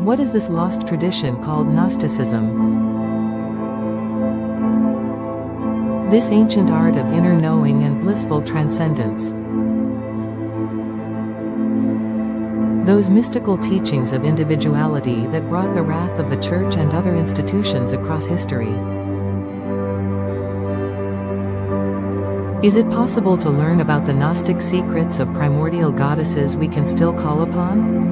What is this lost tradition called Gnosticism? This ancient art of inner knowing and blissful transcendence. Those mystical teachings of individuality that brought the wrath of the Church and other institutions across history. Is it possible to learn about the Gnostic secrets of primordial goddesses we can still call upon?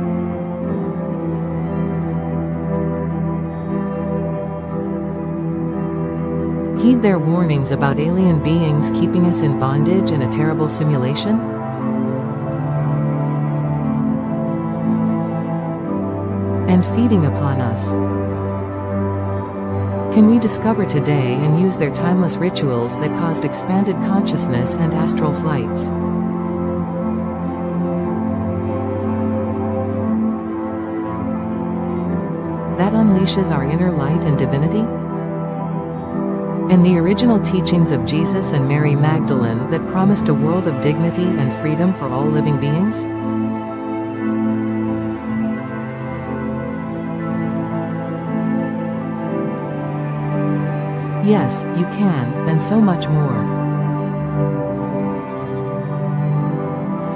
Heed their warnings about alien beings keeping us in bondage in a terrible simulation? And feeding upon us. Can we discover today and use their timeless rituals that caused expanded consciousness and astral flights? That unleashes our inner light and divinity? And the original teachings of Jesus and Mary Magdalene that promised a world of dignity and freedom for all living beings? Yes, you can, and so much more.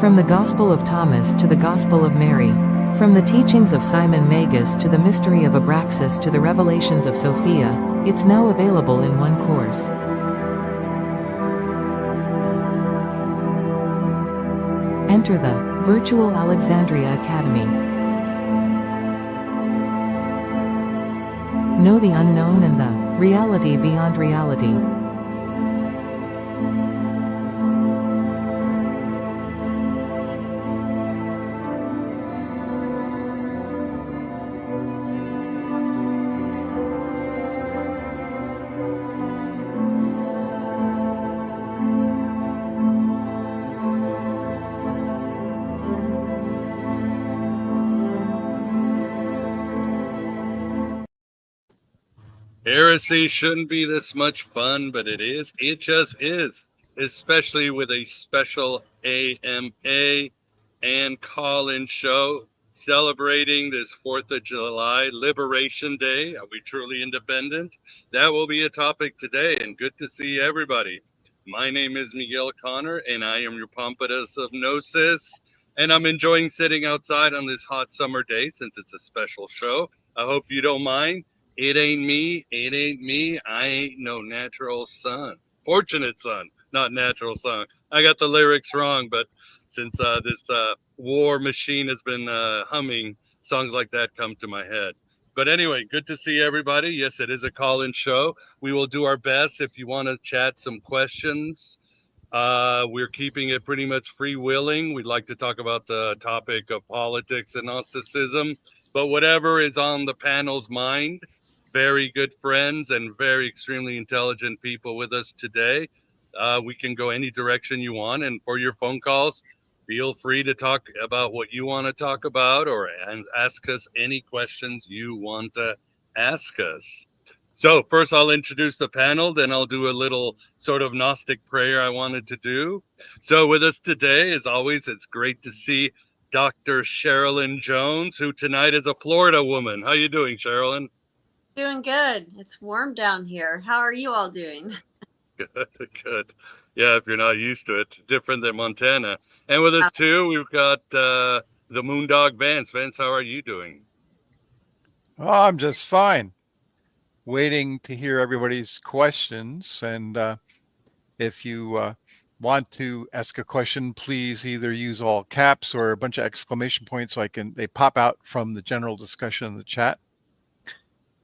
From the Gospel of Thomas to the Gospel of Mary. From the teachings of Simon Magus to the mystery of Abraxas to the revelations of Sophia, it's now available in one course. Enter the Virtual Alexandria Academy. Know the unknown and the reality beyond reality. Heresy shouldn't be this much fun, but it is. It just is, especially with a special AMA and call-in show celebrating this 4th of July, Liberation Day. Are we truly independent? That will be a topic today, and good to see everybody. My name is Miguel Connor, and I am your Pompadour of Gnosis, and I'm enjoying sitting outside on this hot summer day since it's a special show. I hope you don't mind. It ain't me, I ain't no natural son. Fortunate son, not natural son. I got the lyrics wrong, but since this war machine has been humming, songs like that come to my head. But anyway, good to see everybody. Yes, it is a call-in show. We will do our best if you want to chat some questions. We're keeping it pretty much free-willing. We'd like to talk about the topic of politics and Gnosticism, but whatever is on the panel's mind. Very good friends and very extremely intelligent people with us today. We can go any direction you want. And for your phone calls, feel free to talk about what you want to talk about or ask us any questions you want to ask us. So first I'll introduce the panel, then I'll do a little sort of Gnostic prayer I wanted to do. So with us today, as always, it's great to see Dr. Sherilyn Jones, who tonight is a Florida woman. How you doing, Sherilyn? Doing good. It's warm down here. How are you all doing? Good. Yeah, if you're not used to it, different than Montana. And with us too, we've got the Moondog Vance. Vance, how are you doing? Oh, I'm just fine. Waiting to hear everybody's questions. And if you want to ask a question, please either use all caps or a bunch of exclamation points so they pop out from the general discussion in the chat.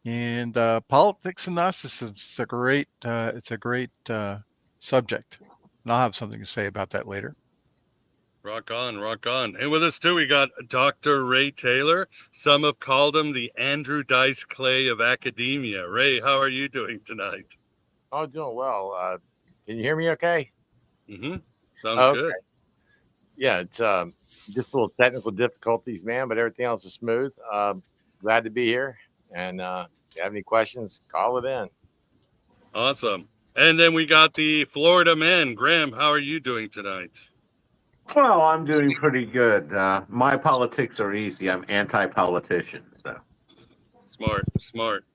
And politics and Gnosticism, it's a great subject. And I'll have something to say about that later. Rock on, rock on. And with us too, we got Dr. Ray Taylor. Some have called him the Andrew Dice Clay of academia. Ray, how are you doing tonight? Oh, doing well. Can you hear me okay? Mm-hmm. Sounds good. Yeah, it's just a little technical difficulties, man, but everything else is smooth. Glad to be here. And if you have any questions, call it in. Awesome. And then we got the Florida man. Graham, how are you doing tonight? Well, I'm doing pretty good. My politics are easy. I'm anti-politician. So. Smart.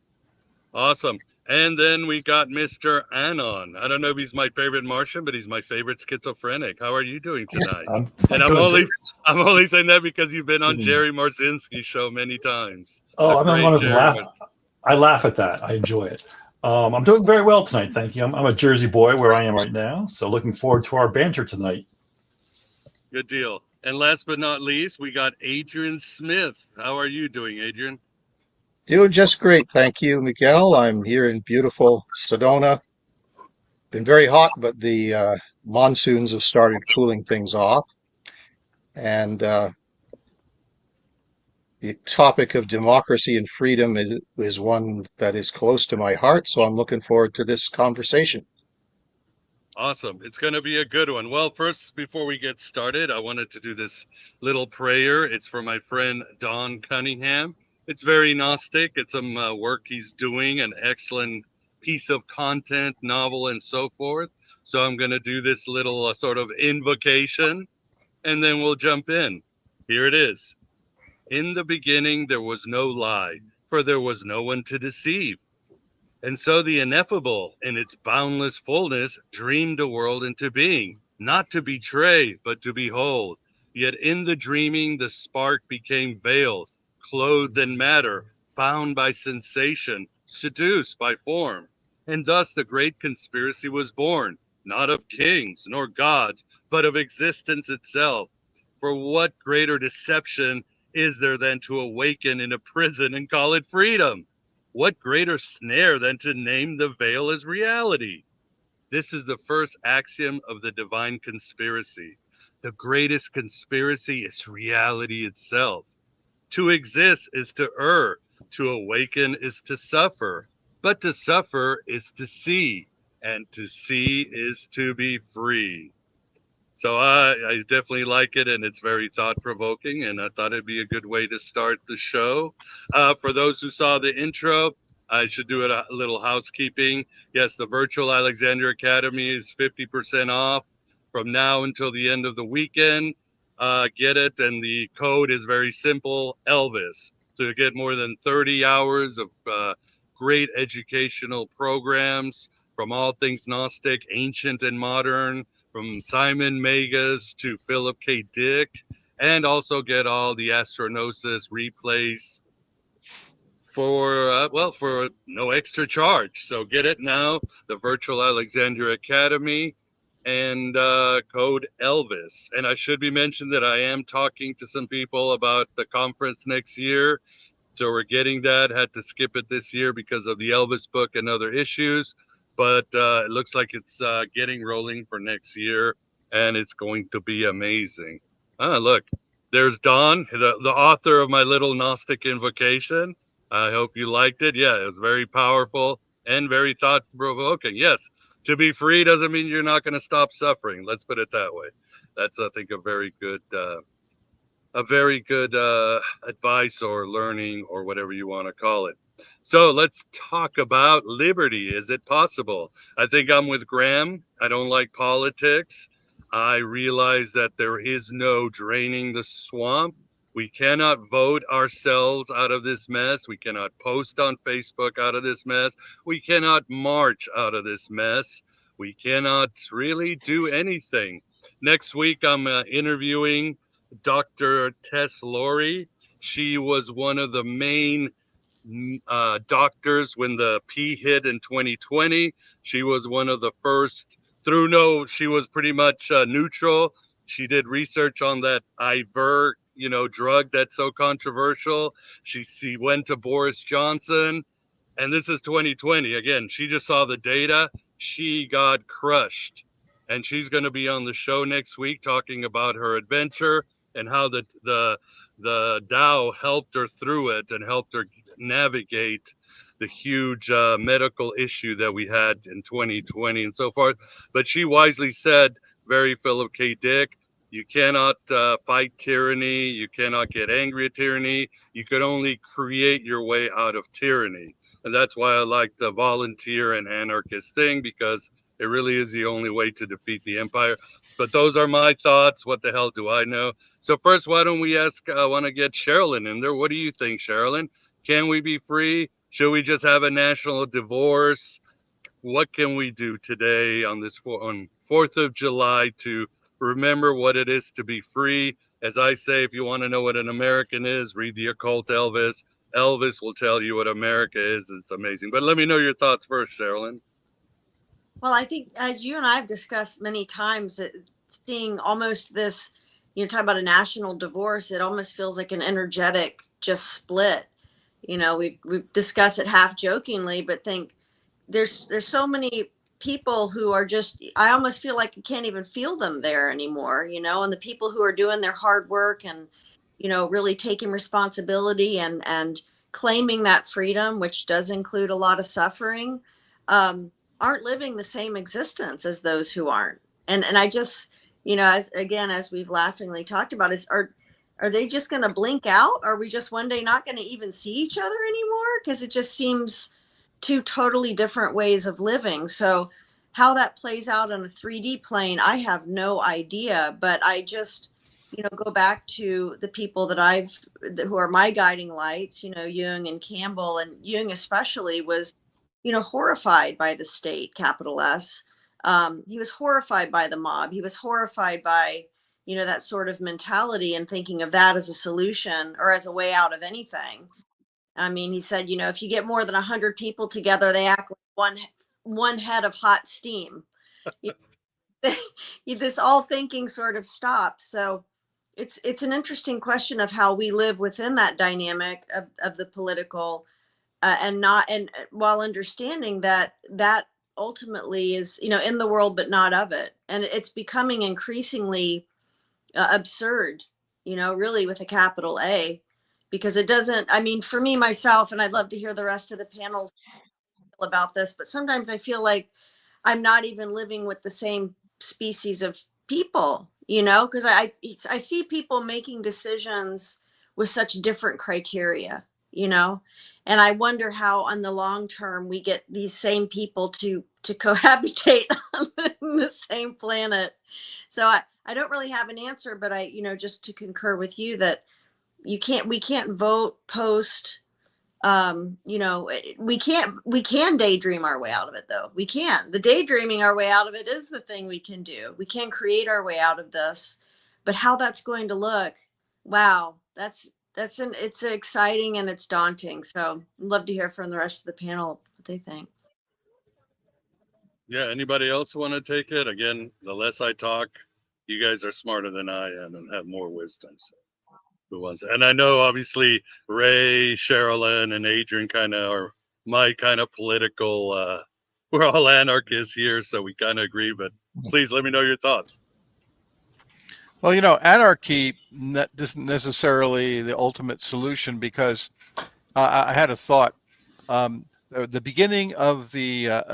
Awesome. And then we got Mr. Anon. I don't know if he's my favorite Martian, but he's my favorite schizophrenic. How are you doing tonight? And I'm only saying that because you've been on Jerry Marzinski's show many times. Oh, I'm one of the I laugh at that. I enjoy it. I'm doing very well tonight, thank you. I'm a Jersey boy where I am right now, so looking forward to our banter tonight. Good deal. And last but not least, we got Adrian Smith. How are you doing, Adrian? Doing just great, thank you, Miguel. I'm here in beautiful Sedona. Been very hot, but the monsoons have started cooling things off. And the topic of democracy and freedom is one that is close to my heart, so I'm looking forward to this conversation. Awesome. It's going to be a good one. Well, first, before we get started, I wanted to do this little prayer. It's for my friend Don Cunningham. It's very Gnostic. It's some work he's doing, an excellent piece of content, novel, and so forth. So I'm going to do this little sort of invocation, and then we'll jump in. Here it is. In the beginning, there was no lie, for there was no one to deceive. And so the ineffable, in its boundless fullness, dreamed a world into being, not to betray, but to behold. Yet in the dreaming, the spark became veiled, clothed in matter, bound by sensation, seduced by form. And thus the great conspiracy was born, not of kings nor gods, but of existence itself. For what greater deception is there than to awaken in a prison and call it freedom? What greater snare than to name the veil as reality? This is the first axiom of the divine conspiracy. The greatest conspiracy is reality itself. To exist is to err. To awaken is to suffer. But to suffer is to see. And to see is to be free. So I definitely like it, and it's very thought-provoking, and I thought it'd be a good way to start the show. For those who saw the intro, I should do a little housekeeping. Yes, the virtual Alexandria Academy is 50% off from now until the end of the weekend. Get it, and the code is very simple, Elvis. To get more than 30 hours of great educational programs from all things Gnostic, ancient and modern, from Simon Magus to Philip K. Dick, and also get all the Astronosis replays for no extra charge. So get it now, the Virtual Alexandria Academy, and code Elvis. And I should be mentioned that I am talking to some people about the conference next year. So we're getting that. Had to skip it this year because of the Elvis book and other issues. But it looks like it's getting rolling for next year, and it's going to be amazing. Look, there's Don, the author of my little Gnostic invocation. I hope you liked it. Yeah, it was very powerful and very thought-provoking. Yes, to be free doesn't mean you're not going to stop suffering. Let's put it that way. That's, I think, a very good advice or learning or whatever you want to call it. So let's talk about liberty. Is it possible? I think I'm with Graham. I don't like politics. I realize that there is no draining the swamp. We cannot vote ourselves out of this mess. We cannot post on Facebook out of this mess. We cannot march out of this mess. We cannot really do anything. Next week, I'm interviewing Dr. Tess Laurie. She was one of the main doctors when the P hit in 2020. She was one of the first she was pretty much neutral. She did research on that Iver, drug that's so controversial. She went to Boris Johnson, and this is 2020. Again, she just saw the data. She got crushed. And she's going to be on the show next week talking about her adventure and how the Tao helped her through it and helped her navigate the huge medical issue that we had in 2020 and so forth. But she wisely said, very Philip K. Dick, you cannot fight tyranny. You cannot get angry at tyranny. You could only create your way out of tyranny. And that's why I like the volunteer and anarchist thing, because it really is the only way to defeat the empire. But those are my thoughts. What the hell do I know? So first, why don't we I want to get Sherilyn in there. What do you think, Sherilyn? Can we be free? Should we just have a national divorce? What can we do today on 4th of July to remember what it is to be free? As I say, if you want to know what an American is, read the occult Elvis. Elvis will tell you what America is. It's amazing. But let me know your thoughts first, Sherilyn. Well, I think as you and I have discussed many times, seeing almost this, talk about a national divorce, it almost feels like an energetic just split. We've discussed it half jokingly, but think there's so many people who are just, I almost feel like you can't even feel them there anymore, and the people who are doing their hard work and, really taking responsibility and claiming that freedom, which does include a lot of suffering, aren't living the same existence as those who aren't. And I just, as we've laughingly talked about, are they just going to blink out? Are we just one day not going to even see each other anymore? Because it just seems two totally different ways of living. So how that plays out on a 3D plane, I have no idea. But I just, go back to the people who are my guiding lights, Jung and Campbell, and Jung especially was, horrified by the state, capital S. He was horrified by the mob. He was horrified by, that sort of mentality and thinking of that as a solution or as a way out of anything. I mean, he said, if you get more than 100 people together, they act like one head of hot steam. This all thinking sort of stops. So it's an interesting question of how we live within that dynamic of the political and while understanding that ultimately is, in the world, but not of it. And it's becoming increasingly absurd, really with a capital A, because it doesn't, I mean, for me, myself, and I'd love to hear the rest of the panels about this, but sometimes I feel like I'm not even living with the same species of people, because I see people making decisions with such different criteria, and I wonder how on the long term we get these same people to cohabitate on the same planet. So I don't really have an answer, but I, just to concur with you that we can't vote post, we can daydream our way out of it though. The daydreaming our way out of it is the thing we can do. We can create our way out of this, but how that's going to look, wow, it's exciting and it's daunting. So I'd love to hear from the rest of the panel what they think. Yeah, anybody else want to take it? Again, the less I talk, you guys are smarter than I am and have more wisdom. So who wants it? And I know obviously Ray, Sherilyn, and Adrian kind of are my kind of political, we're all anarchists here, so we kind of agree, but please let me know your thoughts. Well, anarchy isn't necessarily the ultimate solution, because I had a thought. The beginning of the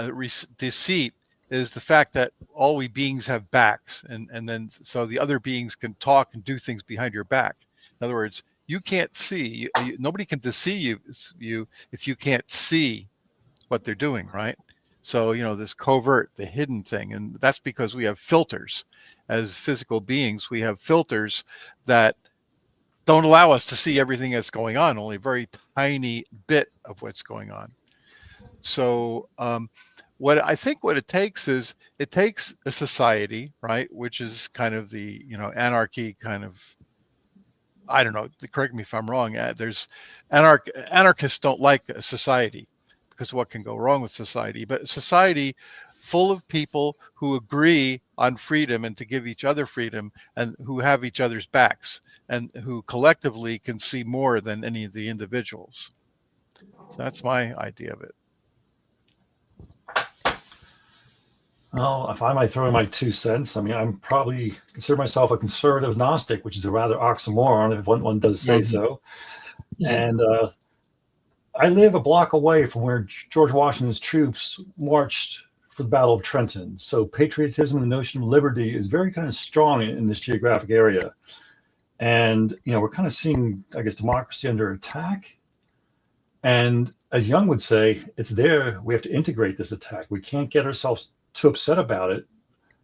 deceit is the fact that all we beings have backs, and then so the other beings can talk and do things behind your back. In other words, you can't see. Nobody can deceive you if you can't see what they're doing, right? So, this covert, the hidden thing, and that's because we have filters. As physical beings, we have filters that don't allow us to see everything that's going on, only a very tiny bit of what's going on. So what it takes is, it takes a society, right, which is kind of the, anarchy kind of, I don't know, correct me if I'm wrong. There's anarchists don't like a society because of what can go wrong with society, but a society full of people who agree on freedom and to give each other freedom, and who have each other's backs, and who collectively can see more than any of the individuals. So that's my idea of it. Well, if I might throw in my 2 cents, I mean, I'm probably consider myself a conservative Gnostic, which is a rather oxymoron if one does say so. And I live a block away from where George Washington's troops marched for the Battle of Trenton. So patriotism and the notion of liberty is very kind of strong in this geographic area. And, we're kind of seeing, I guess, democracy under attack. And as Jung would say, it's there. We have to integrate this attack. We can't get ourselves too upset about it,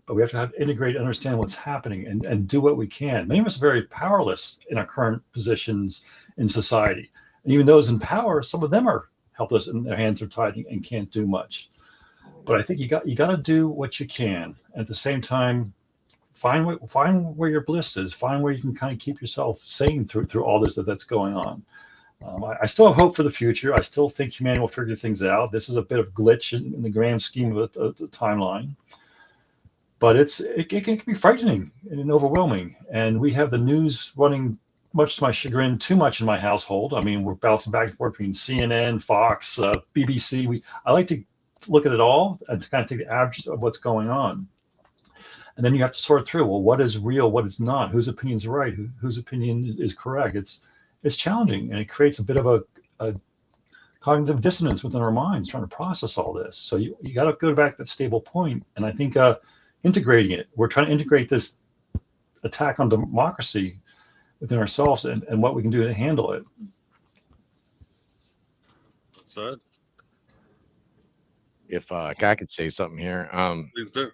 but we have to integrate, understand what's happening, and do what we can. Many of us are very powerless in our current positions in society. And even those in power, some of them are helpless and their hands are tied and can't do much. But I think you got to do what you can. At the same time, find where your bliss is. Find where you can kind of keep yourself sane through all this that's going on. I still have hope for the future. I still think humanity will figure things out. This is a bit of glitch in the grand scheme of the timeline, but it can be frightening and overwhelming. And we have the news running, much to my chagrin, too much in my household. I mean, we're bouncing back and forth between CNN, Fox, BBC. I like to look at it all and to kind of take the average of what's going on. And then you have to sort through, well, what is real, what is not, whose opinion is right, whose opinion is correct. It's challenging, and it creates a bit of a cognitive dissonance within our minds trying to process all this. So you got to go back to that stable point. And I think integrating it, we're trying to integrate this attack on democracy within ourselves and what we can do to handle it. So, If I could say something here, please do.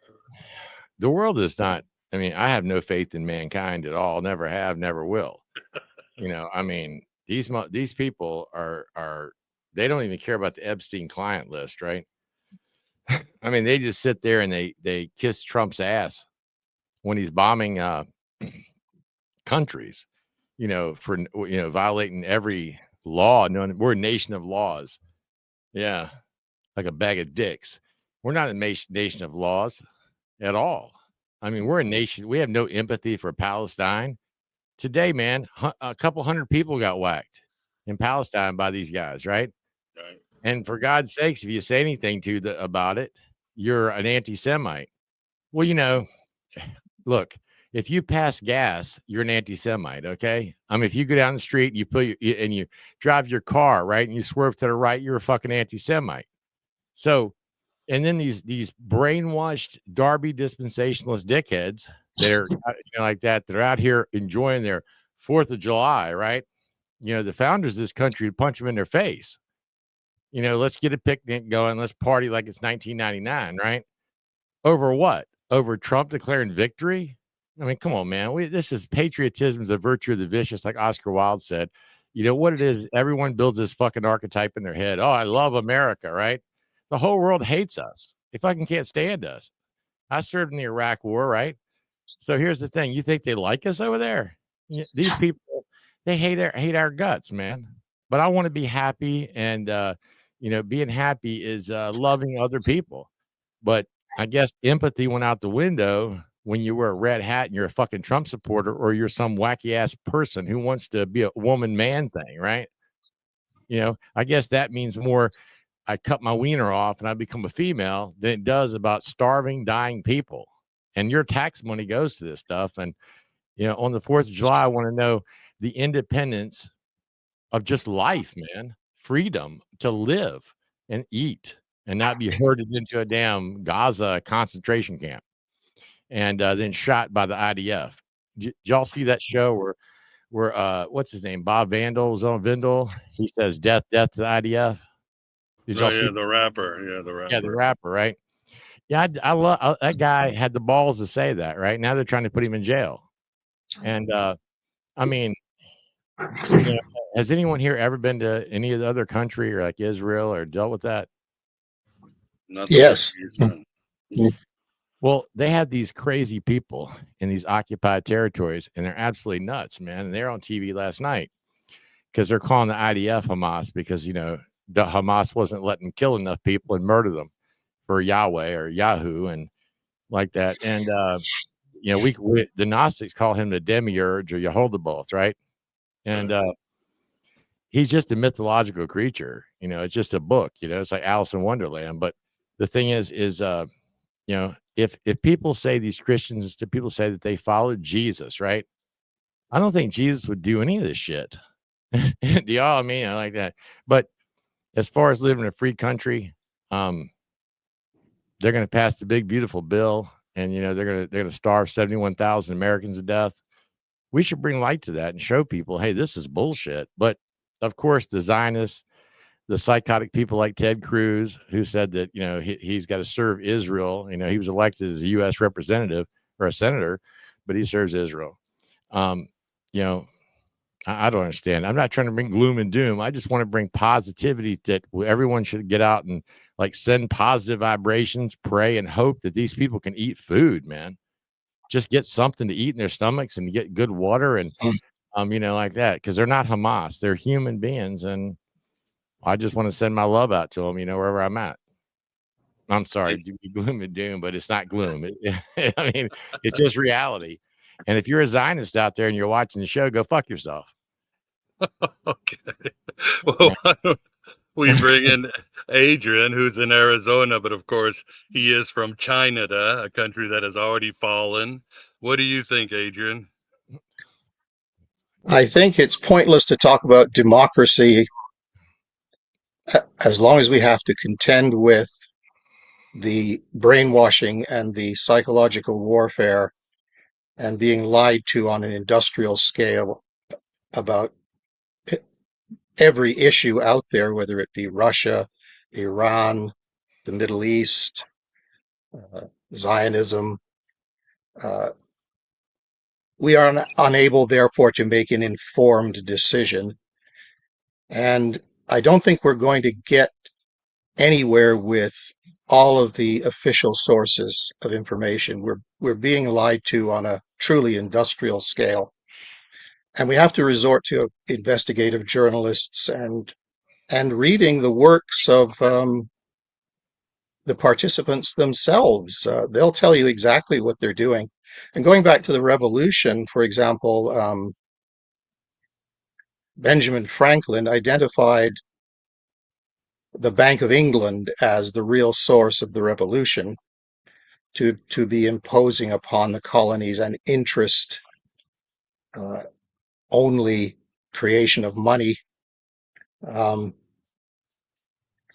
the world is not. I mean, I have no faith in mankind at all. Never have, never will. I mean, these people are they don't even care about the Epstein client list, right? I mean, they just sit there and they kiss Trump's ass when he's bombing countries, for violating every law. We're a nation of laws. Yeah, like a bag of dicks. We're not a nation of laws at all. I mean, we're a nation. We have no empathy for Palestine. Today, man, a couple hundred people got whacked in Palestine by these guys, right? Right. And for God's sakes, if you say anything about it, you're an anti-Semite. Well, look, if you pass gas, you're an anti-Semite, okay? I mean, if you go down the street and you drive your car, right, and you swerve to the right, you're a fucking anti-Semite. So, and then these brainwashed Darby dispensationalist dickheads that are like that are out here enjoying their 4th of July, right? The founders of this country would punch them in their face. Let's get a picnic going. Let's party like it's 1999, right? Over what? Over Trump declaring victory? I mean, come on, man. This is patriotism is a virtue of the vicious, like Oscar Wilde said. You know what it is? Everyone builds this fucking archetype in their head. Oh, I love America, right? The whole world hates us. They fucking can't stand us. I served in the Iraq War, right? So here's the thing. You think they like us over there? These people, they hate our guts, man. But I want to be happy. And, being happy is loving other people. But I guess empathy went out the window when you wear a red hat and you're a fucking Trump supporter, or you're some wacky ass person who wants to be a woman man thing, right? I guess that means more I cut my wiener off and I become a female than it does about starving, dying people. And your tax money goes to this stuff. And, on the 4th of July, I want to know the independence of just life, man. Freedom to live and eat and not be herded into a damn Gaza concentration camp and then shot by the IDF. Did y'all see that show where what's his name? Bob Vandal was on Vindel. He says, death to the IDF. Did y'all see the rapper? Yeah, the rapper, right? Yeah, I love that guy. Had the balls to say that, right? Now they're trying to put him in jail. And I mean, has anyone here ever been to any of the other country or like Israel or dealt with that? Yes. Well, they have these crazy people in these occupied territories, and they're absolutely nuts, man. And they're on TV last night because they're calling the IDF Hamas because the Hamas wasn't letting them kill enough people and murder them for Yahweh or Yahoo and like that. And we the Gnostics call him the demiurge or Yehovah, right? And he's just a mythological creature. It's just a book. It's like Alice in Wonderland. But the thing is if people say these Christians, people say that they followed Jesus, right? I don't think Jesus would do any of this shit. Do y'all? I mean, I like that. But as far as living in a free country, they're going to pass the big, beautiful bill, and they're going to starve 71,000 Americans to death. We should bring light to that and show people, hey, this is bullshit. But of course, the Zionists, the psychotic people like Ted Cruz, who said that he's got to serve Israel. He was elected as a U.S. representative or a senator, but he serves Israel. I don't understand. I'm not trying to bring gloom and doom. I just want to bring positivity that everyone should get out and like send positive vibrations, pray, and hope that these people can eat food, man. Just get something to eat in their stomachs and get good water and, like that. Cause they're not Hamas. They're human beings. And I just want to send my love out to them, wherever I'm at. I'm sorry, gloom and doom, but it's not gloom. I mean, it's just reality. And if you're a Zionist out there and you're watching the show, go fuck yourself. Okay. Well, why don't we bring in Adrian, who's in Arizona, but of course he is from China, a country that has already fallen. What do you think, Adrian? I think it's pointless to talk about democracy as long as we have to contend with the brainwashing and the psychological warfare and being lied to on an industrial scale about every issue out there, whether it be Russia, Iran, the Middle East, Zionism. We are unable, therefore, to make an informed decision. And I don't think we're going to get anywhere with all of the official sources of information. We're being lied to on a truly industrial scale. And we have to resort to investigative journalists and reading the works of the participants themselves. They'll tell you exactly what they're doing. And going back to the revolution, for example, Benjamin Franklin identified the Bank of England as the real source of the revolution, to be imposing upon the colonies an interest only creation of money.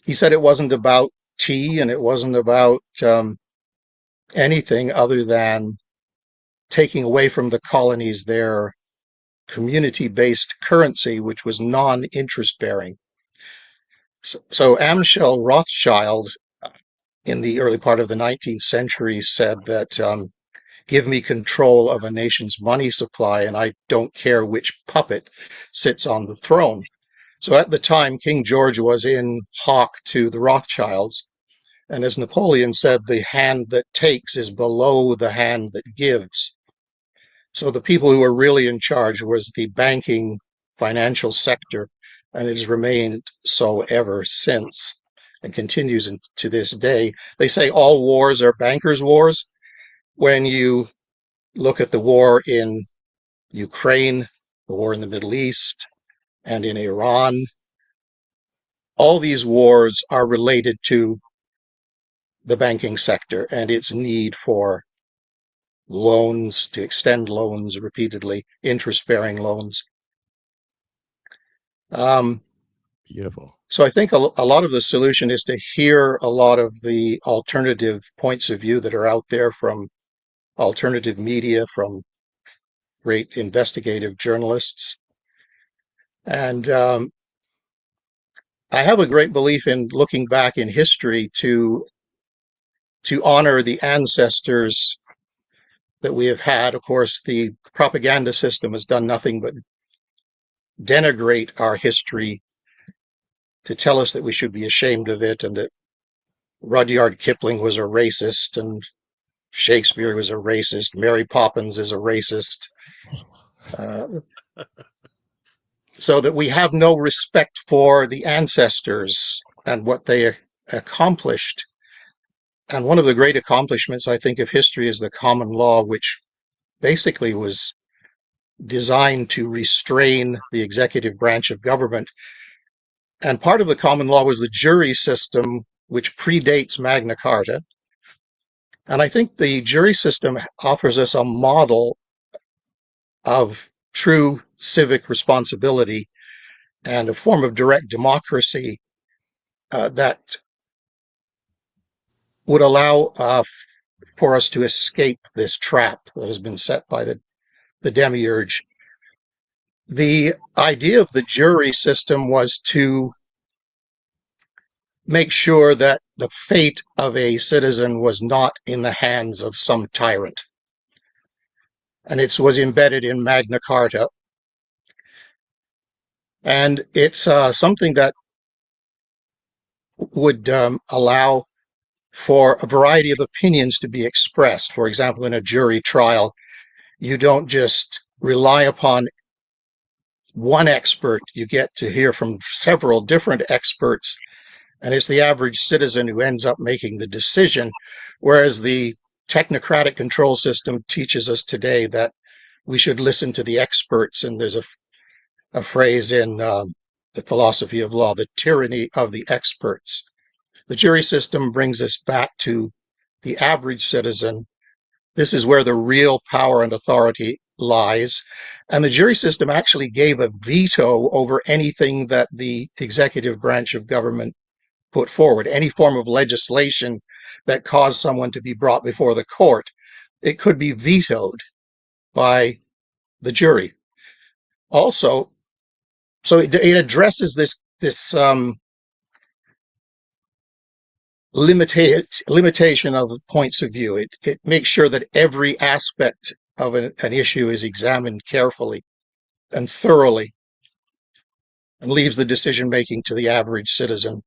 He said it wasn't about tea and it wasn't about anything other than taking away from the colonies their community-based currency, which was non-interest bearing. So Amschel Rothschild, in the early part of the 19th century, said that give me control of a nation's money supply and I don't care which puppet sits on the throne. So at the time, King George was in hock to the Rothschilds. And as Napoleon said, the hand that takes is below the hand that gives. So the people who were really in charge was the banking financial sector, and it has remained so ever since and continues to this day. They say all wars are bankers' wars. When you look at the war in Ukraine, the war in the Middle East, and in Iran, all these wars are related to the banking sector and its need for loans, to extend loans repeatedly, interest-bearing loans. Beautiful. So I think a lot of the solution is to hear a lot of the alternative points of view that are out there from alternative media, from great investigative journalists. And I have a great belief in looking back in history to honor the ancestors that we have had. Of course, the propaganda system has done nothing but denigrate our history, to tell us that we should be ashamed of it and that Rudyard Kipling was a racist and Shakespeare was a racist, Mary Poppins is a racist, so that we have no respect for the ancestors and what they accomplished. And one of the great accomplishments, I think, of history is the common law, which basically was designed to restrain the executive branch of government. And part of the common law was the jury system, which predates Magna Carta. And I think the jury system offers us a model of true civic responsibility and a form of direct democracy that would allow for us to escape this trap that has been set by the demiurge. The idea of the jury system was to make sure that the fate of a citizen was not in the hands of some tyrant. And it was embedded in Magna Carta. And it's something that would allow for a variety of opinions to be expressed. For example, in a jury trial, you don't just rely upon one expert, you get to hear from several different experts, and it's the average citizen who ends up making the decision, whereas the technocratic control system teaches us today that we should listen to the experts, and there's a phrase in the philosophy of law, the tyranny of the experts. The jury system brings us back to the average citizen. This is where the real power and authority lies. And the jury system actually gave a veto over anything that the executive branch of government put forward, any form of legislation that caused someone to be brought before the court. It could be vetoed by the jury. Also, so it addresses this limitation of points of view. It makes sure that every aspect of an issue is examined carefully and thoroughly, and leaves the decision making to the average citizen.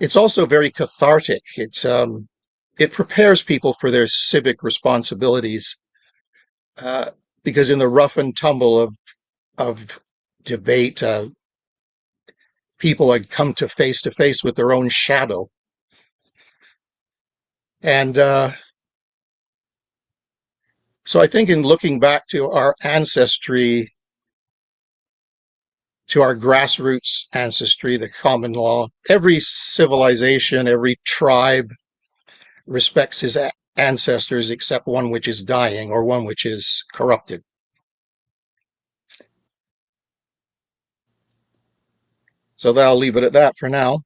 It's also very cathartic. It prepares people for their civic responsibilities, because in the rough and tumble of debate, people had come to face with their own shadow. And so I think in looking back to our ancestry, to our grassroots ancestry, the common law, every civilization, every tribe respects his ancestors except one which is dying or one which is corrupted. So I'll leave it at that for now.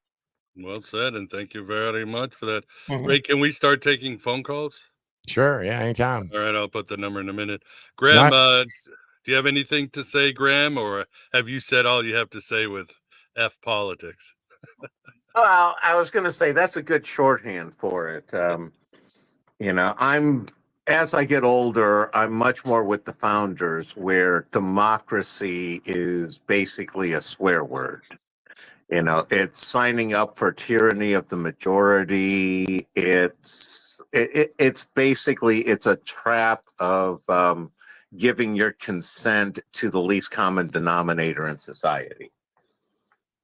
Well said, and thank you very much for that. Mhm. Ray, can we start taking phone calls? Sure. Yeah. Anytime. All right, I'll put the number in a minute. Graham, Nice. do you have anything to say, Graham, or have you said all you have to say with F politics? Well, I was going to say that's a good shorthand for it. As I get older, I'm much more with the founders, where democracy is basically a swear word. It's signing up for tyranny of the majority. It's basically it's a trap of giving your consent to the least common denominator in society.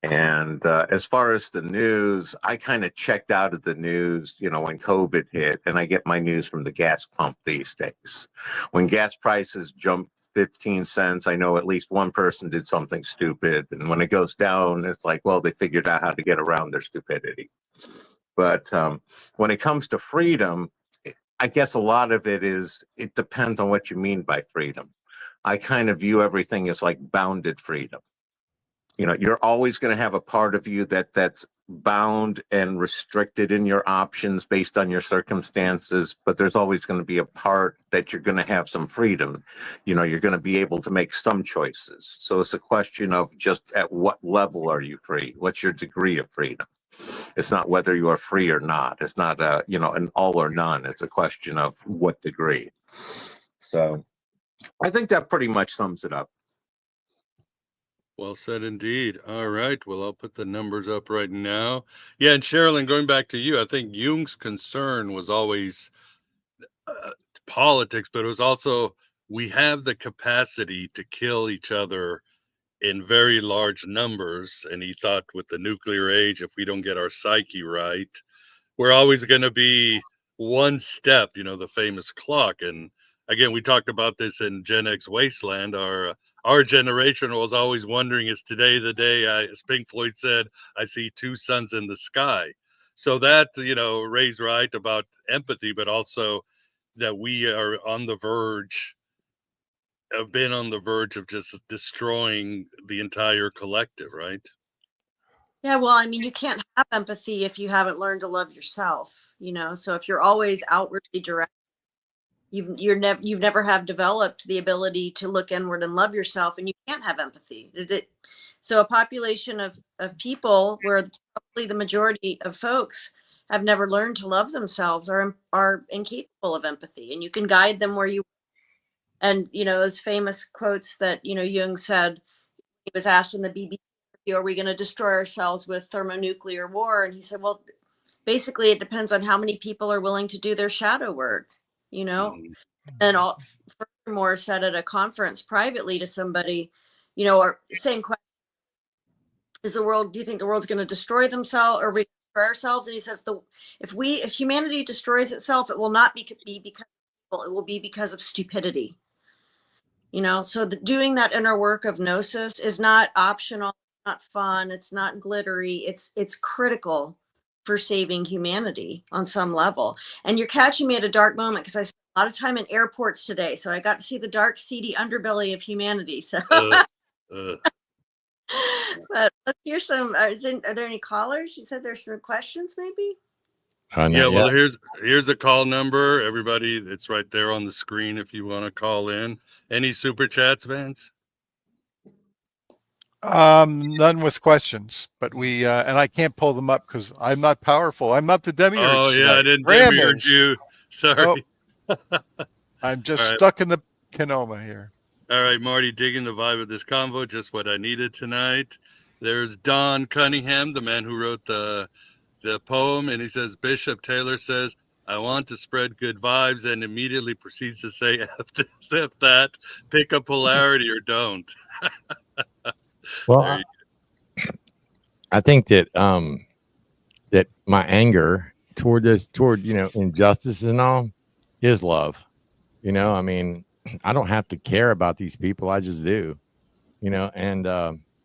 And as far as the news, I kind of checked out of the news, when COVID hit, and I get my news from the gas pump these days. When gas prices jumped 15 cents, I know at least one person did something stupid. And when it goes down, it's like, well, they figured out how to get around their stupidity. But when it comes to freedom, I guess a lot of it depends on what you mean by freedom. I kind of view everything as like bounded freedom. You're always going to have a part of you that's bound and restricted in your options based on your circumstances, but there's always going to be a part that you're going to have some freedom. You're going to be able to make some choices. So it's a question of just at what level are you free? What's your degree of freedom? It's not whether you are free or not. It's not an all or none. It's a question of what degree. So I think that pretty much sums it up. Well said indeed. All right. Well, I'll put the numbers up right now. Yeah, and Sherilyn, going back to you, I think Jung's concern was always politics, but it was also we have the capacity to kill each other in very large numbers. And he thought with the nuclear age, if we don't get our psyche right, we're always going to be one step, the famous clock. And again, we talked about this in Gen X Wasteland. Our generation was always wondering, is today the day, as Pink Floyd said, I see two suns in the sky. So that, Ray's right about empathy, but also that we are on the verge, have been on the verge of just destroying the entire collective, right? Yeah, well, I mean, you can't have empathy if you haven't learned to love yourself, So if you're always outwardly direct, you've never have developed the ability to look inward and love yourself, and you can't have empathy. So a population of people where probably the majority of folks have never learned to love themselves are incapable of empathy, and you can guide them where you. And those famous quotes that Jung said, he was asked in the BBC, are we going to destroy ourselves with thermonuclear war? And he said, well, basically, it depends on how many people are willing to do their shadow work, you know? And furthermore, said at a conference privately to somebody, you know, or same question, do you think the world's going to destroy themselves or we destroy ourselves? And he said, if humanity destroys itself, it will not be because of people, it will be because of stupidity. You know, so doing that inner work of gnosis is not optional, not fun, it's not glittery, it's critical for saving humanity on some level. And you're catching me at a dark moment because I spent a lot of time in airports today, so I got to see the dark, seedy underbelly of humanity. So, but let's hear some. Are there any callers? You said there's some questions, maybe. Yeah, well, here's a call number. Everybody, it's right there on the screen if you want to call in. Any super chats, Vance? None with questions, but we and I can't pull them up because I'm not powerful. I'm not the demiurge. Oh yeah, tonight. I didn't Graham demiurge is. you. Sorry. Oh, I'm just All right. stuck in the Kenoma here. All right, Marty, digging the vibe of this convo, just what I needed tonight. There's Don Cunningham, the man who wrote the poem, and he says, Bishop Taylor says, I want to spread good vibes, and immediately proceeds to say, F this, F that, pick a polarity or don't. Well, I think that that my anger toward injustice and all is love. You know, I mean, I don't have to care about these people. I just do, you know, and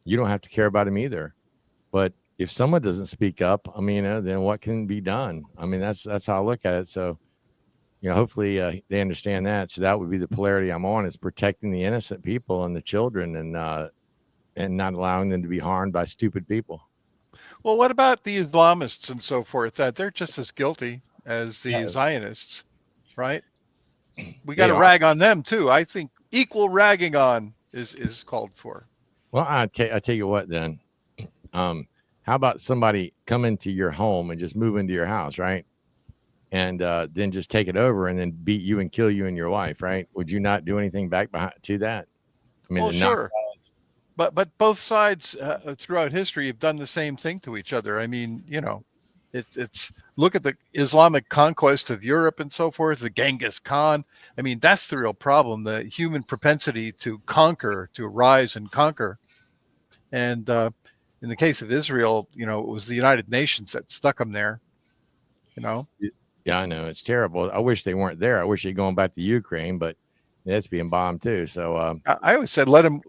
you don't have to care about them either. But if someone doesn't speak up, I mean, then what can be done? I mean, that's how I look at it. So, you know, hopefully they understand that. So that would be the polarity I'm on, is protecting the innocent people and the children, and not allowing them to be harmed by stupid people. Well, what about the Islamists and so forth? That they're just as guilty as the Zionists, right? We got to rag on them too. I think equal ragging on is called for. Well, I tell you what, then, how about somebody come into your home and just move into your house, right? And then just take it over and then beat you and kill you and your wife, right? Would you not do anything back to that? I mean, well, sure. But both sides throughout history have done the same thing to each other. I mean, you know, it's look at the Islamic conquest of Europe and so forth, the Genghis Khan. I mean, that's the real problem, the human propensity to conquer, to rise and conquer. And in the case of Israel, you know, it was the United Nations that stuck them there, you know. Yeah, I know. It's terrible. I wish they weren't there. I wish they'd gone back to Ukraine, but that's being bombed too. So I always said, let them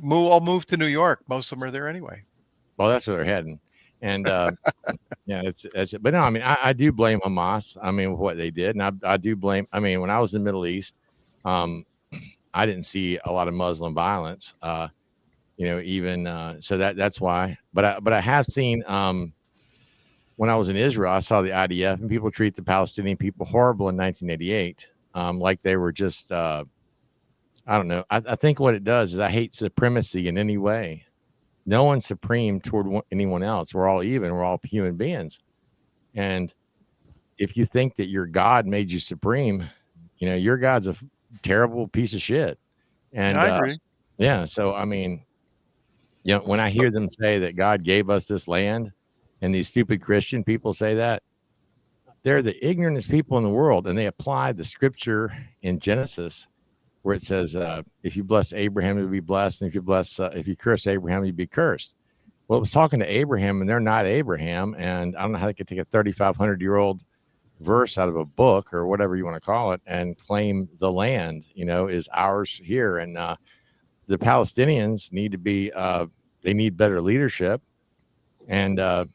move to New York. Most of them are there anyway. Well, that's where they're heading. And yeah, it's but no, I mean, I do blame Hamas. I mean, what they did. And I do blame, I mean, when I was in the Middle East, I didn't see a lot of Muslim violence, you know, even so that's why. But I have seen when I was in Israel, I saw the IDF and people treat the Palestinian people horrible in 1988. Like they were just I don't know. I think what it does is I hate supremacy in any way. No one's supreme toward anyone else. We're all even. We're all human beings. And if you think that your God made you supreme, you know, your God's a terrible piece of shit. And I agree. Yeah. So, I mean, you know, when I hear them say that God gave us this land, and these stupid Christian people say that, they're the ignorantest people in the world. And they apply the scripture in Genesis where it says, if you bless Abraham, you'll be blessed. And if you curse Abraham, you'll be cursed. Well, it was talking to Abraham, and they're not Abraham. And I don't know how they could take a 3,500-year-old verse out of a book or whatever you want to call it and claim the land, you know, is ours here. And the Palestinians need to be, they need better leadership. But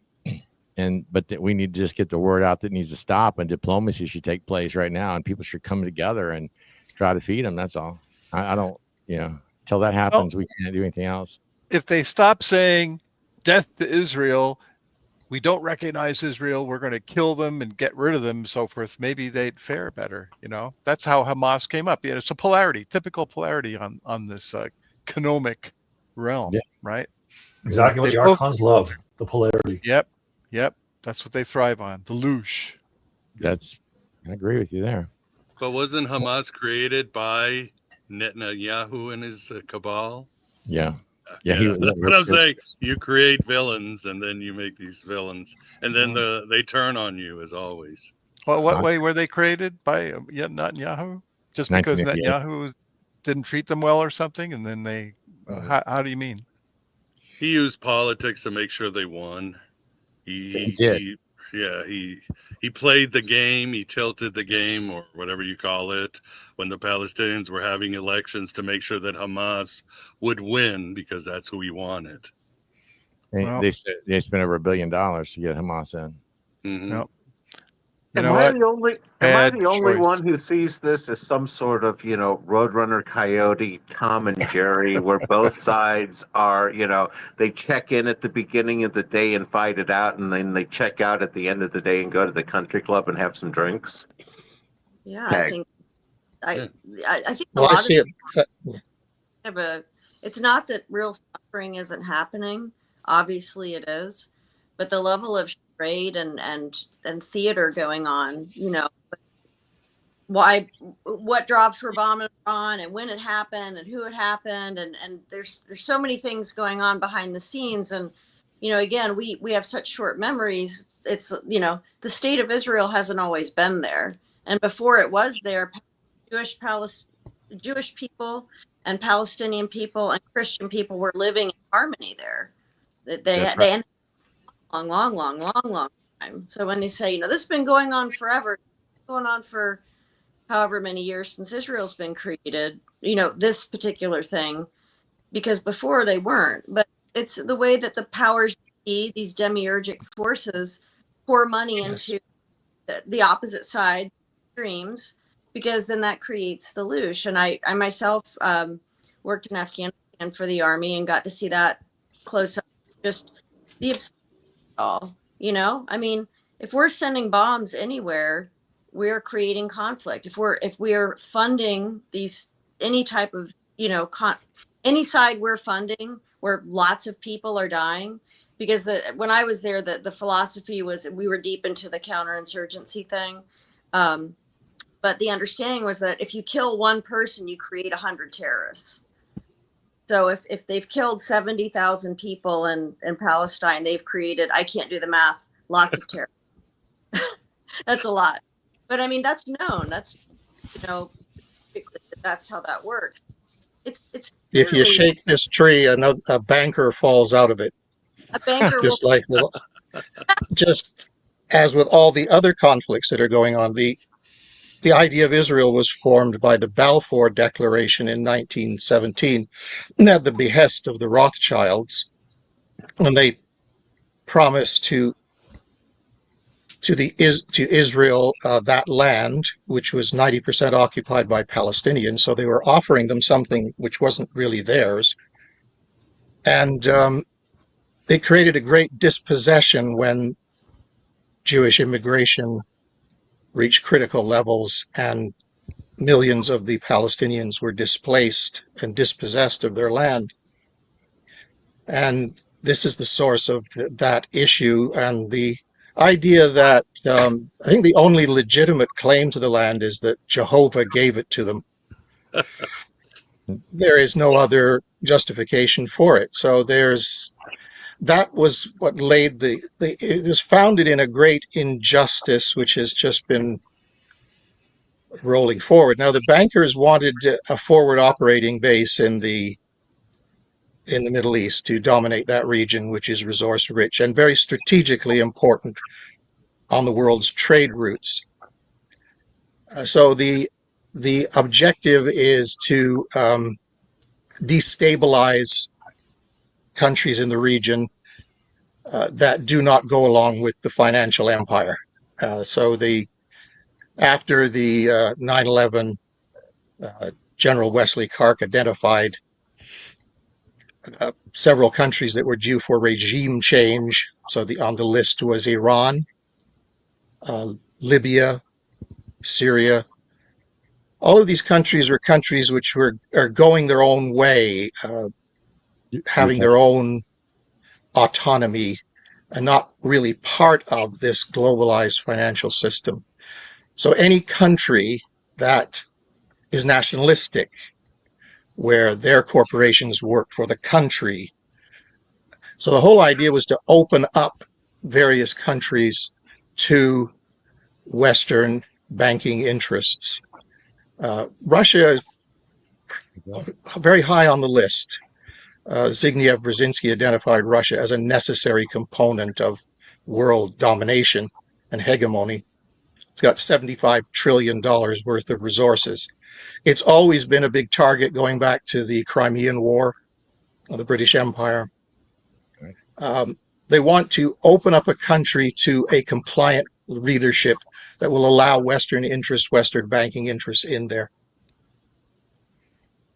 we need to just get the word out that it needs to stop, and diplomacy should take place right now, and people should come together and try to feed them. That's all. I don't, you know, till that happens, we can't do anything else. If they stop saying death to Israel, we don't recognize Israel, we're going to kill them and get rid of them and so forth, maybe they'd fare better. You know, that's how Hamas came up. It's a polarity, typical polarity on this economic realm, right? Exactly what the archons love, the polarity. Yep. That's what they thrive on, the loosh. I agree with you there. But wasn't Hamas created by Netanyahu and his cabal? Yeah. Yeah, he Yeah, was that's what I'm saying. You create villains, and then you make these villains, and then they turn on you as always. Well, what way were they created by Netanyahu? Just because 1988. Netanyahu didn't treat them well or something, and then they? How do you mean? He used politics to make sure they won. He did. He played the game. He tilted the game, or whatever you call it, when the Palestinians were having elections to make sure that Hamas would win because that's who he wanted. Well, They spent over $1 billion to get Hamas in. Mhm. no. You Am know I what? the only Bad choice. one who sees this as some sort of, you know, Roadrunner Coyote, Tom and Jerry, where both sides are, you know, they check in at the beginning of the day and fight it out, and then they check out at the end of the day and go to the country club and have some drinks? Yeah, Okay. I think Yeah. I think a Well, I lot see it. of it's not that real suffering isn't happening. Obviously it is, but the level of charade and theater going on, you know, what drops were bombed on and when it happened and who it happened, and there's so many things going on behind the scenes. And you know, again, we have such short memories. It's, you know, the state of Israel hasn't always been there, and before it was there, Jewish people and Palestinian people and Christian people were living in harmony there. That's right. They ended long time. So when they say, you know, this has been going on forever, going on for however many years since Israel's been created, you know, this particular thing, because before they weren't. But it's the way that the powers be, these demiurgic forces, pour money Yes. into the opposite sides, extremes, because then that creates the loosh. And I myself worked in Afghanistan for the army and got to see that close up. Just the absurd of it all, you know. I mean, if we're sending bombs anywhere, we're creating conflict. If we're funding these, any type of, you know, any side we're funding where lots of people are dying, because when I was there, the philosophy was we were deep into the counterinsurgency thing. But the understanding was that if you kill one person, you create 100 terrorists. So if they've killed 70,000 people in Palestine, they've created, I can't do the math, lots of terrorists. That's a lot. But I mean, that's known. That's, you know, that's how that works. It's If you clearly shake this tree, a banker falls out of it. a banker will. Just as with all the other conflicts that are going on, the idea of Israel was formed by the Balfour Declaration in 1917, at the behest of the Rothschilds, when they promised to Israel that land, which was 90% occupied by Palestinians. So they were offering them something which wasn't really theirs, and it created a great dispossession when Jewish immigration reached critical levels and millions of the Palestinians were displaced and dispossessed of their land. And this is the source of that issue, and the idea that I think the only legitimate claim to the land is that Jehovah gave it to them. There is no other justification for it. So that was what laid it was founded in a great injustice, which has just been rolling forward. Now, the bankers wanted a forward operating base in the Middle East to dominate that region, which is resource rich and very strategically important on the world's trade routes. So the objective is to destabilize countries in the region that do not go along with the financial empire. So after the 9/11, General Wesley Clark identified several countries that were due for regime change. So on the list was Iran, Libya, Syria. All of these countries were countries which are going their own way, having their own autonomy, and not really part of this globalized financial system. So any country that is nationalistic where their corporations work for the country. So the whole idea was to open up various countries to Western banking interests. Russia is very high on the list. Zbigniew Brzezinski identified Russia as a necessary component of world domination and hegemony. It's got $75 trillion worth of resources. It's always been a big target going back to the Crimean War of the British Empire. They want to open up a country to a compliant leadership that will allow Western interests, Western banking interests in there.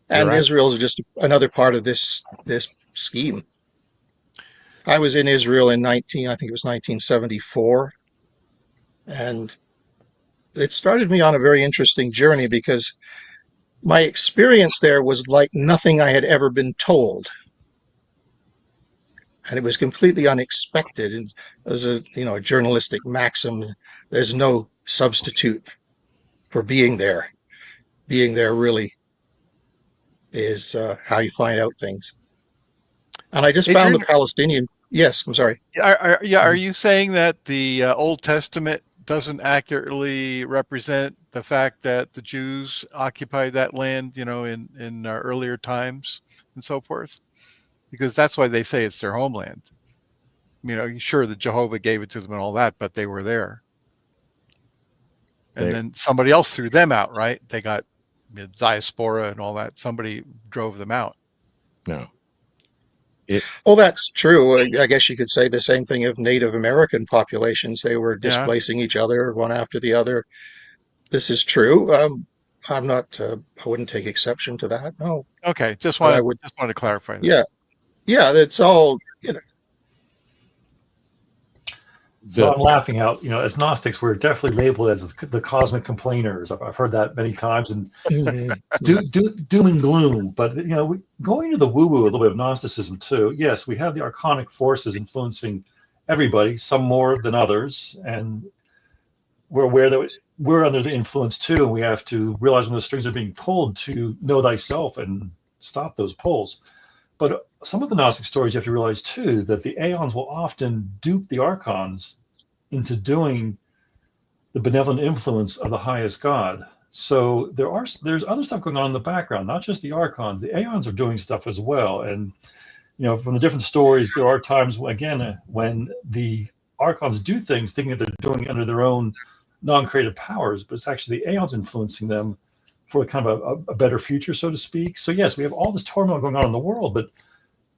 And right. Israel is just another part of this scheme. I was in Israel in I think it was 1974, and it started me on a very interesting journey because my experience there was like nothing I had ever been told. And it was completely unexpected. And as a journalistic maxim, there's no substitute for being there. Being there really is how you find out things. And I just found the Adrian, Palestinian. Yes, I'm sorry. are you saying that the Old Testament doesn't accurately represent the fact that the Jews occupied that land, in earlier times and so forth? Because that's why they say it's their homeland. Sure, the Jehovah gave it to them and all that, but they were there. And then somebody else threw them out, right? They got diaspora and all that. Somebody drove them out. No. Well, that's true. I guess you could say the same thing of Native American populations. They were displacing each other one after the other. This is true. I'm not. I wouldn't take exception to that. No. Okay, just But I wanted would. to clarify that. Yeah. That's all. So I'm laughing out. As Gnostics, we're definitely labeled as the cosmic complainers. I've heard that many times, and doom and gloom. But going to the woo-woo, a little bit of Gnosticism too. Yes, we have the archonic forces influencing everybody, some more than others, and we're aware that we're under the influence too. And we have to realize when those strings are being pulled to know thyself and stop those pulls. But some of the Gnostic stories, you have to realize too that the aeons will often dupe the archons into doing the benevolent influence of the highest God. So there's other stuff going on in the background, not just the archons. The aeons are doing stuff as well. And from the different stories, there are times when the archons do things thinking that they're doing it under their own non-creative powers, but it's actually the aeons influencing them for kind of a better future, so to speak. So yes, we have all this turmoil going on in the world, but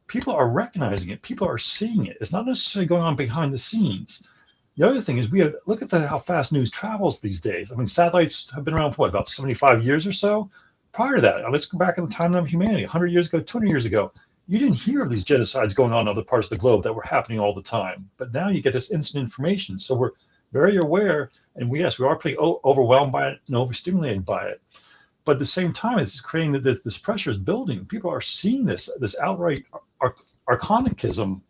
people are recognizing it. People are seeing it. It's not necessarily going on behind the scenes. The other thing is look at how fast news travels these days. I mean, satellites have been around for about 75 years or so. Prior to that, let's go back in the timeline of humanity, 100 years ago, 200 years ago. You didn't hear of these genocides going on in other parts of the globe that were happening all the time. But now you get this instant information. So we're very aware, and we are pretty overwhelmed by it and overstimulated by it. But at the same time, it's creating this pressure is building. People are seeing this outright archonicism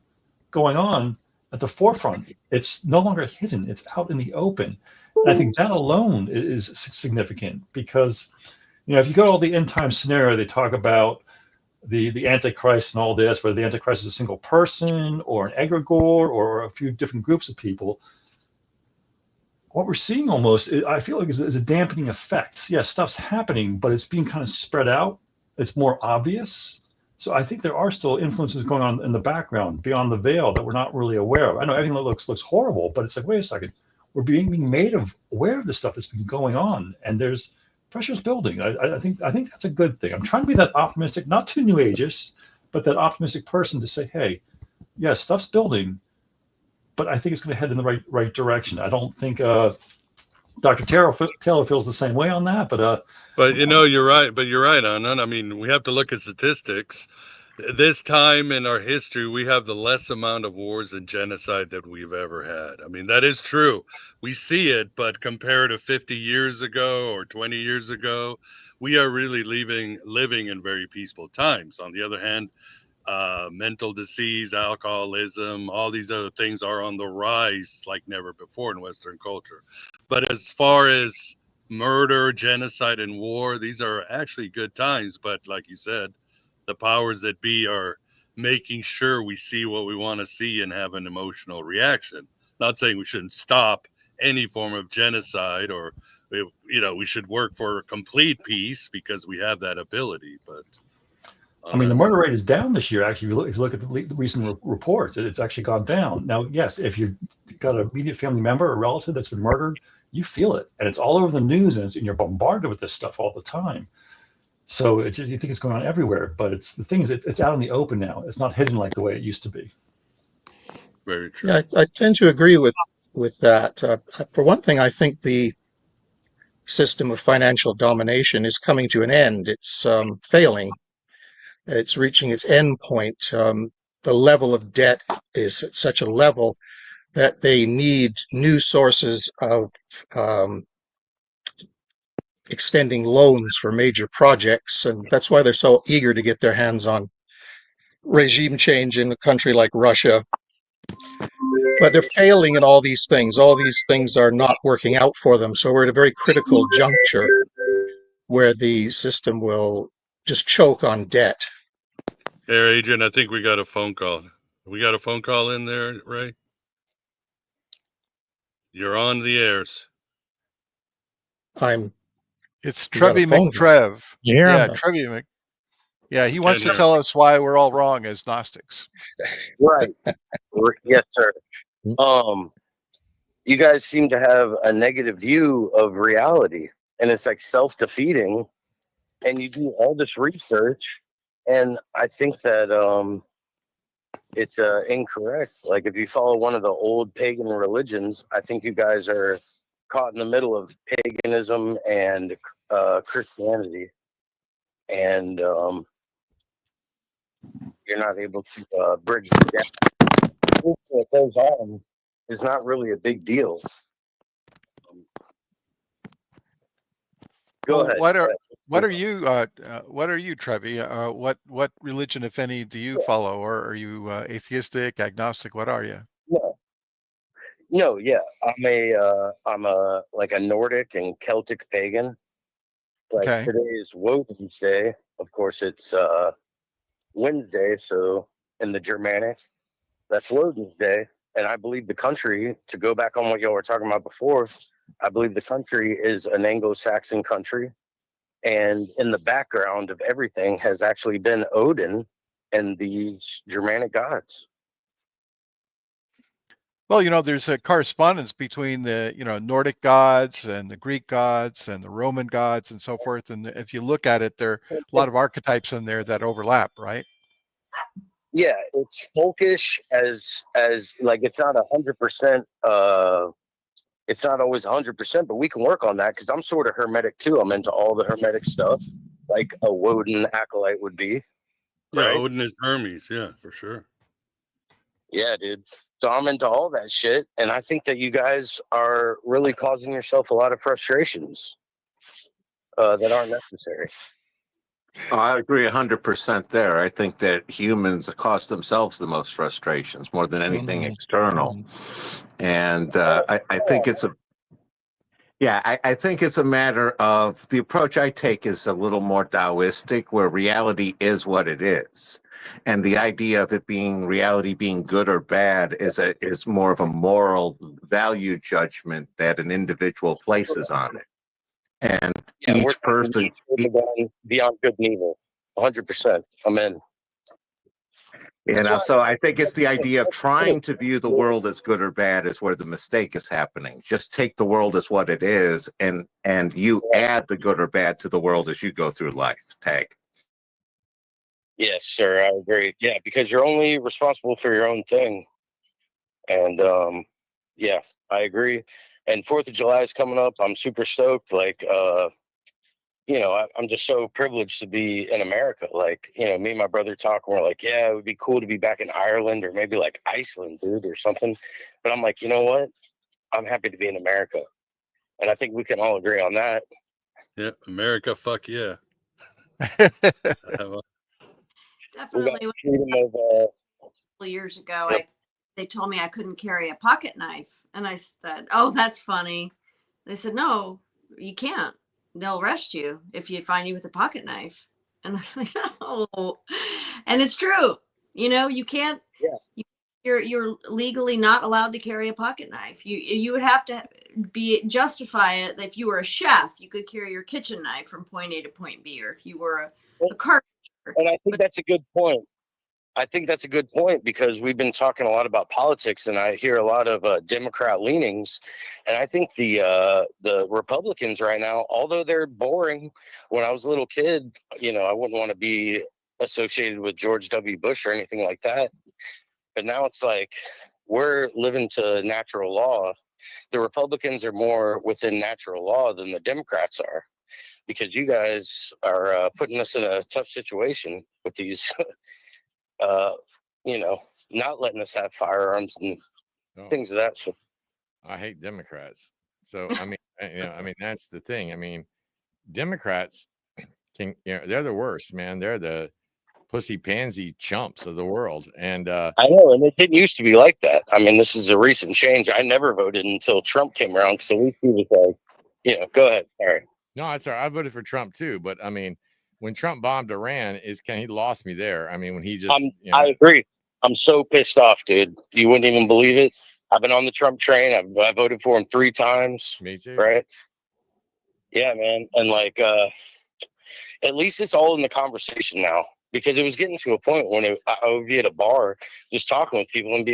going on at the forefront. It's no longer hidden. It's out in the open. And I think that alone is significant because, if you go to all the end time scenario, they talk about the Antichrist and all this, whether the Antichrist is a single person or an egregore or a few different groups of people. What we're seeing almost, I feel like, is a dampening effect. Yes, stuff's happening, but it's being kind of spread out. It's more obvious. So I think there are still influences going on in the background, beyond the veil, that we're not really aware of. I know everything that looks horrible, but it's like, wait a second, we're being made aware of the stuff that's been going on, and there's pressure's building. I think that's a good thing. I'm trying to be that optimistic, not too New Ageist, but that optimistic person to say, hey, yes, stuff's building, but I think it's going to head in the right direction. I don't think Dr. Taylor feels the same way on that, but you're right. But you're right on that. I mean, we have to look at statistics. This time in our history, we have the less amount of wars and genocide that we've ever had. I mean, that is true. We see it, but compared to 50 years ago or 20 years ago, we are really living in very peaceful times. On the other hand, mental disease, alcoholism, all these other things are on the rise like never before in Western culture. But as far as murder, genocide, and war. These are actually good times, but like you said, the powers that be are making sure we see what we want to see and have an emotional reaction. Not saying we shouldn't stop any form of genocide, or we should work for complete peace because we have that ability. But I mean, the murder rate is down this year. Actually, if you look at the recent reports, it's actually gone down. Now, yes, if you've got an immediate family member or relative that's been murdered, you feel it, and it's all over the news, and you're bombarded with this stuff all the time. So you think it's going on everywhere, but the thing is, it's out in the open now. It's not hidden like the way it used to be. Very true. Yeah, I tend to agree with that. For one thing, I think the system of financial domination is coming to an end. It's failing. It's reaching its end point. The level of debt is at such a level that they need new sources of extending loans for major projects, and that's why they're so eager to get their hands on regime change in a country like Russia. But they're failing in all these things. All these things are not working out for them. So we're at a very critical juncture where the system will just choke on debt. Hey, Adrian, I think we got a phone call. We got a phone call in there, Ray? You're on the airs. It's You got a Trevi phone McTrev. Yeah. Trevi Mc. Yeah, he wants to Can't hear. tell us why we're all wrong as Gnostics. Right. Yes, sir. You guys seem to have a negative view of reality, and it's like self-defeating. And you do all this research, and I think that it's incorrect. Like, if you follow one of the old pagan religions, I think you guys are caught in the middle of paganism and Christianity, and you're not able to bridge the gap. What goes on is not really a big deal. Go ahead. What are you, Trevi? What religion, if any, do you follow, or are you atheistic, agnostic? What are you? No, yeah, I'm a like a Nordic and Celtic pagan. Like, Okay. today is Woden's Day. Of course, it's Wednesday, so in the Germanic, that's Woden's Day. And I believe the country, to go back on what y'all were talking about before, I believe the country is an Anglo-Saxon country. And in the background of everything has actually been Odin and these Germanic gods. Well, there's a correspondence between the, Nordic gods and the Greek gods and the Roman gods and so forth. And if you look at it, there are a lot of archetypes in there that overlap, right? Yeah, it's folkish as like, it's not 100%. It's not always 100%, but we can work on that because I'm sort of hermetic too. I'm into all the hermetic stuff, like a Woden acolyte would be. Yeah, right? Odin is Hermes. Yeah, for sure. Yeah, dude. So I'm into all that shit, and I think that you guys are really causing yourself a lot of frustrations that aren't necessary. Oh, I agree 100% there. I think that humans cause themselves the most frustrations more than anything external. And I think it's I think it's a matter of, the approach I take is a little more Taoistic, where reality is what it is. And the idea of reality being good or bad is more of a moral value judgment that an individual places on it. And each person beyond good and evil, 100%. I'm in. So I think it's the idea of trying to view the world as good or bad is where the mistake is happening. Just take the world as what it is, and you add the good or bad to the world as you go through life. Tag. Yes, sir. I agree. Yeah, because you're only responsible for your own thing. And yeah, I agree. And 4th of July is coming up. I'm super stoked. Like, I'm just so privileged to be in America. Like, me and my brother talk, and we're like, yeah, it would be cool to be back in Ireland or maybe like Iceland, dude, or something. But I'm like, you know what? I'm happy to be in America. And I think we can all agree on that. Yeah, America, fuck yeah. Definitely. A couple years ago, they told me I couldn't carry a pocket knife. And I said, oh, that's funny. They said, no, you can't. They'll arrest you if you find you with a pocket knife. And I was like, no. And it's true. You know, you can't. Yeah. You're legally not allowed to carry a pocket knife. You would have to justify it that if you were a chef, you could carry your kitchen knife from point A to point B, or if you were a carpenter. And I think that's a good point. I think that's a good point because we've been talking a lot about politics, and I hear a lot of Democrat leanings, and I think the Republicans right now, although they're boring, when I was a little kid, you know, I wouldn't want to be associated with George W. Bush or anything like that. But now it's like we're living to natural law. The Republicans are more within natural law than the Democrats are, because you guys are putting us in a tough situation with these. You know, not letting us have firearms and things of that sort. I hate Democrats. So I mean, you know, I mean that's the thing. I mean, Democrats can, you know, they're the worst, man. They're the pussy pansy chumps of the world. And I know, and it didn't used to be like that. I mean, this is a recent change. I never voted until Trump came around because at least he was like, you know, go ahead. Sorry. No, it's all right. I voted for Trump too, but I mean, when Trump bombed Iran, he lost me there. I mean, when he just, you know, I agree. I'm so pissed off, dude. You wouldn't even believe it. I've been on the Trump train. I voted for him 3 times. Me too. Right? Yeah, man. And like, at least it's all in the conversation now, because it was getting to a point when I would be at a bar just talking with people and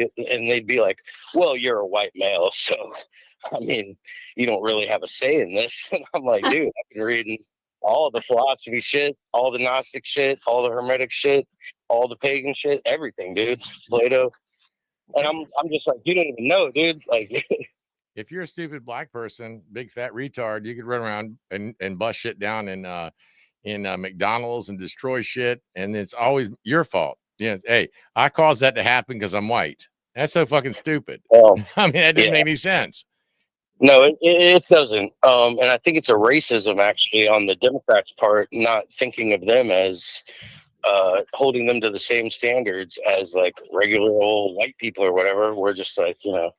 they'd be like, well, you're a white male, so I mean, you don't really have a say in this. And I'm like, dude, I've been reading all the philosophy shit, all the Gnostic shit, all the Hermetic shit, all the pagan shit, everything, dude. Plato. And I'm just like, you don't even know, dude. Like, if you're a stupid black person, big fat retard, you could run around and bust shit down in McDonald's and destroy shit, and it's always your fault. You know, hey, I caused that to happen because I'm white. That's so fucking stupid. well, I mean, that doesn't make any sense. no, it doesn't. And I think it's a racism actually on the Democrats' part, not thinking of them as holding them to the same standards as like regular old white people or whatever. We're just like, you know,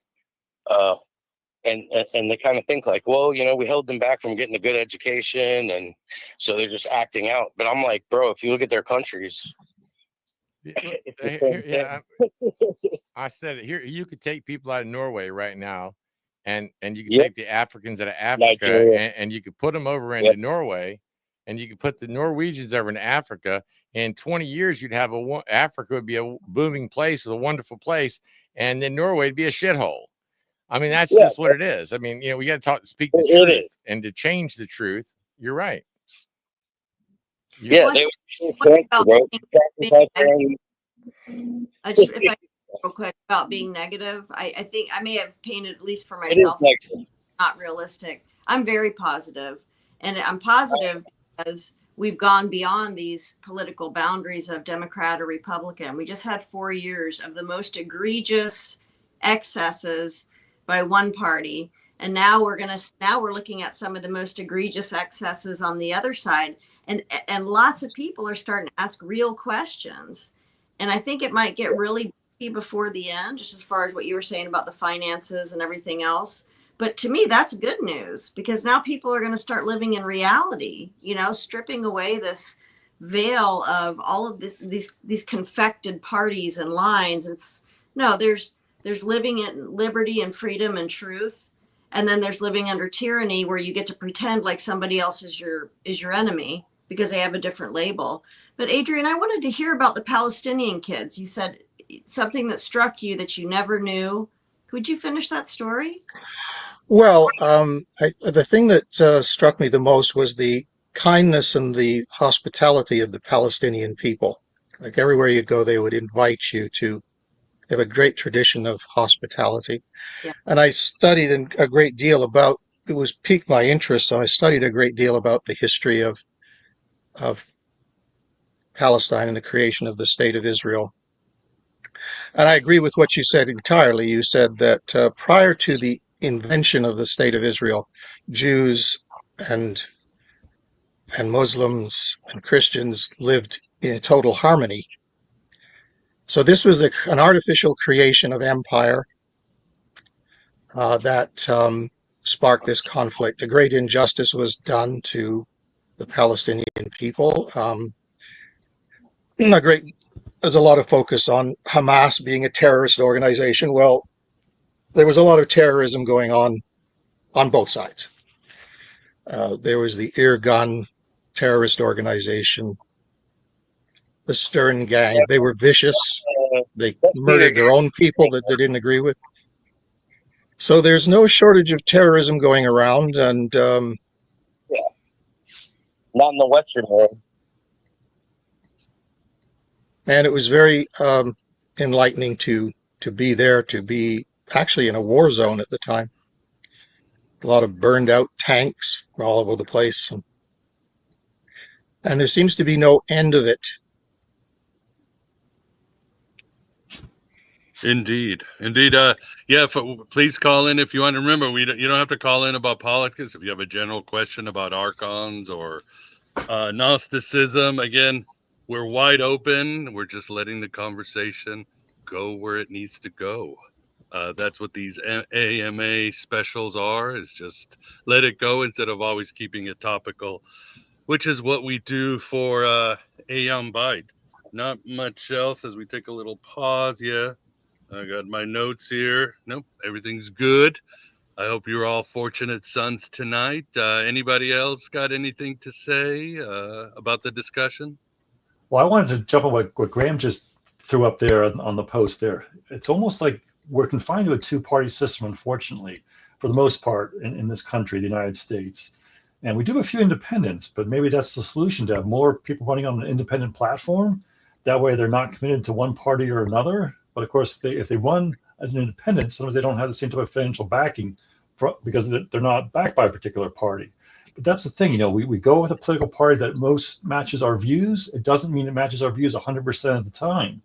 and they kind of think like, well, you know, we held them back from getting a good education, and so they're just acting out. But I'm like, bro, if you look at their countries, I said it here. You could take people out of Norway right now, and you could Yep. take the Africans out of Africa, and you could put them over into Norway, and you could put the Norwegians over into Africa. In 20 years, you'd have Africa would be a booming place with a wonderful place, and then Norway would be a shithole. I mean, that's just what it is. I mean, you know, we got to speak the truth, and to change the truth. You're right. They if I real quick about being negative, I think I may have painted, at least for myself, not realistic. I'm very positive, and I'm positive because we've gone beyond these political boundaries of Democrat or Republican. We just had 4 years of the most egregious excesses by one party, and now we're looking at some of the most egregious excesses on the other side, and lots of people are starting to ask real questions, and I think it might get really before the end, just as far as what you were saying about the finances and everything else. But to me, that's good news, because now people are going to start living in reality, you know, stripping away this veil of all of these confected parties and lines. There's living in liberty and freedom and truth. And then there's living under tyranny, where you get to pretend like somebody else is your enemy because they have a different label. But Adrian, I wanted to hear about the Palestinian kids. You said something that struck you that you never knew. Could you finish that story? Well, the thing that struck me the most was the kindness and the hospitality of the Palestinian people. Like everywhere you go, they would invite you to. They have a great tradition of hospitality. Yeah. And I studied a great deal about, it was piqued my interest, so I studied a great deal about the history of Palestine and the creation of the State of Israel. And I agree with what you said entirely. You said that prior to the invention of the State of Israel, Jews and Muslims and Christians lived in total harmony. So this was an artificial creation of empire that sparked this conflict. A great injustice was done to the Palestinian people. There's a lot of focus on Hamas being a terrorist organization. Well, there was a lot of terrorism going on both sides. There was the Irgun terrorist organization, the Stern Gang. They were vicious. They murdered their own people that they didn't agree with. So there's no shortage of terrorism going around, and Yeah. Not in the Western world. it was very enlightening to be there, to be actually in a war zone at the time. A lot of burned out tanks all over the place, and there seems to be no end of it. Indeed. Yeah. Please call in if you want to. Remember, you don't have to call in about politics. If you have a general question about archons or Gnosticism, again, we're wide open. We're just letting the conversation go where it needs to go. That's what these AMA specials are, is just let it go instead of always keeping it topical, which is what we do for AM Bite. Not much else as we take a little pause. Yeah, I got my notes here. Nope, everything's good. I hope you're all fortunate sons tonight. Anybody else got anything to say about the discussion? Well, I wanted to jump on what Graham just threw up there on the post there. It's almost like we're confined to a two-party system, unfortunately, for the most part in this country, the United States. And we do have a few independents, but maybe that's the solution, to have more people running on an independent platform. That way they're not committed to one party or another. But of course, if they run as an independent, sometimes they don't have the same type of financial backing because they're not backed by a particular party. But that's the thing, we go with a political party that most matches our views. It doesn't mean it matches our views 100% of the time.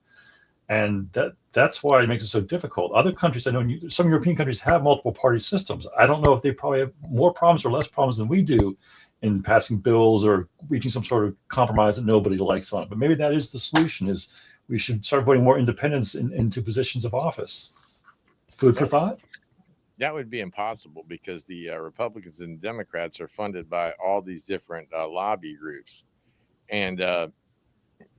And that's why it makes it so difficult. Other countries, I know some European countries have multiple party systems. I don't know if they probably have more problems or less problems than we do in passing bills or reaching some sort of compromise that nobody likes on it. But maybe that is the solution, is we should start voting more independents into positions of office. Food for thought? That would be impossible because the Republicans and Democrats are funded by all these different lobby groups. And,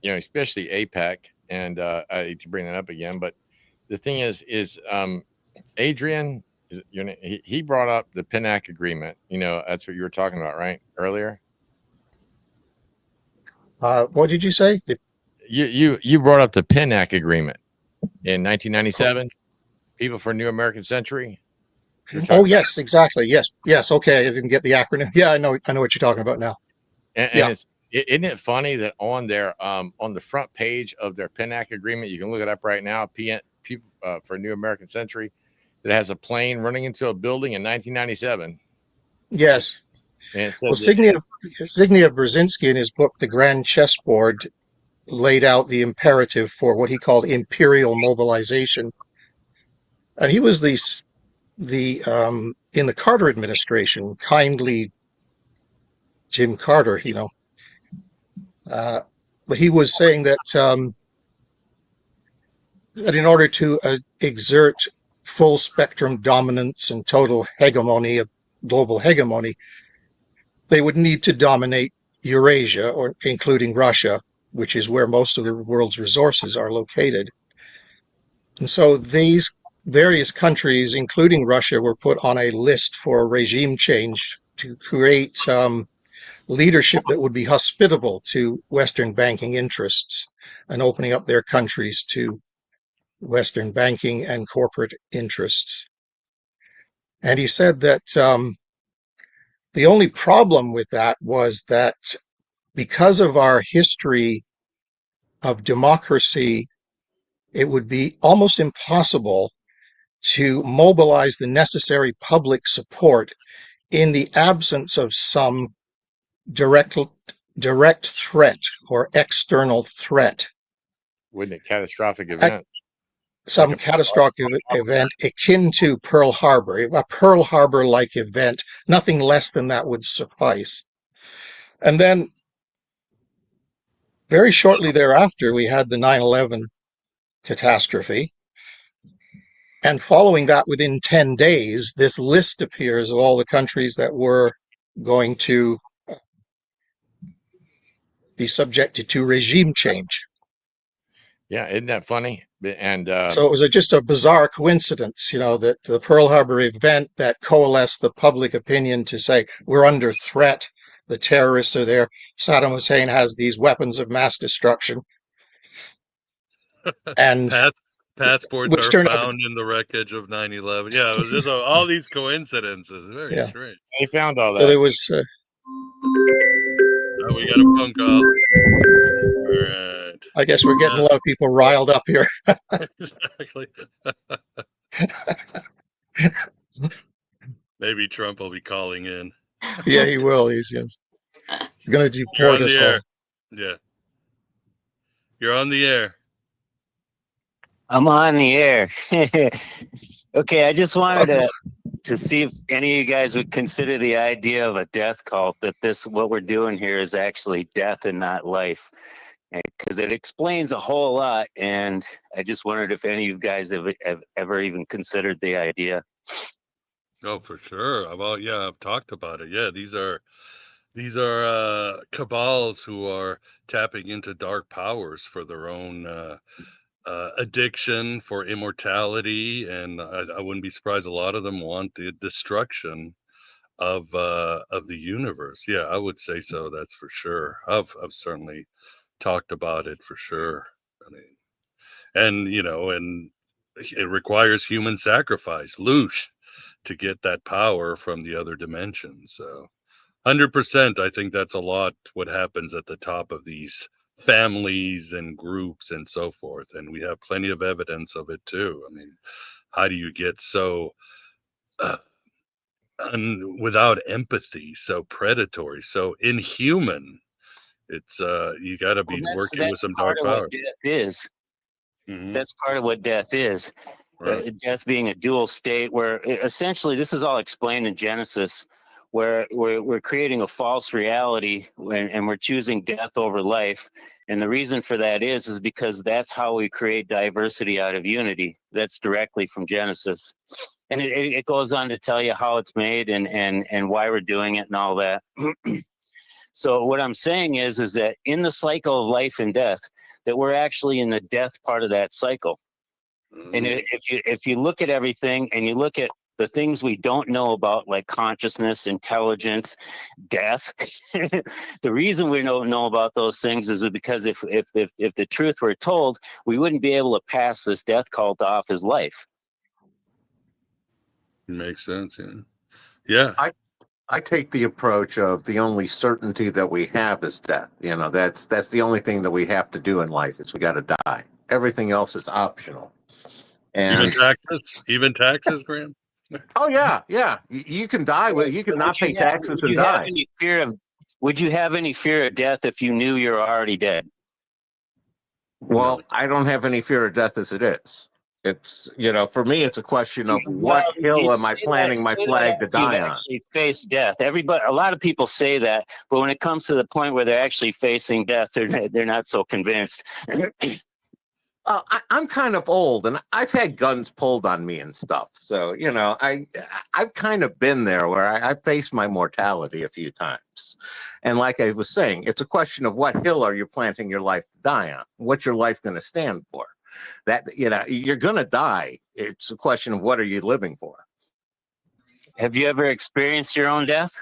especially APEC. And I hate to bring that up again, but the thing is Adrian, he brought up the PNAC agreement. That's what you were talking about, right? Earlier. What did you say? You brought up the PNAC agreement in 1997. People for New American Century. Oh, yes, exactly. Yes. Okay, I didn't get the acronym. Yeah, I know what you're talking about now. And yeah. Isn't it funny that on their on the front page of their PNAC agreement, you can look it up right now, people for New American Century, that has a plane running into a building in 1997. Yes. And it says Zygniew Brzezinski, in his book The Grand Chessboard, laid out the imperative for what he called imperial mobilization. And he was in the Carter administration, kindly Jim Carter, but he was saying that that in order to exert full spectrum dominance and total hegemony, of global hegemony, they would need to dominate Eurasia, or including Russia, which is where most of the world's resources are located. And so these various countries, including Russia, were put on a list for regime change to create leadership that would be hospitable to Western banking interests and opening up their countries to Western banking and corporate interests. And he said that the only problem with that was that because of our history of democracy, it would be almost impossible to mobilize the necessary public support in the absence of some direct threat or external threat. Wouldn't it catastrophic event? Some catastrophic event akin to Pearl Harbor, a Pearl Harbor-like event. Nothing less than that would suffice. And then very shortly thereafter, we had the 9/11 catastrophe. And following that, within 10 days, this list appears of all the countries that were going to be subjected to regime change. Yeah, isn't that funny? And So it was just a bizarre coincidence, that the Pearl Harbor event that coalesced the public opinion to say, we're under threat, the terrorists are there, Saddam Hussein has these weapons of mass destruction, and Passports which are turned out, found in the wreckage of 9/11. Yeah, it was just all these coincidences. Very yeah. strange. they found all So that. there was, Oh, we got a phone call. All right. I guess we're getting a lot of people riled up here. Exactly. Maybe Trump will be calling in. Yeah, he will. He's going to You're deport on us the all. air. Yeah. You're on the air. I'm on the air. Okay, I just wanted to see if any of you guys would consider the idea of a death cult, that what we're doing here is actually death and not life. Because it explains a whole lot, and I just wondered if any of you guys have ever even considered the idea. Oh, for sure. Well, yeah, I've talked about it. Yeah, these are cabals who are tapping into dark powers for their own addiction, for immortality, and I wouldn't be surprised a lot of them want the destruction of the universe. Yeah, I would say so. That's for sure. I've certainly talked about it for sure. I mean, and it requires human sacrifice, loosh, to get that power from the other dimension. So 100%, I think that's a lot what happens at the top of these families and groups and so forth. And we have plenty of evidence of it too. I mean, how do you get so uh, without empathy, so predatory, so inhuman? It's you got to Well, be working with that's some part dark of what power. death is. Hmm. That's part of what death is. Right. Death being a dual state, where essentially this is all explained in Genesis, where we're creating a false reality, and we're choosing death over life. And the reason for that is because that's how we create diversity out of unity. That's directly from Genesis. And it goes on to tell you how it's made and why we're doing it and all that. So what I'm saying is that in the cycle of life and death, that we're actually in the death part of that cycle. And if you look at everything and you look at the things we don't know about, like consciousness, intelligence, death, the reason we don't know about those things is because if the truth were told, we wouldn't be able to pass this death cult off as life. Makes sense. Yeah. Yeah. I take the approach of the only certainty that we have is death. That's the only thing that we have to do in life is we got to die. Everything else is optional. Even And taxes, Graham. oh yeah, you can die you can not pay taxes and die. Would you have any fear of death if you knew you're already dead? Well, I don't have any fear of death as it is. It's, for me, it's a question of what hill am I planting my flag to die on? Actually face death. A lot of people say that, but when it comes to the point where they're actually facing death, they're not so convinced. I'm kind of old, and I've had guns pulled on me and stuff. So, I've kind of been there where I faced my mortality a few times. And like I was saying, it's a question of what hill are you planting your life to die on? What's your life going to stand for? That, you're going to die. It's a question of what are you living for? Have you ever experienced your own death?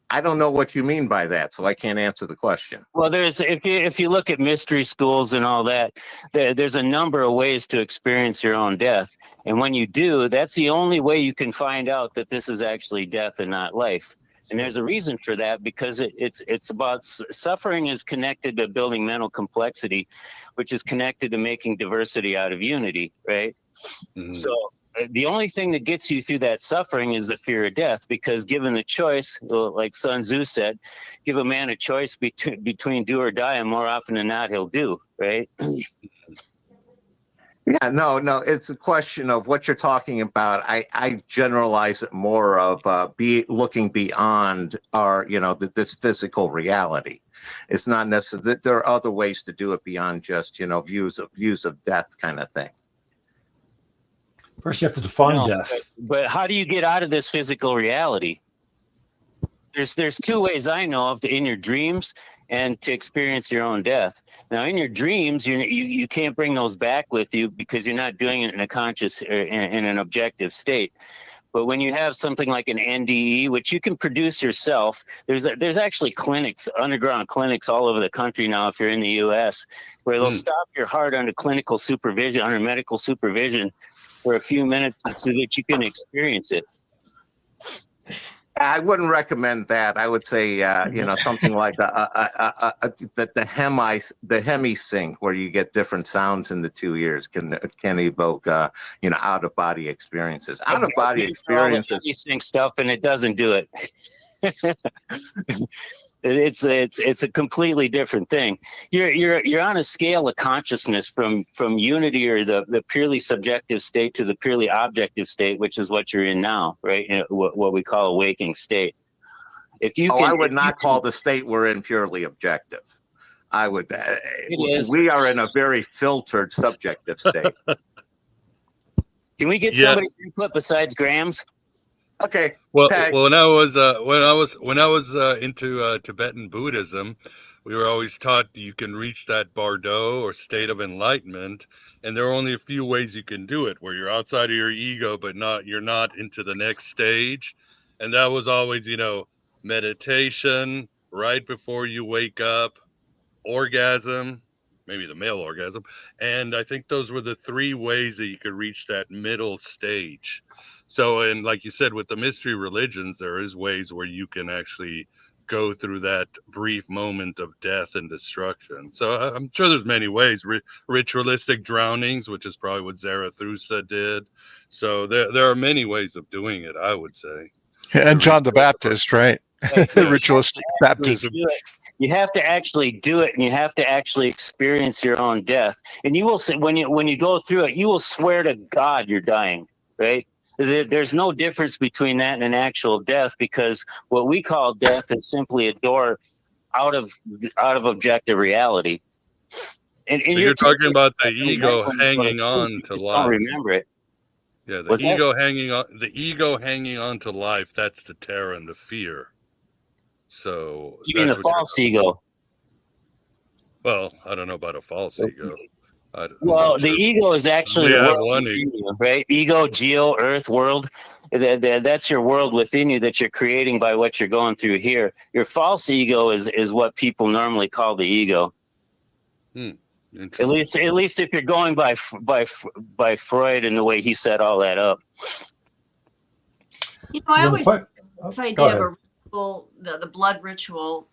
I don't know what you mean by that, so I can't answer the question. Well, if you look at mystery schools and all that, there's a number of ways to experience your own death. And when you do, that's the only way you can find out that this is actually death and not life. And there's a reason for that, because it's about suffering is connected to building mental complexity, which is connected to making diversity out of unity, right? Mm-hmm. So the only thing that gets you through that suffering is the fear of death, because given the choice, like Sun Tzu said, give a man a choice between do or die, and more often than not, he'll do, right? Yeah, no, it's a question of what you're talking about. I generalize it more of be looking beyond our, this physical reality. It's not necessarily that there are other ways to do it beyond just, views of death kind of thing. First, you have to define No, death. but how do you get out of this physical reality? There's two ways I know of in your dreams and to experience your own death. Now, in your dreams, you can't bring those back with you because you're not doing it in a conscious or in an objective state. But when you have something like an NDE, which you can produce yourself, there's actually clinics, underground clinics all over the country now, if you're in the U.S., where they'll stop your heart under clinical supervision, under medical supervision, for a few minutes so that you can experience it. I wouldn't recommend that. I would say, something like the hemi sync, where you get different sounds in the 2 ears, can evoke, out of body experiences. Out of body experiences. You think stuff, and it doesn't do it. It's a completely different thing. You're on a scale of consciousness from unity or the purely subjective state to the purely objective state, which is what you're in now, right? What we call a waking state. If you I would not call the state we're in purely objective. I would. We are in a very filtered subjective state. Can we get somebody input besides Graham's? Okay. Well, when I was into Tibetan Buddhism, we were always taught you can reach that bardo or state of enlightenment, and there are only a few ways you can do it, where you're outside of your ego, but you're not into the next stage. And that was always, meditation right before you wake up, orgasm, maybe the male orgasm, and I think those were the three ways that you could reach that middle stage. So, and like you said, with the mystery religions, there is ways where you can actually go through that brief moment of death and destruction. So I'm sure there's many ways. Ritualistic drownings, which is probably what Zarathustra did. So there are many ways of doing it, I would say. And John the Baptist, right? The ritualistic baptism. You have to actually do it, and you have to actually experience your own death. And you will say, when you go through it, you will swear to God you're dying, right? There's no difference between that and an actual death, because what we call death is simply a door out of objective reality. And you're talking about the ego hanging on to life. Don't remember it. Yeah, the ego hanging on to life. That's the terror and the fear. So you mean the false ego? Well, I don't know about a false ego. The ego is actually the world within you, right? Ego, geo, earth, world. That's your world within you that you're creating by what you're going through here. Your false ego is what people normally call the ego. At least if you're going by Freud and the way he set all that up. I always this idea of a ritual, the blood ritual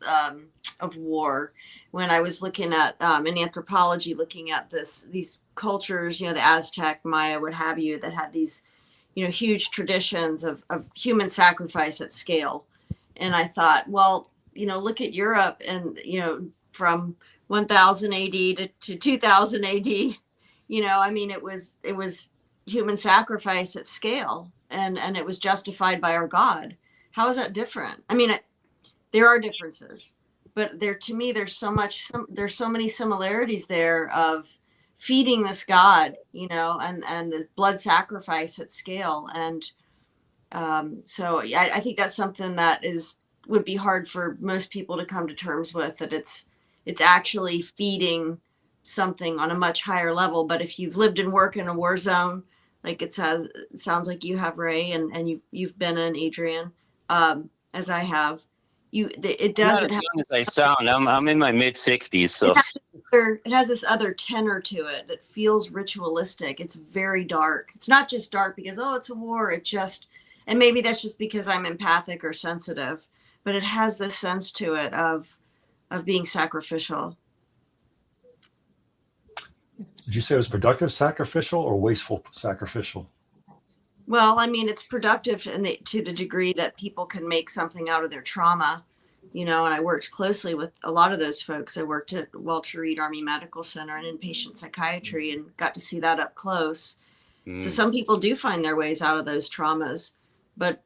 of war. When I was looking at in anthropology, looking at these cultures, the Aztec, Maya, what have you, that had these, huge traditions of human sacrifice at scale. And I thought, well, look at Europe, and from 1000 AD to 2000 AD, it was human sacrifice at scale, and it was justified by our God. How is that different? There are differences, but to me, there's so many similarities there of feeding this God, and this blood sacrifice at scale. And so I think that's something that would be hard for most people to come to terms with, that it's actually feeding something on a much higher level. But if you've lived and worked in a war zone, like it sounds like you have, Ray, and you've been in, Adrian, as I have, it doesn't have, as young as I sound. I'm in my mid 60s, so it has this other tenor to it that feels ritualistic. It's very dark. It's not just dark because it's a war. And maybe that's just because I'm empathic or sensitive, but it has this sense to it of being sacrificial. Did you say it was productive sacrificial or wasteful sacrificial? Well, it's productive to the degree that people can make something out of their trauma, you know, and I worked closely with a lot of those folks. I worked at Walter Reed Army Medical Center and inpatient psychiatry and got to see that up close. So some people do find their ways out of those traumas, but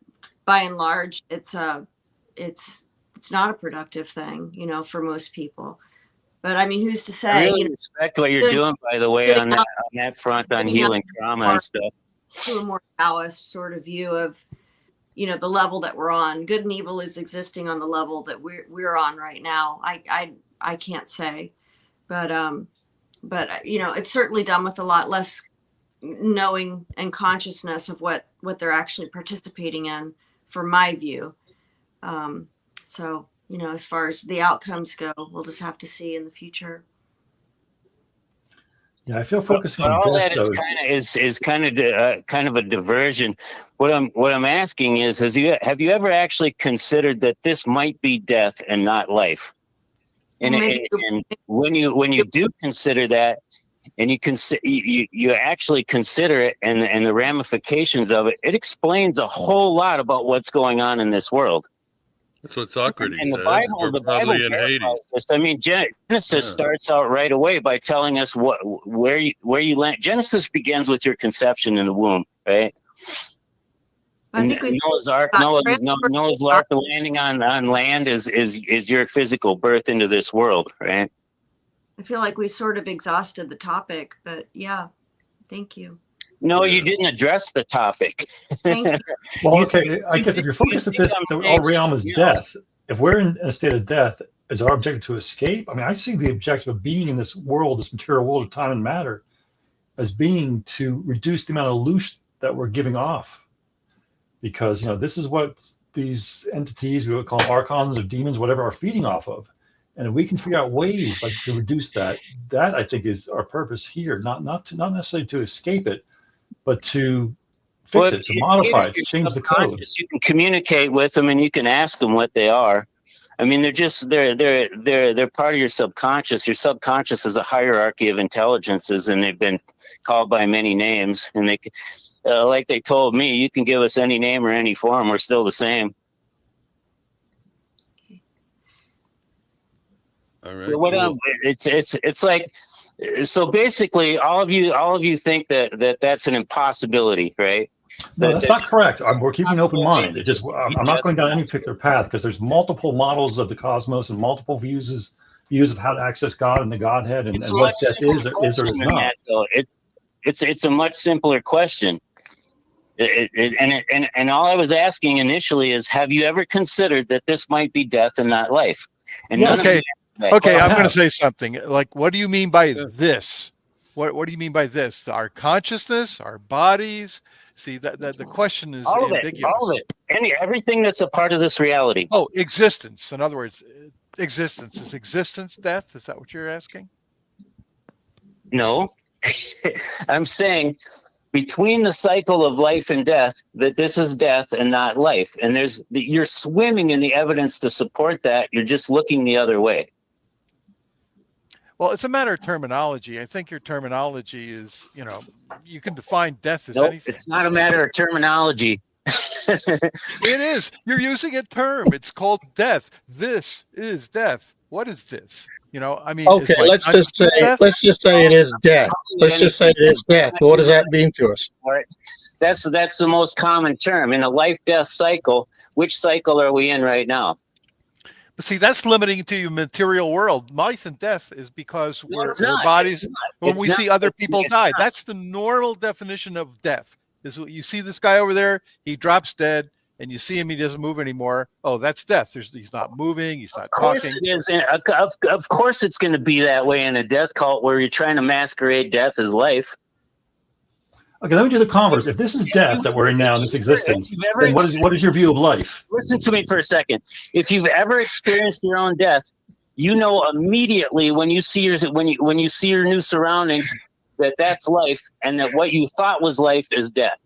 by and large, it's not a productive thing, you know, for most people. But I mean, who's to say? I really you know, respect what you're doing, by the way, on that front, on healing trauma and stuff. To a more Taoist sort of view of, you know, the level that we're on. Good and evil is existing on the level that we're on right now. I can't say, but you know, it's certainly done with a lot less knowing and consciousness of what they're actually participating in, from my view. So, you know, as far as the outcomes go, we'll just have to see in the future. Yeah, I feel focusing but on all death, that is kind of a diversion. What I'm asking is, have you ever actually considered that this might be death and not life? And, and when you do consider that, and you actually consider it and the ramifications of it, it explains a whole lot about what's going on in this world. That's what Socrates and said. The Bible in Hades. this. I mean, Genesis starts out right away by telling us where you land. Genesis begins with your conception in the womb, right? I think Noah's Ark landing on land is your physical birth into this world, right? I feel like we sort of exhausted the topic, but yeah, thank you. No, you didn't address the topic. Thank you. Well, okay, I guess if you're focused at this, our realm is death. If we're in a state of death, is our objective to escape? I mean, I see the objective of being in this world, this material world of time and matter, as being to reduce the amount of loosh that we're giving off. Because, you know, this is what these entities, we would call them archons or demons, whatever, are feeding off of. And if we can figure out ways like to reduce that I think is our purpose here, not necessarily to escape it, but to fix it, to modify it, to change the code. You can communicate with them and you can ask them what they are. I mean, they're part of your subconscious. Your subconscious is a hierarchy of intelligences, and they've been called by many names. And they, like they told me, you can give us any name or any form, we're still the same. All right. Cool. It's like, so basically, all of you think that that's an impossibility, right? No, that's not correct. We're keeping an open mind. It just, I'm not going down any particular path, because there's multiple models of the cosmos and multiple views of how to access God and the Godhead, and what death is or is not. It's a much simpler question. And all I was asking initially is, have you ever considered that this might be death and not life? And Okay, I'm going to say something. Like, what do you mean by this? What do you mean by this? Our consciousness, our bodies? See, that the question is ambiguous. All of it. Everything that's a part of this reality. Oh, existence. In other words, existence. Is existence death? Is that what you're asking? No. I'm saying between the cycle of life and death, that this is death and not life. And you're swimming in the evidence to support that. You're just looking the other way. Well, it's a matter of terminology. I think your terminology is, you know, you can define death as anything. It's not a matter of terminology. It is. You're using a term. It's called death. This is death. What is this? You know, I mean. Okay, let's just say it is death. Let's just say it is death. What does that mean to us? All right. That's the most common term in a life-death cycle. Which cycle are we in right now? But see, that's limiting to your material world. Life and death is because our bodies, when we see other people die, that's the normal definition of death. Is what you see this guy over there, he drops dead, and you see him, he doesn't move anymore. Oh, that's death. He's not moving, he's not talking. Of course it's going to be that way in a death cult where you're trying to masquerade death as life. Okay, let me do the converse. If this is death that we're in now in this existence, then what is your view of life? Listen to me for a second. If you've ever experienced your own death, you know immediately when you see your new surroundings that that's life, and that what you thought was life is death.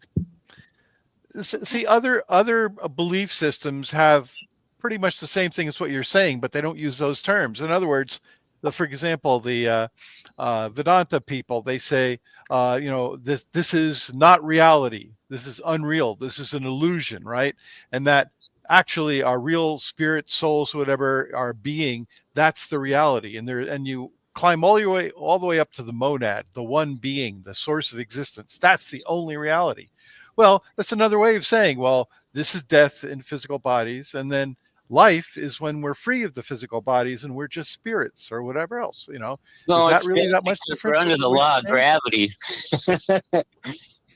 See, other belief systems have pretty much the same thing as what you're saying, but they don't use those terms. In other words, for example, the Vedanta people, they say, this is not reality. This is unreal. This is an illusion, right? And that actually our real spirit, souls, whatever, our being, that's the reality. And you climb all the way up to the monad, the one being, the source of existence. That's the only reality. Well, that's another way of saying, well, this is death in physical bodies, and then life is when we're free of the physical bodies and we're just spirits or whatever else. No, Is that it's really that much because we're difference? under the law of gravity.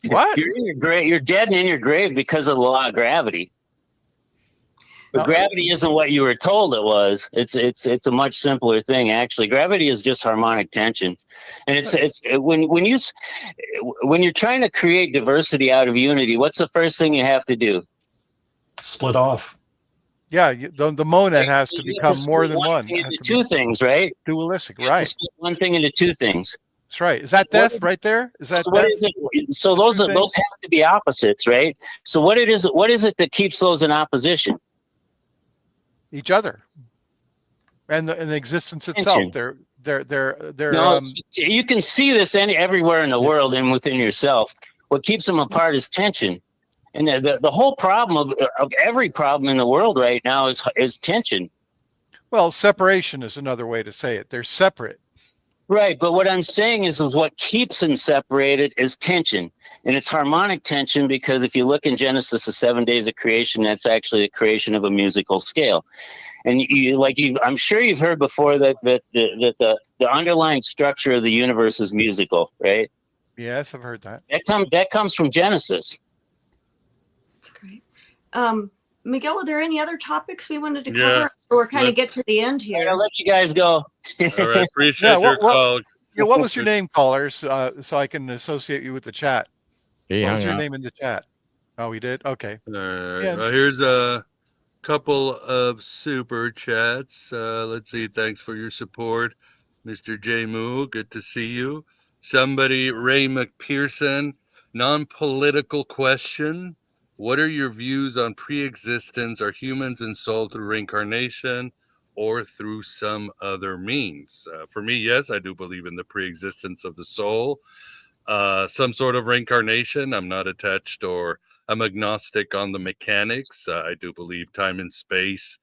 What? You're in your grave. You're dead and in your grave because of the law of gravity. But No. gravity isn't what you were told it was. It's a much simpler thing, actually. Gravity is just harmonic tension, and when you're trying to create diversity out of unity, what's the first thing you have to do? Split off. Yeah, the monad has to become more than one. It has to be two things, right? Dualistic, right? One thing into two things. That's right. Is that death right there? Is that so death? what is it? So those have to be opposites, right? So what is it that keeps those in opposition? Each other, and the existence itself. They're no, you can see this everywhere in the world and within yourself. What keeps them apart is tension, and the whole problem of every problem in the world right now is tension. Well, separation is another way to say it. They're separate. Right, but what I'm saying is what keeps them separated is tension. And it's harmonic tension because if you look in Genesis, the 7 days of creation, that's actually the creation of a musical scale. And I'm sure you've heard before that the underlying structure of the universe is musical, right? Yes, I've heard that. That comes from Genesis. That's great. Miguel, are there any other topics we wanted to cover? So we're kind of get to the end here. I'll let you guys go. All right, appreciate your call. Yeah, what was your name, callers? So I can associate you with the chat. What was your up. name in the chat? Oh, he did? Okay. All right. Yeah. Here's a couple of super chats. Let's see. Thanks for your support, Mr. J. Moo. Good to see you. Somebody, Ray McPherson, non-political question. What are your views on pre-existence? Are humans ensouled through reincarnation or through some other means? For me, yes, I do believe in the pre-existence of the soul. Some sort of reincarnation. I'm not attached, or I'm agnostic on the mechanics. I do believe time and space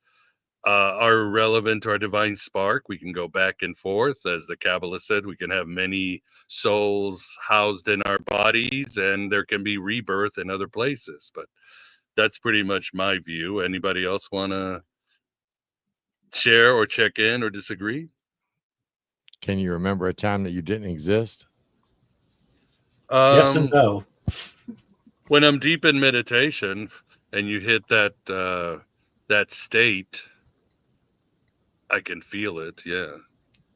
are relevant to our divine spark. We can go back and forth. As the Kabbalah said, we can have many souls housed in our bodies, and there can be rebirth in other places. But that's pretty much my view. Anybody else want to share or check in or disagree? Can you remember a time that you didn't exist? Yes and no. When I'm deep in meditation and you hit that that state, I can feel it, yeah.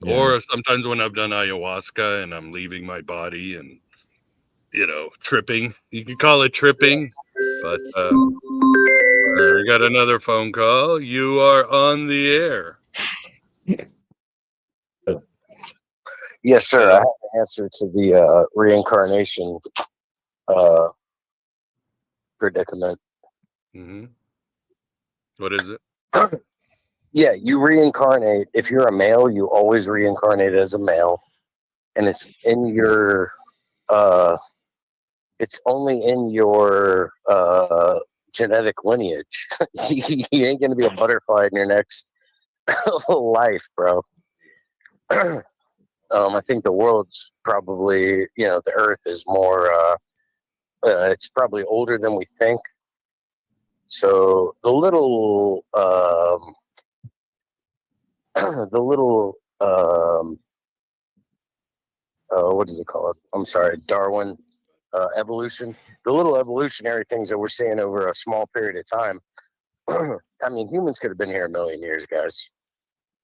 Yes. Or sometimes when I've done ayahuasca and I'm leaving my body and, tripping. You could call it tripping, but we got another phone call. You are on the air. Yes, sir. I have the answer to the reincarnation predicament. Mm-hmm. What is it? Yeah, you reincarnate. If you're a male, you always reincarnate as a male, and it's in your it's only in your genetic lineage. You ain't gonna be a butterfly in your next life, bro. I think the world's probably, the Earth is more. It's probably older than we think. So the little what is it called? I'm sorry, Darwin evolution. The little evolutionary things that we're seeing over a small period of time. I mean, humans could have been here a million years, guys.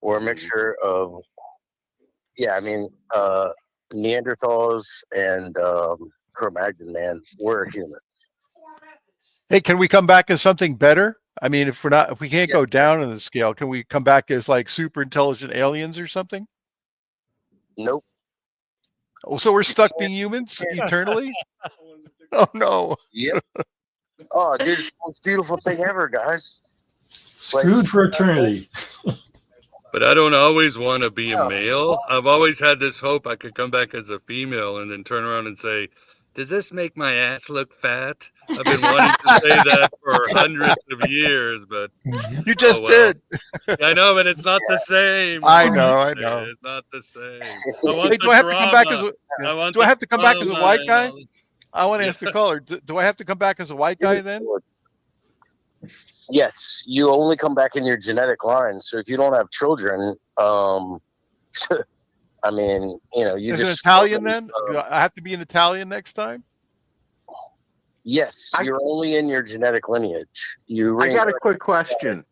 Or a mixture of, Neanderthals and Cro-Magnon man were human. Hey, can we come back as something better? I mean, if we can't go down in the scale, can we come back as like super intelligent aliens or something? Nope. Oh, so we're stuck being humans eternally? Oh no. Yep. Oh, dude, it's the most beautiful thing ever, guys. Screwed for eternity. But I don't always want to be a male. I've always had this hope I could come back as a female and then turn around and say, does this make my ass look fat? I've been wanting to say that for hundreds of years, but You just well. did. I know, but it's not the same. I know. It's not the same. I want Hey, the do I have to come back as drama. a, I want do I the have to come back as a drama white and guy? all this. I want to Yeah. ask the caller. Do I have to come back as a white guy then? Yes, you only come back in your genetic line. So if you don't have children, I mean, you As an just Italian then? I have to be an Italian next time? yes, you're only in your genetic lineage. You I got a reincarnate. quick question.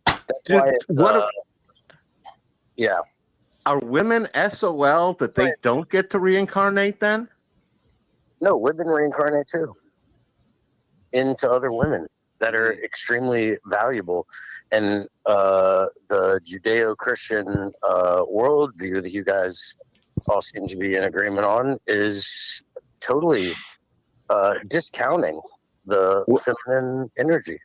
That's why yeah. Are women SOL that they don't get to reincarnate then? No, women reincarnate too into other women that are extremely valuable. And the Judeo-Christian worldview that you guys all seem to be in agreement on is totally discounting the feminine energy.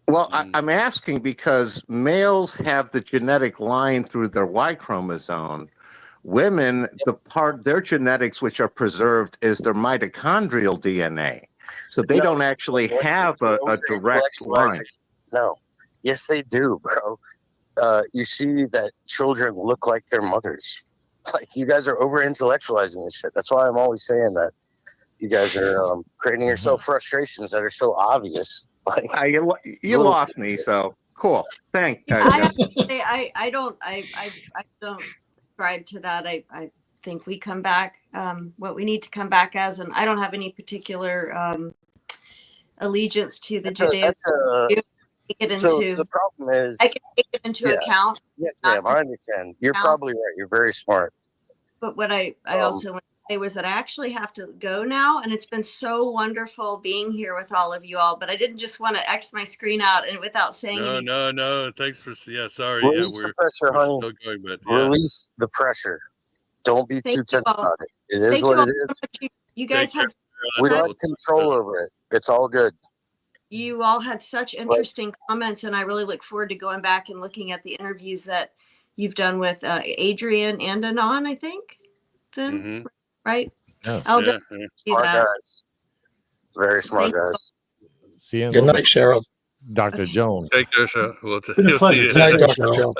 Well, I'm asking because males have the genetic line through their Y chromosome. Women, their genetics which are preserved is their mitochondrial DNA. So they don't actually have a direct line. No. Yes, they do, bro. You see that children look like their mothers. Like, you guys are over intellectualizing this shit. That's why I'm always saying that you guys are creating yourself frustrations that are so obvious. Like, you lost me, so cool. Thanks. I have to say, I don't subscribe to that. I think we come back what we need to come back as, and I don't have any particular allegiance to the Judaism. So the problem is, I can take it into account. Yes, ma'am, I understand. You're probably right. You're very smart. But what I also want to say was that I actually have to go now, and it's been so wonderful being here with all of you all. But I didn't just want to X my screen out and without saying anything. No. Thanks for sorry. Release the pressure, honey. Still going, but release the pressure. Don't be too tense about it. It is Thank what you it is. You guys had. We don't have control over it. It's all good. You all had such interesting comments, and I really look forward to going back and looking at the interviews that you've done with Adrian and Anon, I think. Then, right? Yes. I'll definitely do that. Guys. Very smart guys. See you. Good night, Cheryl. Dr. Jones. Take care, Cheryl. Been a pleasure. Good night, Dr. Cheryl.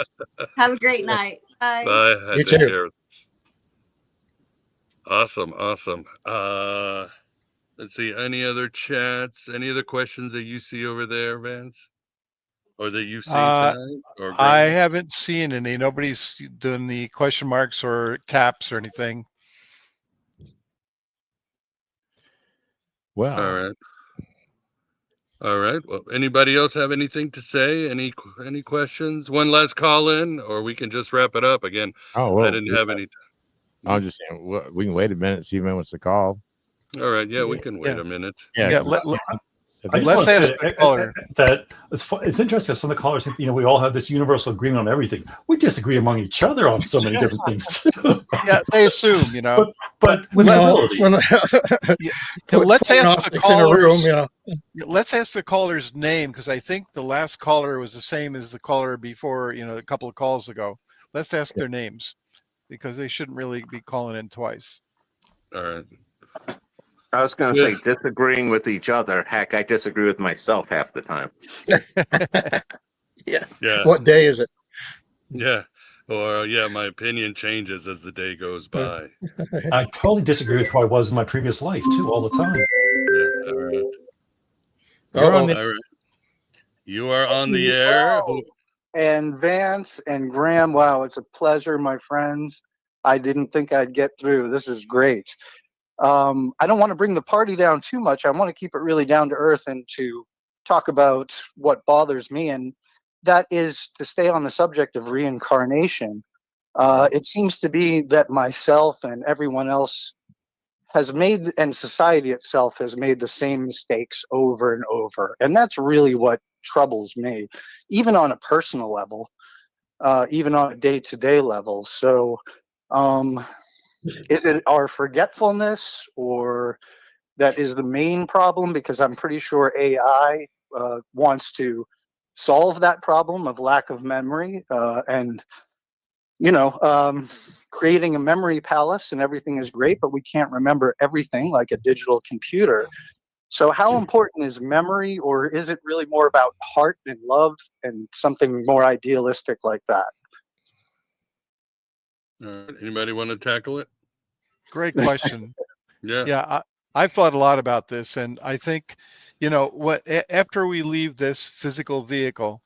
Have a great night. Bye. Bye. You Take too. care. Awesome. Let's see. Any other chats? Any other questions that you see over there, Vance? Or that you've seen tonight? Or I haven't seen any. Nobody's doing the question marks or caps or anything. Well. All right. Well, anybody else have anything to say? Any questions? One last call in, or we can just wrap it up again. Oh, well, I didn't have any. I was just saying, we can wait a minute, see if anyone wants to call. All right. Yeah, we can wait a minute. Yeah. Let's ask the caller. That it's interesting. Some of the callers think, we all have this universal agreement on everything. We disagree among each other on so many different things too. Yeah, they assume, But with civility. Let's ask the callers. room, Let's ask the caller's name, because I think the last caller was the same as the caller before, a couple of calls ago. Let's ask their names, because they shouldn't really be calling in twice. All right. I was going to say disagreeing with each other. Heck, I disagree with myself half the time. Yeah. What day is it? Yeah. Or my opinion changes as the day goes by. I totally disagree with who I was in my previous life too, all the time. Yeah. All right. All right. You are on the air. And Vance and Graham, wow, it's a pleasure, my friends. I didn't think I'd get through. This is great. I don't want to bring the party down too much. I want to keep it really down to earth and to talk about what bothers me, and that is to stay on the subject of reincarnation. It seems to be that myself and everyone else has made, and society itself has made the same mistakes over and over. And that's really what troubles me, even on a personal level, even on a day-to-day level. So, is it our forgetfulness, or that is the main problem? Because I'm pretty sure AI wants to solve that problem of lack of memory. And creating a memory palace and everything is great, but we can't remember everything like a digital computer. So how important is memory, or is it really more about heart and love and something more idealistic like that? All right. Anybody want to tackle it? Great question. Yeah. Yeah, I've thought a lot about this, and I think, after we leave this physical vehicle,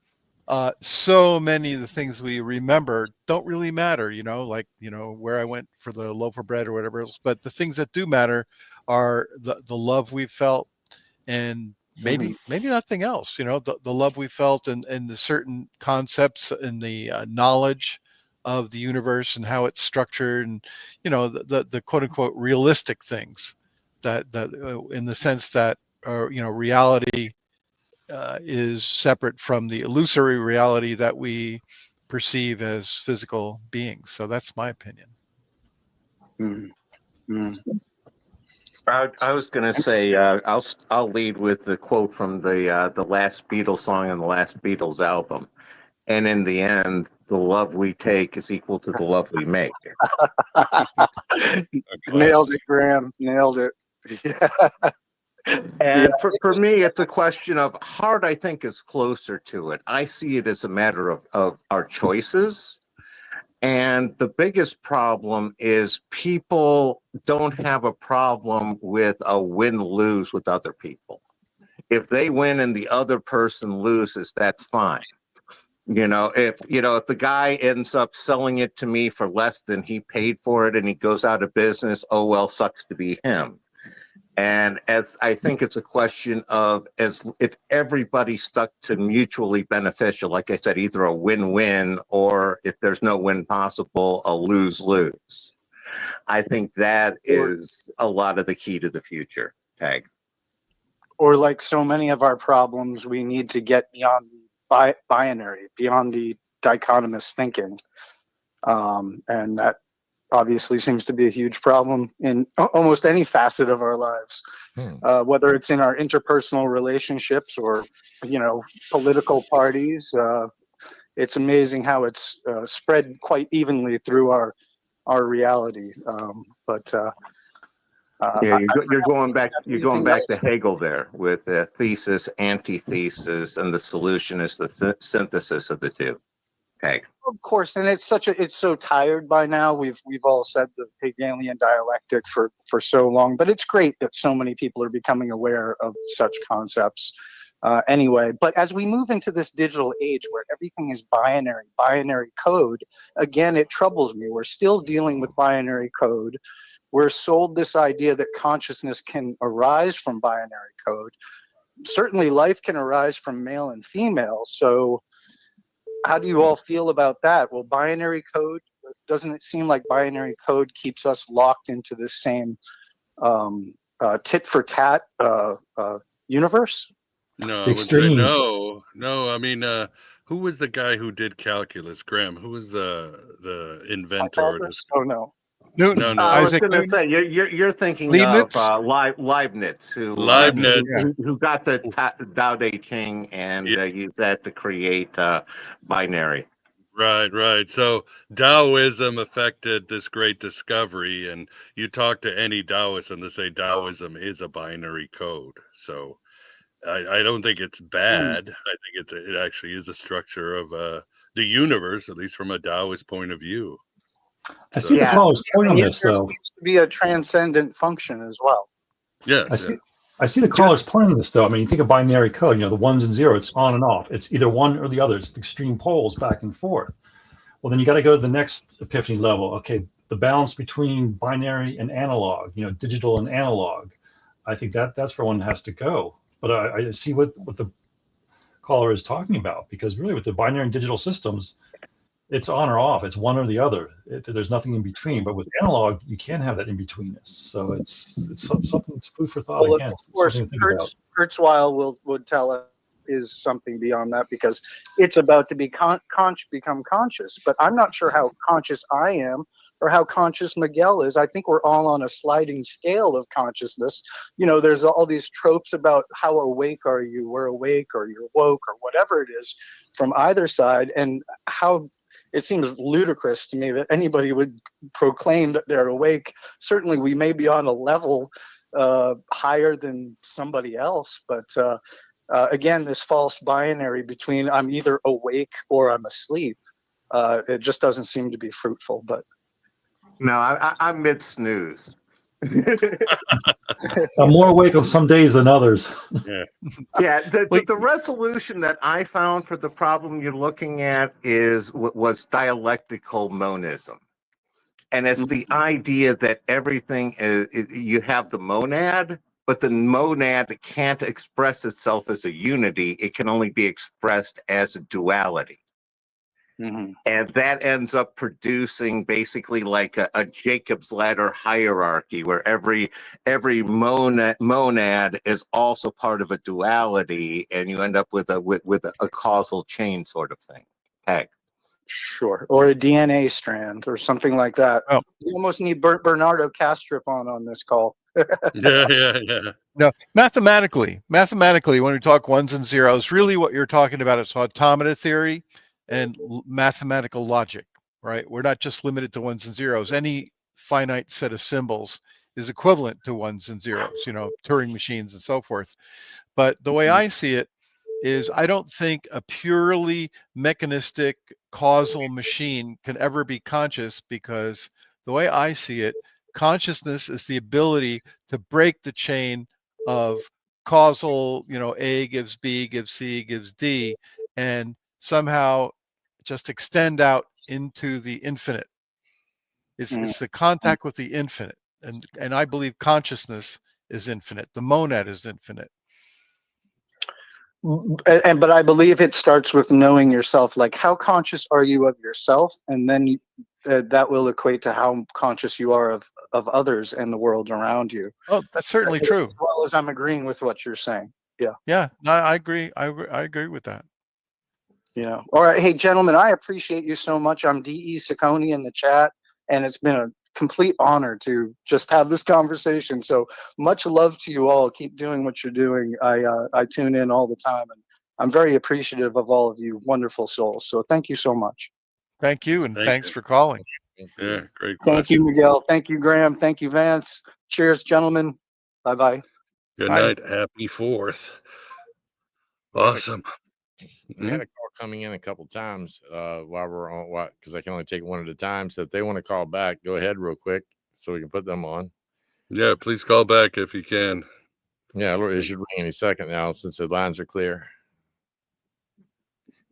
so many of the things we remember don't really matter, like, where I went for the loaf of bread or whatever else. But the things that do matter are the love we felt, and maybe nothing else, the love we felt, and the certain concepts and the knowledge of the universe and how it's structured, and the quote unquote realistic things that in the sense that reality is separate from the illusory reality that we perceive as physical beings. So that's my opinion. I was going to say I'll lead with the quote from the last Beatles song on the last Beatles album. And in the end, the love we take is equal to the love we make. Nailed it, Graham. Nailed it. And for me, it's a question of heart, I think, is closer to it. I see it as a matter of our choices. And the biggest problem is people don't have a problem with a win-lose with other people. If they win and the other person loses, that's fine. If the guy ends up selling it to me for less than he paid for it and he goes out of business, oh well, sucks to be him. And I think it's a question of if everybody stuck to mutually beneficial, like I said, either a win-win, or if there's no win possible, a lose-lose. I think that is a lot of the key to the future, Tag. Or like so many of our problems, we need to get beyond the binary, beyond the dichotomous thinking. And that obviously seems to be a huge problem in almost any facet of our lives, whether it's in our interpersonal relationships or, political parties. It's amazing how it's spread quite evenly through our reality. You're going back else? to Hegel there with the thesis, antithesis, and the solution is the synthesis of the two. Okay. Of course, and it's so tired by now. We've all said the Hegelian dialectic for so long, but it's great that so many people are becoming aware of such concepts. Anyway, but as we move into this digital age where everything is binary code, again, it troubles me. We're still dealing with binary code. We're sold this idea that consciousness can arise from binary code. Certainly life can arise from male and female. So how do you all feel about that? Well, binary code, doesn't it seem like binary code keeps us locked into this same tit for tat universe? No, I would say no. No, I mean, who was the guy who did calculus? Graham. Who was the inventor? Oh no. Newton. No. I was Isaac going to Newton? say you're thinking Leibniz? of Leibniz, who got the Tao Te Ching and used that to create binary. Right. So Taoism affected this great discovery, and you talk to any Taoist and they say Taoism is a binary code. So I don't think it's bad. I think it actually is a structure of the universe, at least from a Taoist point of view. I see the caller's point on this, though. There seems to be a transcendent function as well. Yeah. I see the caller's point on this, though. I mean, you think of binary code, the ones and zeros, it's on and off. It's either one or the other. It's extreme poles back and forth. Well, then you got to go to the next epiphany level. Okay, the balance between binary and analog, digital and analog. I think that's where one has to go. But I see what the caller is talking about, because really with the binary and digital systems, it's on or off. It's one or the other. There's nothing in between. But with analog, you can't have that in betweenness. So it's something food for thought. Again, of course, Kurzweil would tell us is something beyond that, because it's about to become conscious. But I'm not sure how conscious I am or how conscious Miguel is. I think we're all on a sliding scale of consciousness. There's all these tropes about how awake are you, we're awake, or you're woke, or whatever it is from either side, and how it seems ludicrous to me that anybody would proclaim that they're awake. Certainly, we may be on a level higher than somebody else, but again, this false binary between I'm either awake or I'm asleep, it just doesn't seem to be fruitful. But No, I'm mid snooze. I'm more awake on some days than others. Yeah. Yeah, the resolution that I found for the problem you're looking at was dialectical monism. And it's the idea that everything you have the monad, but the monad can't express itself as a unity. It can only be expressed as a duality. Mm-hmm. And that ends up producing basically like a Jacob's ladder hierarchy, where every monad is also part of a duality, and you end up with a causal chain sort of thing. Heck. Sure, or a DNA strand or something like that. Oh. You almost need Bernardo Kastrup on this call. Yeah. No, mathematically, when we talk ones and zeros, really what you're talking about is automata theory and mathematical logic, right? We're not just limited to ones and zeros. Any finite set of symbols is equivalent to ones and zeros, Turing machines and so forth. But the way I see it is I don't think a purely mechanistic causal machine can ever be conscious, because the way I see it, consciousness is the ability to break the chain of causal, A gives B, gives C, gives D, and somehow just extend out into the infinite. It's the contact with the infinite. And I believe consciousness is infinite. The monad is infinite. But I believe it starts with knowing yourself. Like, how conscious are you of yourself, and then that will equate to how conscious you are of others and the world around you. Oh, that's certainly true. As well as I'm agreeing with what you're saying. Yeah. Yeah, no, I agree. I agree with that. Yeah. All right. Hey, gentlemen, I appreciate you so much. I'm D.E. Ciccone in the chat, and it's been a complete honor to just have this conversation. So much love to you all. Keep doing what you're doing. I tune in all the time, and I'm very appreciative of all of you wonderful souls. So thank you so much. Thank you, and Thank thanks you. for calling. Yeah, great Thank question. you, Miguel. Thank you, Graham. Thank you, Vance. Cheers, gentlemen. Bye-bye. Good Hi. night. Happy 4th. Awesome. We had a call coming in a couple times while we're on because I can only take one at a time. So if they want to call back, go ahead real quick so we can put them on. Yeah, please call back if you can. Yeah, it should ring any second now since the lines are clear.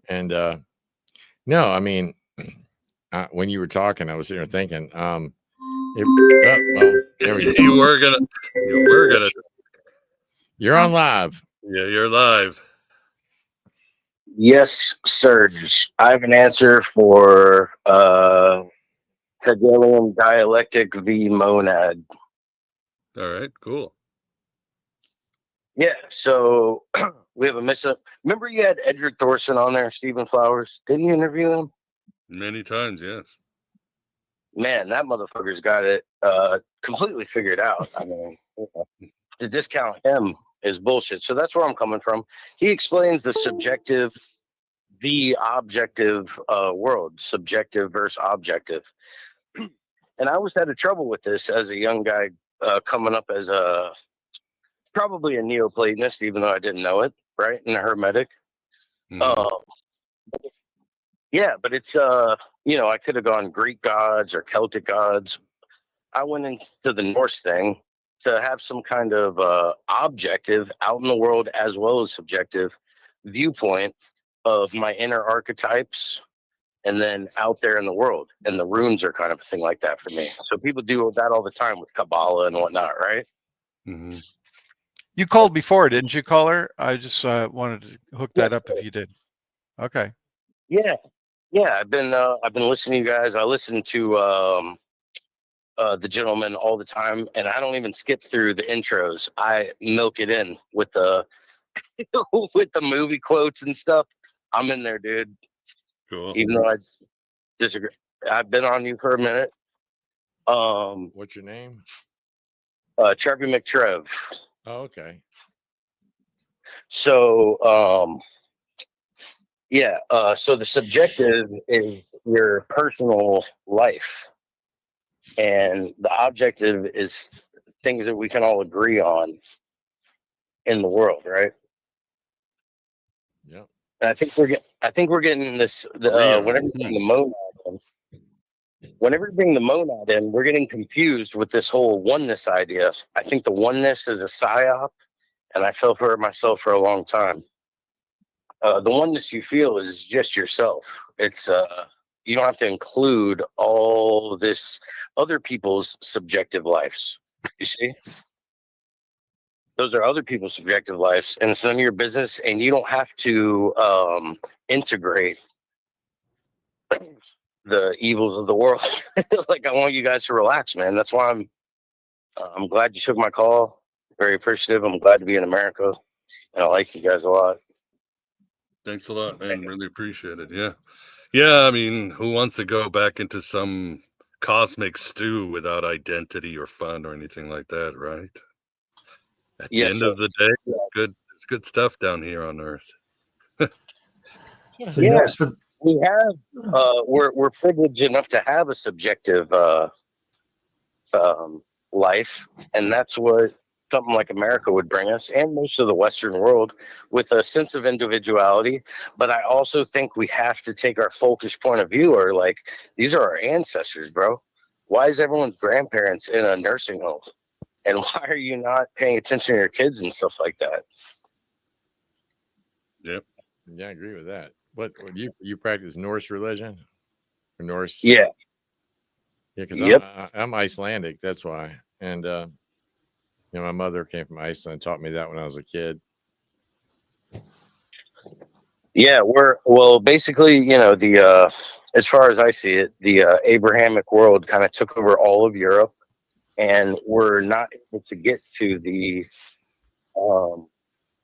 And no, I mean, when you were talking, I was sitting there thinking, well, there we go. You were gonna. You're on live. Yeah, you're live. Yes, Serge. I have an answer for Hegelian dialectic v monad. All right, cool. Yeah, so we have a miss-up. Remember you had Edric Thorson on there, Stephen Flowers? Didn't you interview him? Many times, yes. Man, that motherfucker's got it completely figured out. I mean, to discount him is bullshit. So that's where I'm coming from. He explains the subjective, the objective world, subjective versus objective. And I always had a trouble with this as a young guy coming up as probably a Neoplatonist, even though I didn't know it, right? And a Hermetic. Yeah, but it's I could have gone Greek gods or Celtic gods. I went into the Norse thing to have some kind of objective out in the world as well as subjective viewpoint of my inner archetypes and then out there in the world. And the runes are kind of a thing like that for me. So people do that all the time with Kabbalah and whatnot, right? Mm-hmm. You called before, didn't you, caller? I just wanted to hook that up if you did. Okay. Yeah. I've been listening to you guys. I listen to the gentleman all the time, and I don't even skip through the intros. I milk it in with the with the movie quotes and stuff. I'm in there, dude. Cool. Even though I disagree. I've been on you for a minute. What's your name? Chirpy McTrev. Oh, okay. So Yeah. So the subjective is your personal life, and the objective is things that we can all agree on in the world, right? Yep. And I think we're getting this. Whenever you bring the monad in, we're getting confused with this whole oneness idea. I think the oneness is a psyop, and I felt for it myself for a long time. The oneness you feel is just yourself. It's you don't have to include all this other people's subjective lives. You see, those are other people's subjective lives, and it's none of your business. And you don't have to integrate the evils of the world. Like, I want you guys to relax, man. That's why I'm glad you took my call. Very appreciative. I'm glad to be in America, and I like you guys a lot. Thanks a lot, man. Really appreciate it. Yeah. Yeah, I mean, who wants to go back into some cosmic stew without identity or fun or anything like that, right? At the Yes, end sir. of the day, it's good stuff down here on Earth. So you Yeah, know, it's been, we have we're privileged enough to have a subjective life, and that's what something like America would bring us, and most of the Western world, with a sense of individuality. But I also think we have to take our folkish point of view, or like, these are our ancestors, bro. Why is everyone's grandparents in a nursing home? And why are you not paying attention to your kids and stuff like that? Yep. Yeah, I agree with that. What you practice Norse religion or Norse? Yeah. Yeah, because Yep. I'm Icelandic. That's why. And you know, my mother came from Iceland and taught me that when I was a kid. Yeah, well, basically, you know, the as far as I see it, the Abrahamic world kind of took over all of Europe, and we're not able to get to the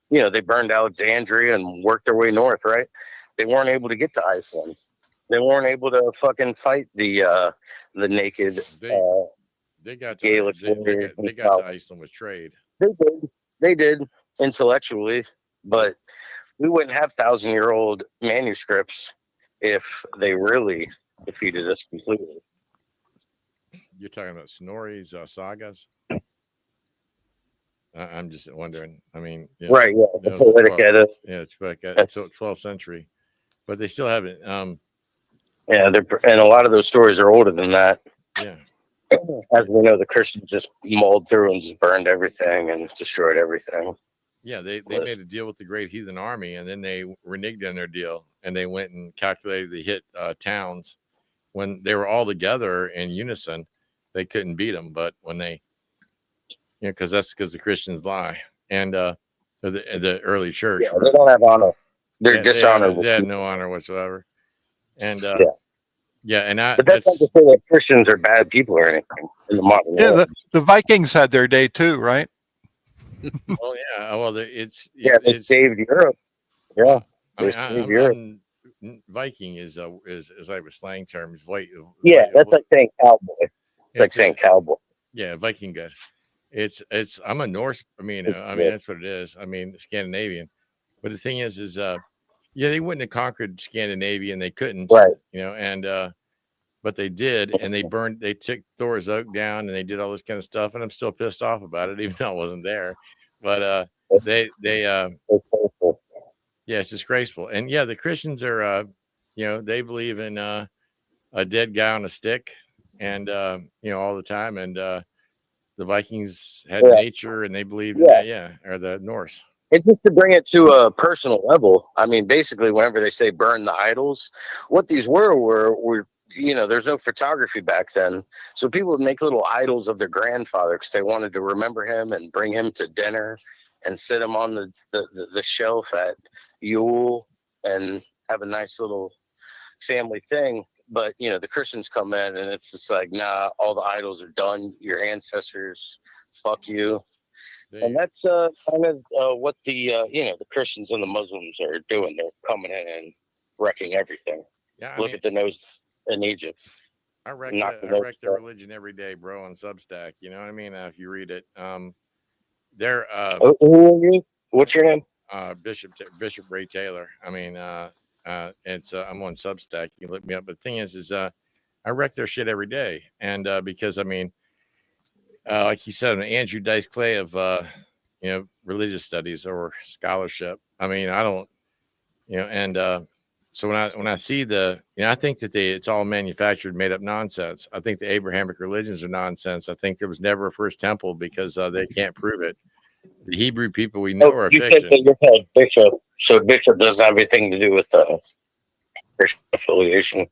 you know, they burned Alexandria and worked their way north, right? They weren't able to get to Iceland. They weren't able to fucking fight the naked They got to Gaelic they warriors got to Iceland with trade. They did intellectually, but we wouldn't have 1,000-year-old manuscripts if they really defeated us completely. You're talking about Snorri's sagas. I'm just wondering. I mean, you know, Right? Yeah, the it was poetic Edda. yeah, it's like until 12th century, but they still haven't. Yeah, and a lot of those stories are older than that. Yeah. As we know, the Christians just mauled through and just burned everything and destroyed everything. Yeah, they made a deal with the Great Heathen Army, and then they reneged on their deal, and they went and calculated the hit towns when they were all together in unison. They couldn't beat them, but when they, you know, because the Christians lie, and the early church, Yeah, they don't have honor. They're dishonorable. They have no honor whatsoever, and but that's not to say that Christians are bad people or anything in the modern world. The Vikings had their day too, right? Oh yeah, well they saved Europe. Yeah, Viking is like a slang term. Is white. Yeah, that's like saying cowboy. It's like saying cowboy. Yeah, Viking good. It's I'm a Norse. I mean that's what it is. I mean Scandinavian. But the thing is yeah, they wouldn't have conquered Scandinavia, and they couldn't. Right. You know, and but they did, and they took Thor's oak down, and they did all this kind of stuff, and I'm still pissed off about it, even though I wasn't there. But they yeah, it's disgraceful. And yeah, the Christians are you know, they believe in a dead guy on a stick, and you know, all the time. And the Vikings had nature, and they believe in that, or the Norse. And just to bring it to a personal level, I mean, basically, whenever they say burn the idols, what these were, you know, there's no photography back then. So people would make little idols of their grandfather because they wanted to remember him and bring him to dinner and sit him on the shelf at Yule and have a nice little family thing. But, you know, the Christians come in and it's just like, nah, all the idols are done. Your ancestors, fuck you. And that's kind of what the you know, the Christians and the Muslims are doing. They're coming in and wrecking everything. Yeah, look at the nose in Egypt. I wreck their religion every day, bro, on Substack. You know what I mean? If you read it, who are you? What's your name? Bishop Ray Taylor. I mean, It's I'm on Substack. You can look me up. But the thing is I wreck their shit every day, and because I mean, like you said, Andrew Dice Clay of religious studies or scholarship. I mean, I don't, and so when I see I think that it's all manufactured, made up nonsense. I think the Abrahamic religions are nonsense. I think there was never a first temple because they can't prove it. The Hebrew people we know are you fiction. said that you're called Bishop, so Bishop doesn't have anything to do with Christian affiliation.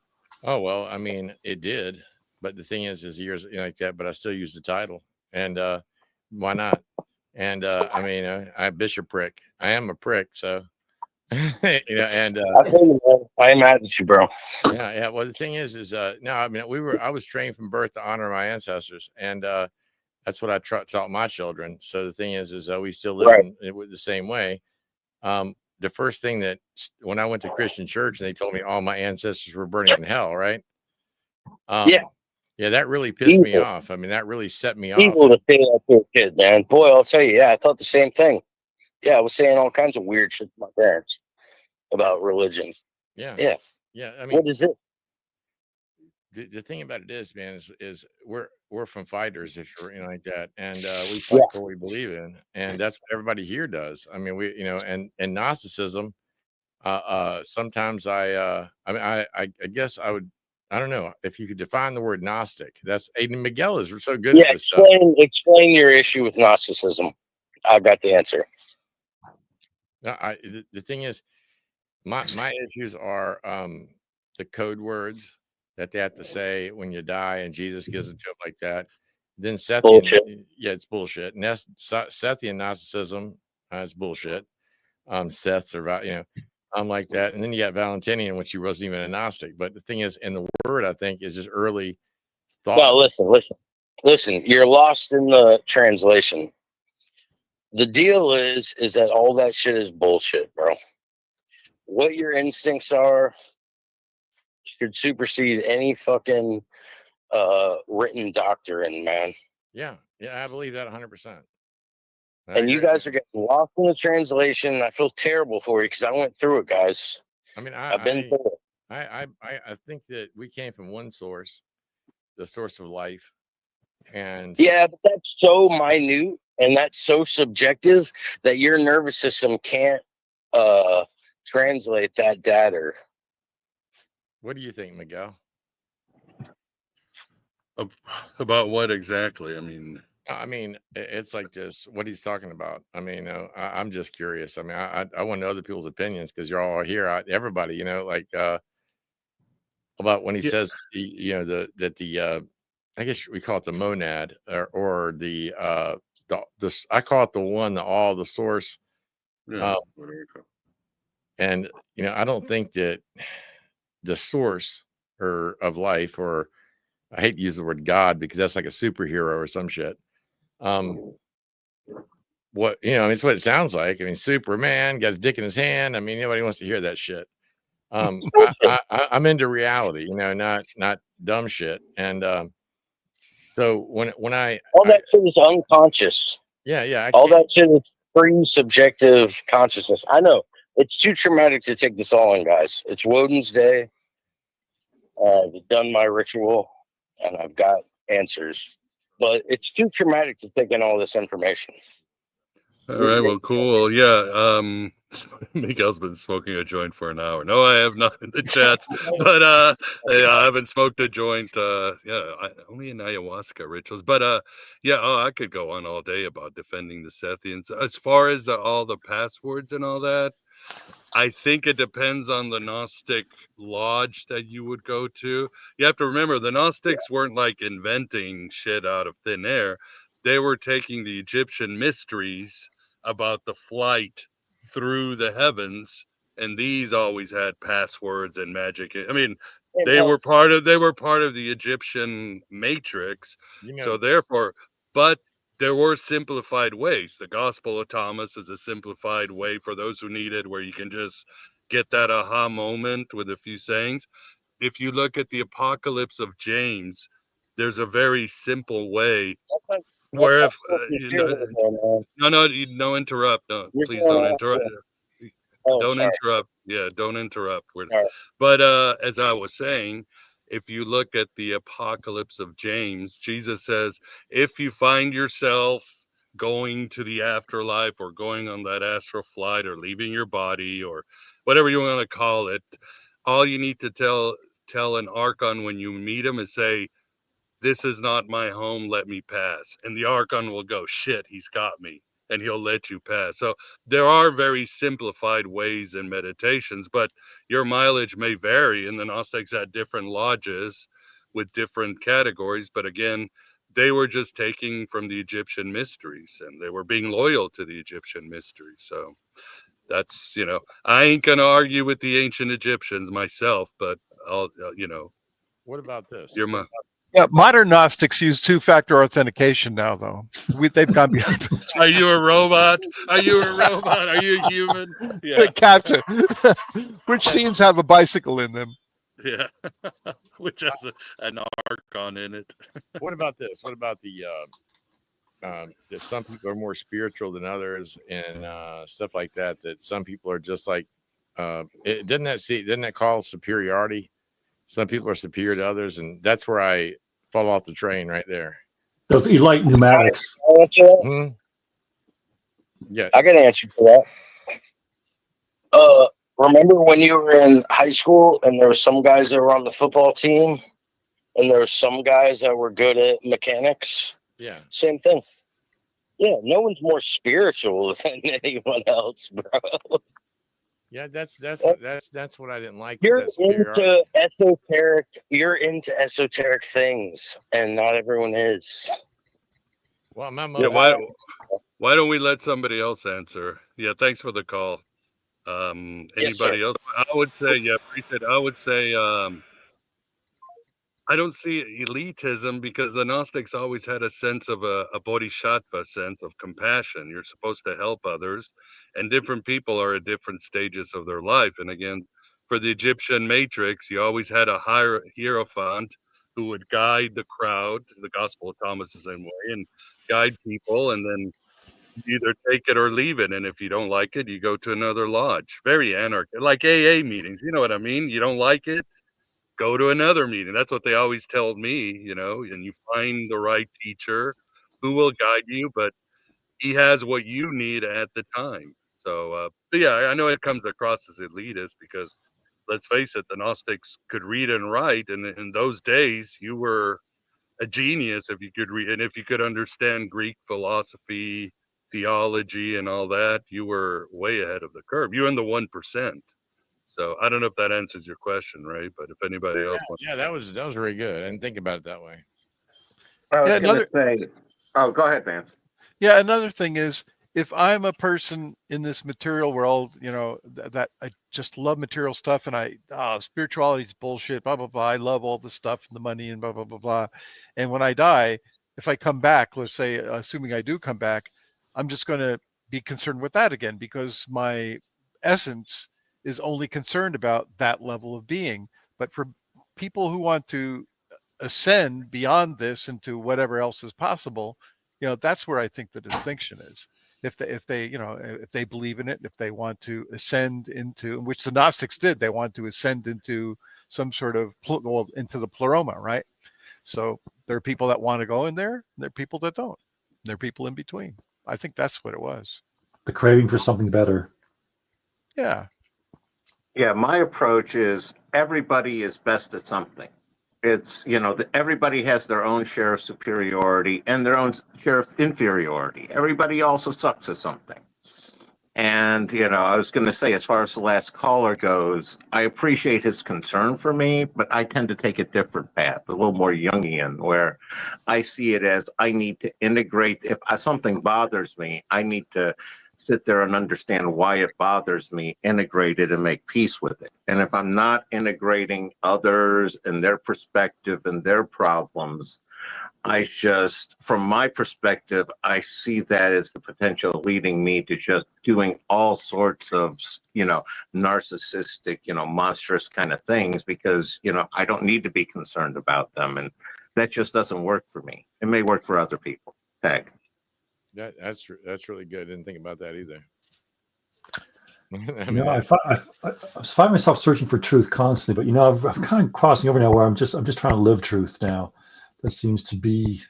Oh well, I mean, it did, but the thing is years like that. But I still use the title, and why not? And I mean, I'm Bishop Prick. I am a prick, so and I feel you, man. I am mad at you, bro. yeah. Well, the thing is no, I mean, I was trained from birth to honor my ancestors, and that's what I taught my children. So the thing is we still live Right. in the same way. The first thing that when I went to Christian church and they told me all my ancestors were burning in hell, right? Yeah, that really pissed me off. I mean, that really set me off. Evil to say that to a kid, man. Boy, I'll tell you, I thought the same thing. Yeah, I was saying all kinds of weird shit to my parents about religion. Yeah. I mean, what is it? The thing about it is, man, is we're from fighters, if you're like that, and we fight for what we believe in, and that's what everybody here does. I mean, we and Gnosticism. Sometimes I mean, I guess I would. I don't know if you could define the word Gnostic. That's Aiden Miguel is so good at this stuff. Explain your issue with Gnosticism. I got the answer. No, the thing is, my issues are the code words that they have to say when you die, and Jesus gives it to them like that. Then Sethian, it's bullshit. And that's Sethian Gnosticism, it's bullshit. Seth's are like that, and then you got Valentinian, which he wasn't even a Gnostic. But the thing is, in the word, I think is just early thought. No, listen. You're lost in the translation. The deal is that all that shit is bullshit, bro. What your instincts are should supersede any fucking written doctrine, man. Yeah, I believe that 100%. And you guys are getting lost in the translation. I feel terrible for you because I went through it, guys. I mean, I've been through it. I think that we came from one source, the source of life, and yeah, but that's so minute and that's so subjective that your nervous system can't translate that data. What do you think, Miguel? About what exactly? I mean, it's like this. What he's talking about. I mean, I'm just curious. I mean, I want to know other people's opinions because you're all here. Everybody, like about when he says, I guess we call it the monad or the I call it the source. Yeah, and I don't think that the source of life, or I hate to use the word God because that's like a superhero or some shit. What it's what it sounds like. I mean, Superman got his dick in his hand. I mean, nobody wants to hear that shit. I'm into reality, not dumb shit. And so when all that shit is unconscious. Yeah. All that shit is free subjective consciousness. I know it's too traumatic to take this all in, guys. It's Woden's Day. I've done my ritual and I've got answers, but it's too traumatic to take in all this information. All right, well, cool. Yeah, Miguel's been smoking a joint for an hour. No, I have not in the chats, but I haven't smoked a joint. Only in ayahuasca rituals. But I could go on all day about defending the Sethians. As far as all the passwords and all that, I think it depends on the Gnostic lodge that you would go to. You have to remember, the Gnostics weren't like inventing shit out of thin air. They were taking the Egyptian mysteries about the flight through the heavens, and these always had passwords and magic. I mean, they were part of the Egyptian matrix. So therefore, but there were simplified ways. The Gospel of Thomas is a simplified way for those who need it, where you can just get that aha moment with a few sayings. If you look at the Apocalypse of James, there's a very simple way where if no interrupt. No, please don't interrupt. Oh, Don't sorry. interrupt. Yeah, don't interrupt. Sorry. But as I was saying, if you look at the apocalypse of James, Jesus says, if you find yourself going to the afterlife or going on that astral flight or leaving your body or whatever you want to call it, all you need to tell an archon when you meet him is say, this is not my home, let me pass. And the archon will go, shit, he's got me. And he'll let you pass. So there are very simplified ways in meditations, but your mileage may vary. And the Gnostics had different lodges with different categories. But again, they were just taking from the Egyptian mysteries and they were being loyal to the Egyptian mysteries. So that's, I ain't going to argue with the ancient Egyptians myself, but I'll, What about this? you're my. Yeah, modern Gnostics use two-factor authentication now, though. They've gone beyond Are you a robot? Are you a robot? Are you human? Yeah, captain, which seems to have a bicycle in them. yeah. Which has an archon in it. What about this? What about that some people are more spiritual than others and stuff like that? That some people are just like, doesn't that call superiority? Some people are superior to others, and that's where I fall off the train right there. Those Elite pneumatics. Hmm? Yeah, I got an answer for that. Remember when you were in high school and there were some guys that were on the football team and there were some guys that were good at mechanics? yeah. Same thing. Yeah, no one's more spiritual than anyone else, bro. Yeah, that's what I didn't like. You're That superiority. into esoteric things, and not everyone is. Well, my Yeah, mother. why don't we let somebody else answer? Yeah, thanks for the call. Yes, sir. Anybody else? I would say, yeah, appreciate it. I would say, I don't see elitism because the Gnostics always had a sense of a bodhisattva sense of compassion. You're supposed to help others, and different people are at different stages of their life. And again, for the Egyptian matrix, you always had a hierophant who would guide the crowd. The Gospel of Thomas is the same way, and guide people, and then you either take it or leave it. And if you don't like it, you go to another lodge. Very anarchic, like AA meetings. You know what I mean? You don't like it, go to another meeting. That's what they always told me, and you find the right teacher who will guide you, but he has what you need at the time. So, but yeah, I know it comes across as elitist because let's face it, the Gnostics could read and write. And in those days, you were a genius if you could read and if you could understand Greek philosophy, theology, and all that, you were way ahead of the curve. You're in the 1%. So I don't know if that answers your question, right? But if anybody else wants, Yeah, that was very good. I didn't think about it that way. I was Yeah, going to say, oh, go ahead, Vance. Yeah, another thing is if I'm a person in this material world, that I just love material stuff and spirituality is bullshit, blah, blah, blah. I love all the stuff and the money and blah, blah, blah, blah. And when I die, if I come back, let's say, assuming I do come back, I'm just going to be concerned with that again because my essence is only concerned about that level of being. But for people who want to ascend beyond this into whatever else is possible, that's where I think the distinction is. If they believe in it, if they want to ascend into, which the Gnostics did, they want to ascend into some sort of into the pleroma, right? So there are people that want to go in there, and there are people that don't. There are people in between. I think that's what it was. The craving for something better. Yeah. Yeah, my approach is everybody is best at something. It's, everybody has their own share of superiority and their own share of inferiority. Everybody also sucks at something. And, I was going to say, as far as the last caller goes, I appreciate his concern for me, but I tend to take a different path, a little more Jungian, where I see it as I need to integrate. If something bothers me, I need to sit there and understand why it bothers me, integrate it, and make peace with it. And if I'm not integrating others and their perspective and their problems, from my perspective, I see that as the potential leading me to just doing all sorts of, narcissistic, monstrous kind of things because, I don't need to be concerned about them. And that just doesn't work for me. It may work for other people. Tag. That's really good. I didn't think about that either. You know, I find myself searching for truth constantly, but you know, I'm kind of crossing over now where I'm just trying to live truth now. That seems to be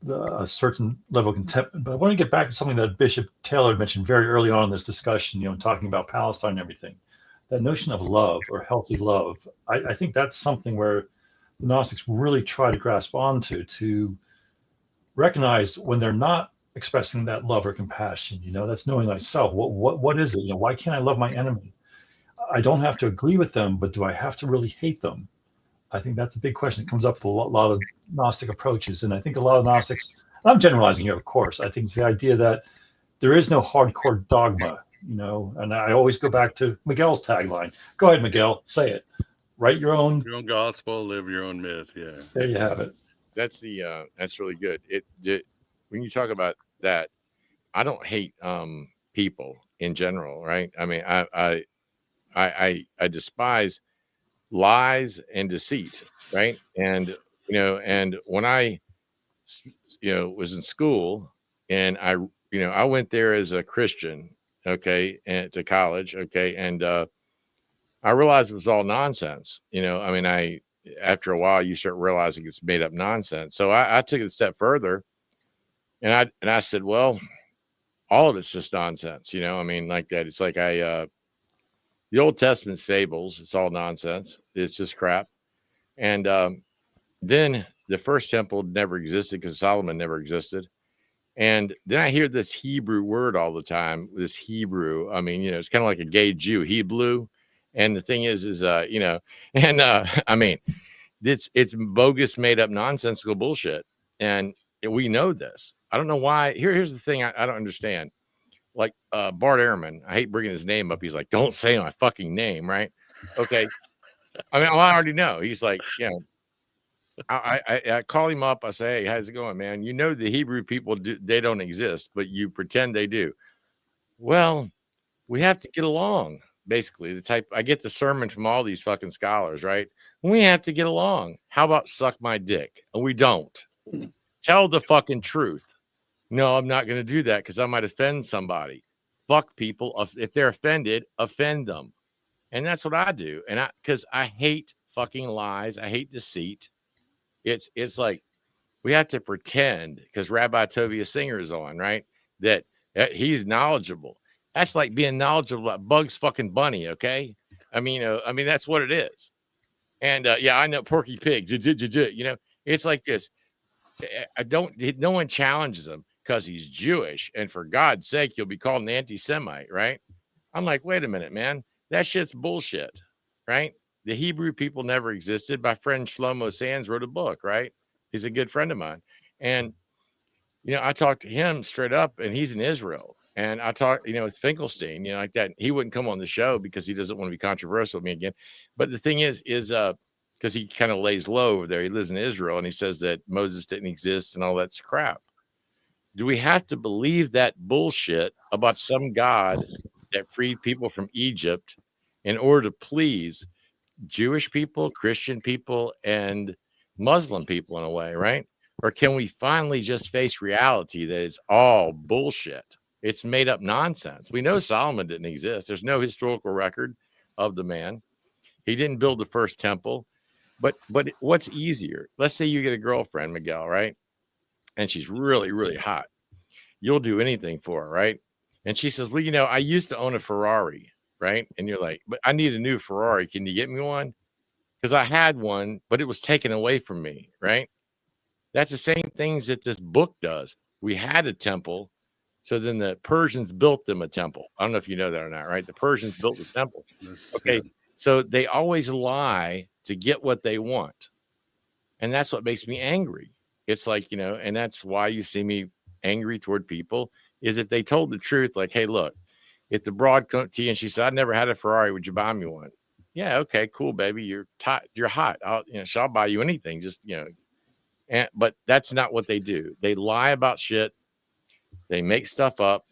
a certain level of contentment. But I want to get back to something that Bishop Taylor mentioned very early on in this discussion, you know, talking about Palestine and everything. That notion of love or healthy love, I think that's something where the Gnostics really try to grasp onto, to recognize when they're not expressing that love or compassion. You know, that's knowing thyself. What is it? You know, why can't I love my enemy? I don't have to agree with them, but do I have to really hate them? I think that's a big question that comes up with a lot of Gnostic approaches. And I think a lot of Gnostics, I'm generalizing here, of course, I think it's the idea that there is no hardcore dogma, you know, and I always go back to Miguel's tagline. Go ahead, Miguel, say it. Write your own gospel, live your own myth. Yeah. There you have it. That's really good. When you talk about that, I don't hate people in general, right? I mean, I despise lies and deceit, right? And you know, and when I was in school, and I went there as a Christian, okay, and to college, okay, and I realized it was all nonsense. You know, I mean, after a while you start realizing it's made up nonsense. So I took it a step further, and I said, well, all of it's just nonsense. You know, I mean, like that. It's like the Old Testament's fables. It's all nonsense. It's just crap. And then the first temple never existed because Solomon never existed. And then I hear this Hebrew word all the time. This Hebrew. I mean, you know, it's kind of like a gay Jew, Hebrew. And the thing is you know, and I mean, it's bogus, made up, nonsensical bullshit. And we know this. I don't know why. Here's the thing I don't understand. Like Bart Ehrman, I hate bringing his name up. He's like, don't say my fucking name, right? Okay. I mean, I already know. He's like, you know, I call him up. I say, hey, how's it going, man? You know, the Hebrew people, they don't exist, but you pretend they do. Well, we have to get along. Basically, the type I get the sermon from all these fucking scholars, right? We have to get along. How about suck my dick? And we don't. Tell the fucking truth. No, I'm not going to do that because I might offend somebody. Fuck people. If they're offended, offend them. And that's what I do. And because I hate fucking lies. I hate deceit. It's like we have to pretend because Rabbi Tovia Singer is on, right? That he's knowledgeable. That's like being knowledgeable about Bugs fucking Bunny, okay? I mean, that's what it is. And yeah, I know Porky Pig. You know, it's like this. No one challenges him because he's Jewish, and for God's sake, you'll be called an anti-Semite, right? I'm like, wait a minute, man, that shit's bullshit, right? The Hebrew people never existed. My friend Shlomo Sands wrote a book, right? He's a good friend of mine, and you know, I talked to him straight up, and he's in Israel. And I talked, you know, with Finkelstein, you know, like that. He wouldn't come on the show because he doesn't want to be controversial with me again. But the thing is because he kind of lays low over there. He lives in Israel, and he says that Moses didn't exist and all that's crap. Do we have to believe that bullshit about some God that freed people from Egypt in order to please Jewish people, Christian people, and Muslim people in a way, right? Or can we finally just face reality that it's all bullshit? It's made up nonsense. We know Solomon didn't exist. There's no historical record of the man. He didn't build the first temple. But what's easier? Let's say you get a girlfriend, Miguel, right? And she's really, really hot. You'll do anything for her, right? And she says, well, you know, I used to own a Ferrari, right? And you're like, but I need a new Ferrari. Can you get me one? Because I had one, but it was taken away from me, right? That's the same things that this book does. We had a temple, so then the Persians built them a temple. I don't know if you know that or not, right? The Persians built the temple. Okay, so they always lie to get what they want. And that's what makes me angry. It's like, you know, and that's why you see me angry toward people, is if they told the truth, like, hey, look, if the broad come to you and she said, I never had a Ferrari, would you buy me one? Yeah, okay, cool, baby. You're hot. I'll buy you anything. Just, you know, but that's not what they do. They lie about shit. They make stuff up.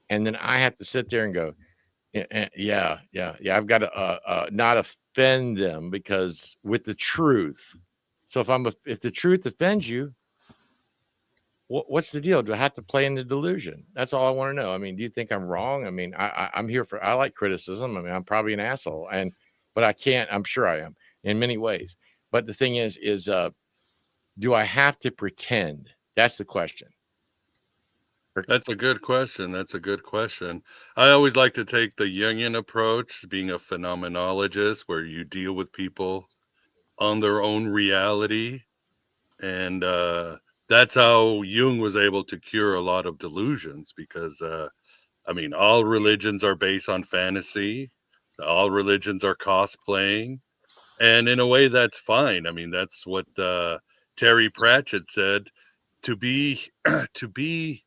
And then I have to sit there and go, yeah. I've got to not offend them because with the truth. So if the truth offends you, what's the deal? Do I have to play in the delusion? That's all I want to know. I mean, do you think I'm wrong? I mean, I'm here for, I like criticism. I mean, I'm probably an asshole, but I can't, I'm sure I am in many ways. But the thing is, do I have to pretend? That's the question. That's a good question. That's a good question. I always like to take the Jungian approach, being a phenomenologist, where you deal with people on their own reality. And that's how Jung was able to cure a lot of delusions because, I mean, all religions are based on fantasy, all religions are cosplaying. And in a way, that's fine. I mean, that's what Terry Pratchett said. To be, to be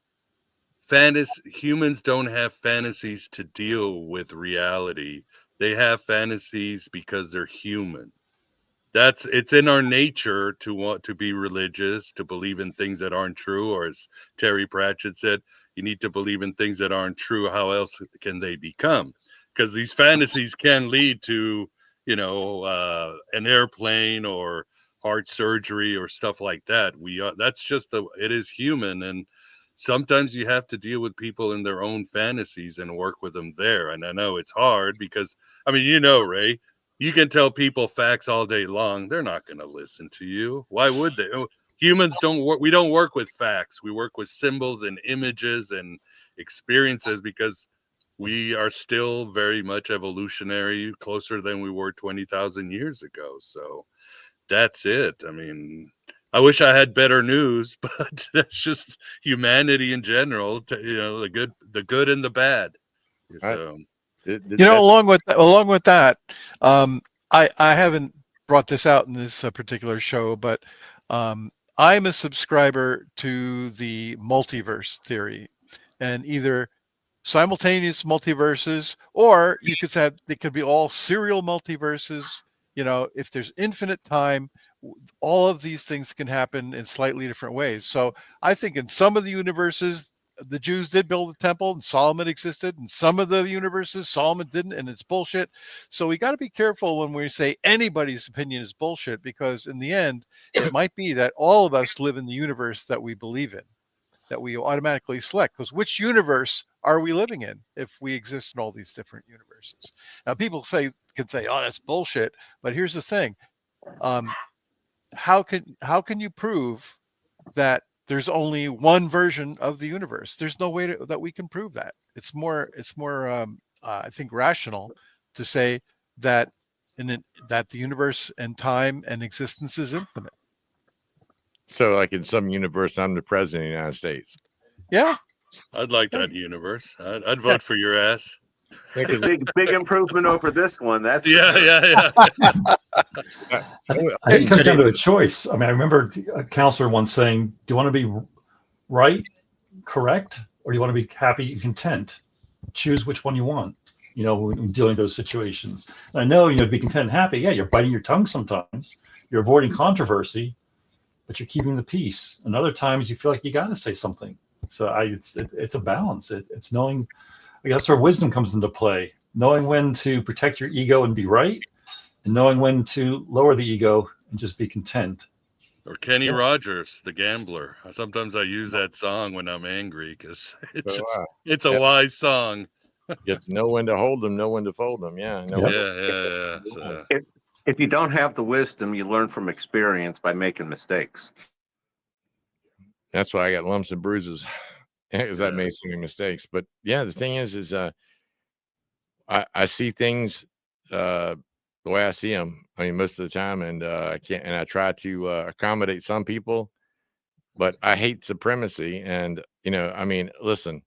humans don't have fantasies to deal with reality. They have fantasies because they're human. It's in our nature to want to be religious, to believe in things that aren't true, or as Terry Pratchett said, you need to believe in things that aren't true. How else can they become? Because these fantasies can lead to, an airplane or heart surgery or stuff like that. That's just it is human, and sometimes you have to deal with people in their own fantasies and work with them there. And I know it's hard because, I mean, Ray, you can tell people facts all day long. They're not going to listen to you. Why would they? Humans don't work. We don't work with facts. We work with symbols and images and experiences because we are still very much evolutionary, closer than we were 20,000 years ago. So that's it. I mean, I wish I had better news, but that's just humanity in general. The good and the bad. So. Along with that, I haven't brought this out in this particular show, but I'm a subscriber to the multiverse theory, and either simultaneous multiverses, or you could say they could be all serial multiverses. If there's infinite time, all of these things can happen in slightly different ways. So I think in some of the universes, the Jews did build the temple and Solomon existed. In some of the universes, Solomon didn't, and it's bullshit. So we got to be careful when we say anybody's opinion is bullshit, because in the end, it might be that all of us live in the universe that we believe in, that we automatically select. Because which universe are we living in if we exist in all these different universes? Now, people can say, "Oh, that's bullshit," but here's the thing: how can you prove that there's only one version of the universe? There's no way that we can prove that. It's more I think rational to say that that the universe and time and existence is infinite. So, like in some universe, I'm the president of the United States. Yeah, I'd like that universe. I'd vote for your ass. Big improvement over this one. That's yeah. I think it comes down to a choice. I mean, I remember a counselor once saying, "Do you want to be right, correct, or do you want to be happy and content? Choose which one you want." When dealing with those situations. And I know, to be content and happy, yeah, you're biting your tongue sometimes, you're avoiding controversy, but you're keeping the peace. And other times you feel like you got to say something. So it's a balance. It's knowing, I guess, where wisdom comes into play, knowing when to protect your ego and be right, and knowing when to lower the ego and just be content. Or Kenny Rogers, the gambler. Sometimes I use that song when I'm angry because it's a wise song. You have to know when to hold them, know when to fold them. Yeah. Yeah. So. If you don't have the wisdom, you learn from experience by making mistakes. That's why I got lumps and bruises, because I made so many mistakes. But yeah, the thing is I see things the way I see them. I mean, most of the time, and I can't. And I try to accommodate some people, but I hate supremacy. And I mean, listen,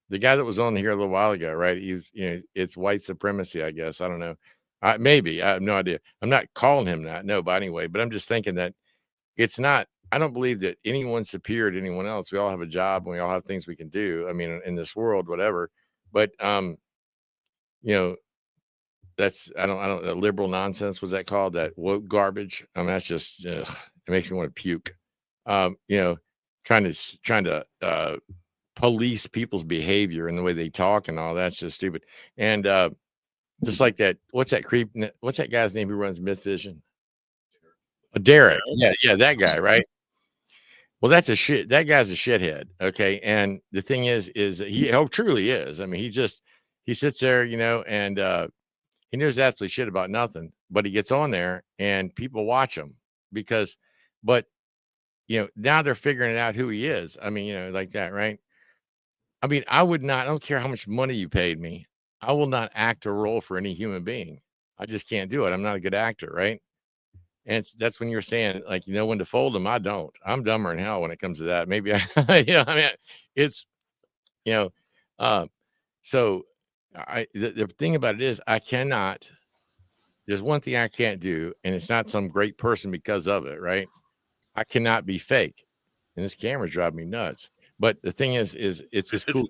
the guy that was on here a little while ago, right? He was, it's white supremacy, I guess. I don't know. Maybe I have no idea. I'm not calling him that. No, but anyway, but I'm just thinking that it's not. I don't believe that anyone's superior to anyone else. We all have a job and we all have things we can do. I mean, in this world, whatever. But that's I don't liberal nonsense. What's that called? That woke garbage. I mean, that's just it makes me want to puke. Trying to police people's behavior and the way they talk and all that's just stupid. And just like that, what's that guy's name who runs Myth Vision? Derek. Yeah, that guy, right? Well, that's a shit. That guy's a shithead. Okay. And the thing is he truly is. I mean, he sits there, and he knows absolutely shit about nothing, but he gets on there and people watch him but now they're figuring out who he is. I mean, like that, right? I mean, I don't care how much money you paid me. I will not act a role for any human being. I just can't do it. I'm not a good actor, right? And that's when you're saying, like, when to fold them. I don't. I'm dumber than hell when it comes to that. Maybe I mean, it's, uh, so the thing about it is there's one thing I can't do, and it's not some great person because of it, right? I cannot be fake. And this camera's driving me nuts. But the thing is it's this cool.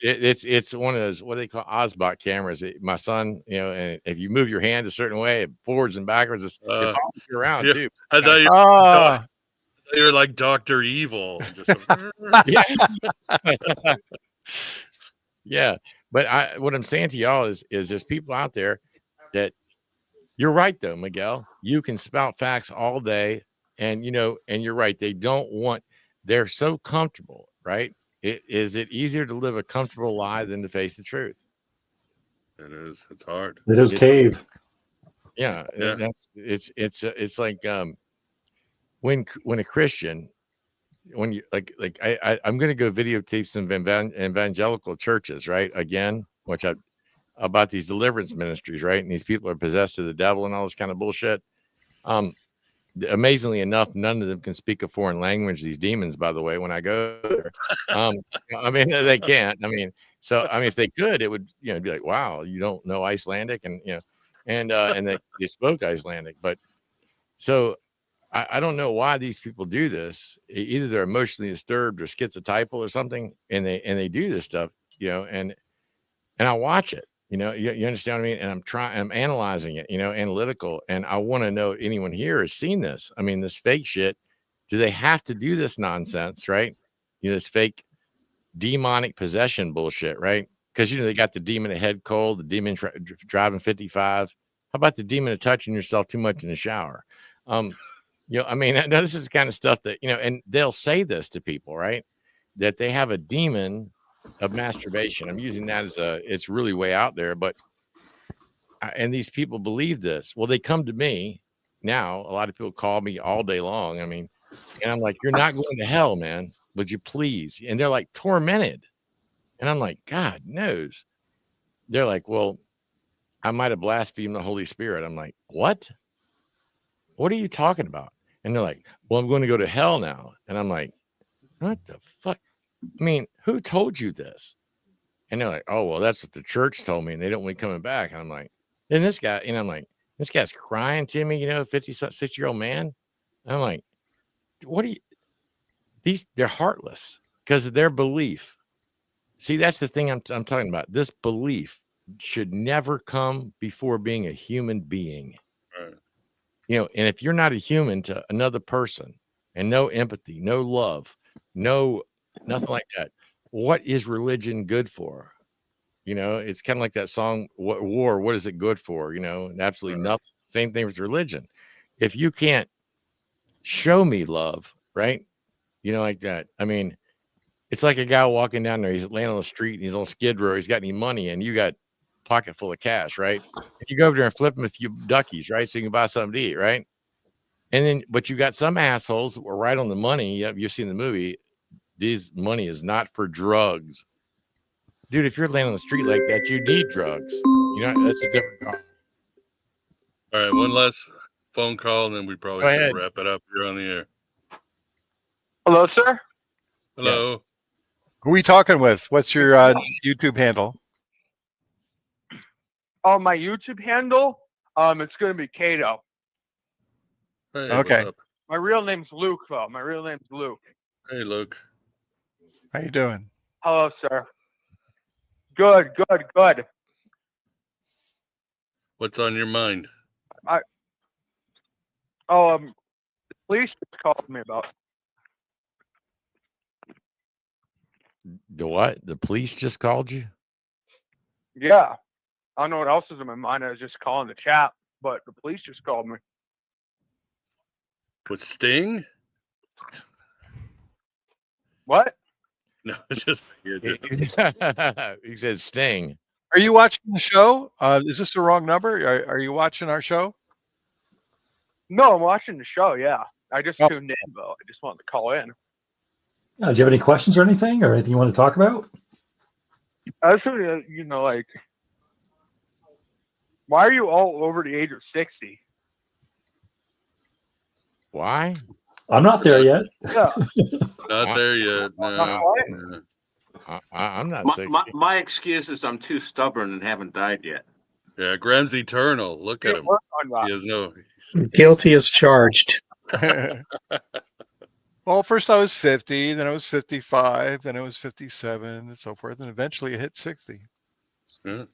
It's one of those, what do they call, Osbach cameras. My son, and if you move your hand a certain way, forwards and backwards, it follows you around too. I thought you were like Dr. Evil. Yeah. Yeah. But what I'm saying to y'all is there's people out there that, you're right though, Miguel. You can spout facts all day, and and you're right. They're so comfortable, right? Is it easier to live a comfortable lie than to face the truth? It is. It's hard. It is cave. Yeah. It's like when a Christian, when you I'm going to go videotape some evangelical churches, right? Again, about these deliverance ministries, right? And these people are possessed of the devil and all this kind of bullshit. Amazingly enough, none of them can speak a foreign language. These demons, by the way, when I go there, I mean, they can't. I mean, if they could, it would, be like, wow, you don't know Icelandic, and and they spoke Icelandic, but so I don't know why these people do this. Either they're emotionally disturbed or schizotypal or something, and they do this stuff, and I watch it. You understand what I mean? And I'm analyzing it, analytical. And I want to know, anyone here has seen this. I mean, this fake shit. Do they have to do this nonsense, right? This fake demonic possession bullshit, right? Because, they got the demon of head cold, the demon driving 55. How about the demon of touching yourself too much in the shower? I mean, this is the kind of stuff that, and they'll say this to people, right? That they have a demon of masturbation. I'm using that it's really way out there, but and these people believe this. Well, they come to me now. A lot of people call me all day long. I mean, and I'm like, you're not going to hell, man. Would you please? And they're like tormented. And I'm like, God knows. They're like, well, I might have blasphemed the Holy Spirit. I'm like, what? What are you talking about? And they're like, well, I'm going to go to hell now. And I'm like, what the fuck? I mean, who told you this? And they're like, oh, well, that's what the church told me, and they don't want me coming back. And I'm like, and this guy, I'm like, this guy's crying to me, 50, 60-year-old man. And I'm like, what are you? They're heartless because of their belief. See, that's the thing I'm talking about. This belief should never come before being a human being. Right. And if you're not a human to another person, and no empathy, no love, no nothing like that, what is religion good for? It's kind of like that song, War, what is it good for? Absolutely nothing. Same thing with religion. If you can't show me love, right? Like that. I mean, it's like a guy walking down there. He's laying on the street and he's on Skid Row. He's got any money, and you got a pocket full of cash, right? And you go over there and flip him a few duckies, right? So you can buy something to eat, right? And then, but you got some assholes that were right on the money. You've seen the movie. This money is not for drugs. Dude, if you're laying on the street like that, you need drugs. That's a different call. All right, one last phone call, and then we probably should wrap it up. You're on the air. Hello, sir. Hello. Yes. Who are we talking with? What's your YouTube handle? Oh, my YouTube handle? It's going to be Kato. Hey, okay. What's up? My real name's Luke, though. My real name's Luke. Hey, Luke. How you doing? Hello, sir. Good. What's on your mind? The police just called me about. The what? The police just called you? Yeah. I don't know what else is in my mind. I was just calling the chat, but the police just called me. With Sting? What? No, it's just figured. He says Sting. Are you watching the show? Is this the wrong number? Are you watching our show? No, I'm watching the show. Yeah, I just Oh. tuned in though. I just wanted to call in. Do you have any questions or anything, or anything you want to talk about? I was like, why are you all over the age of 60? Why? I'm not there yet. Yeah. Not there yet. No. I'm not My, 60. my excuse is I'm too stubborn and haven't died yet. Yeah, Graham's eternal. Look at him. He has no. Guilty as charged. Well, first I was 50, then I was 55, then I was 57, and so forth, and eventually I hit 60. Yeah.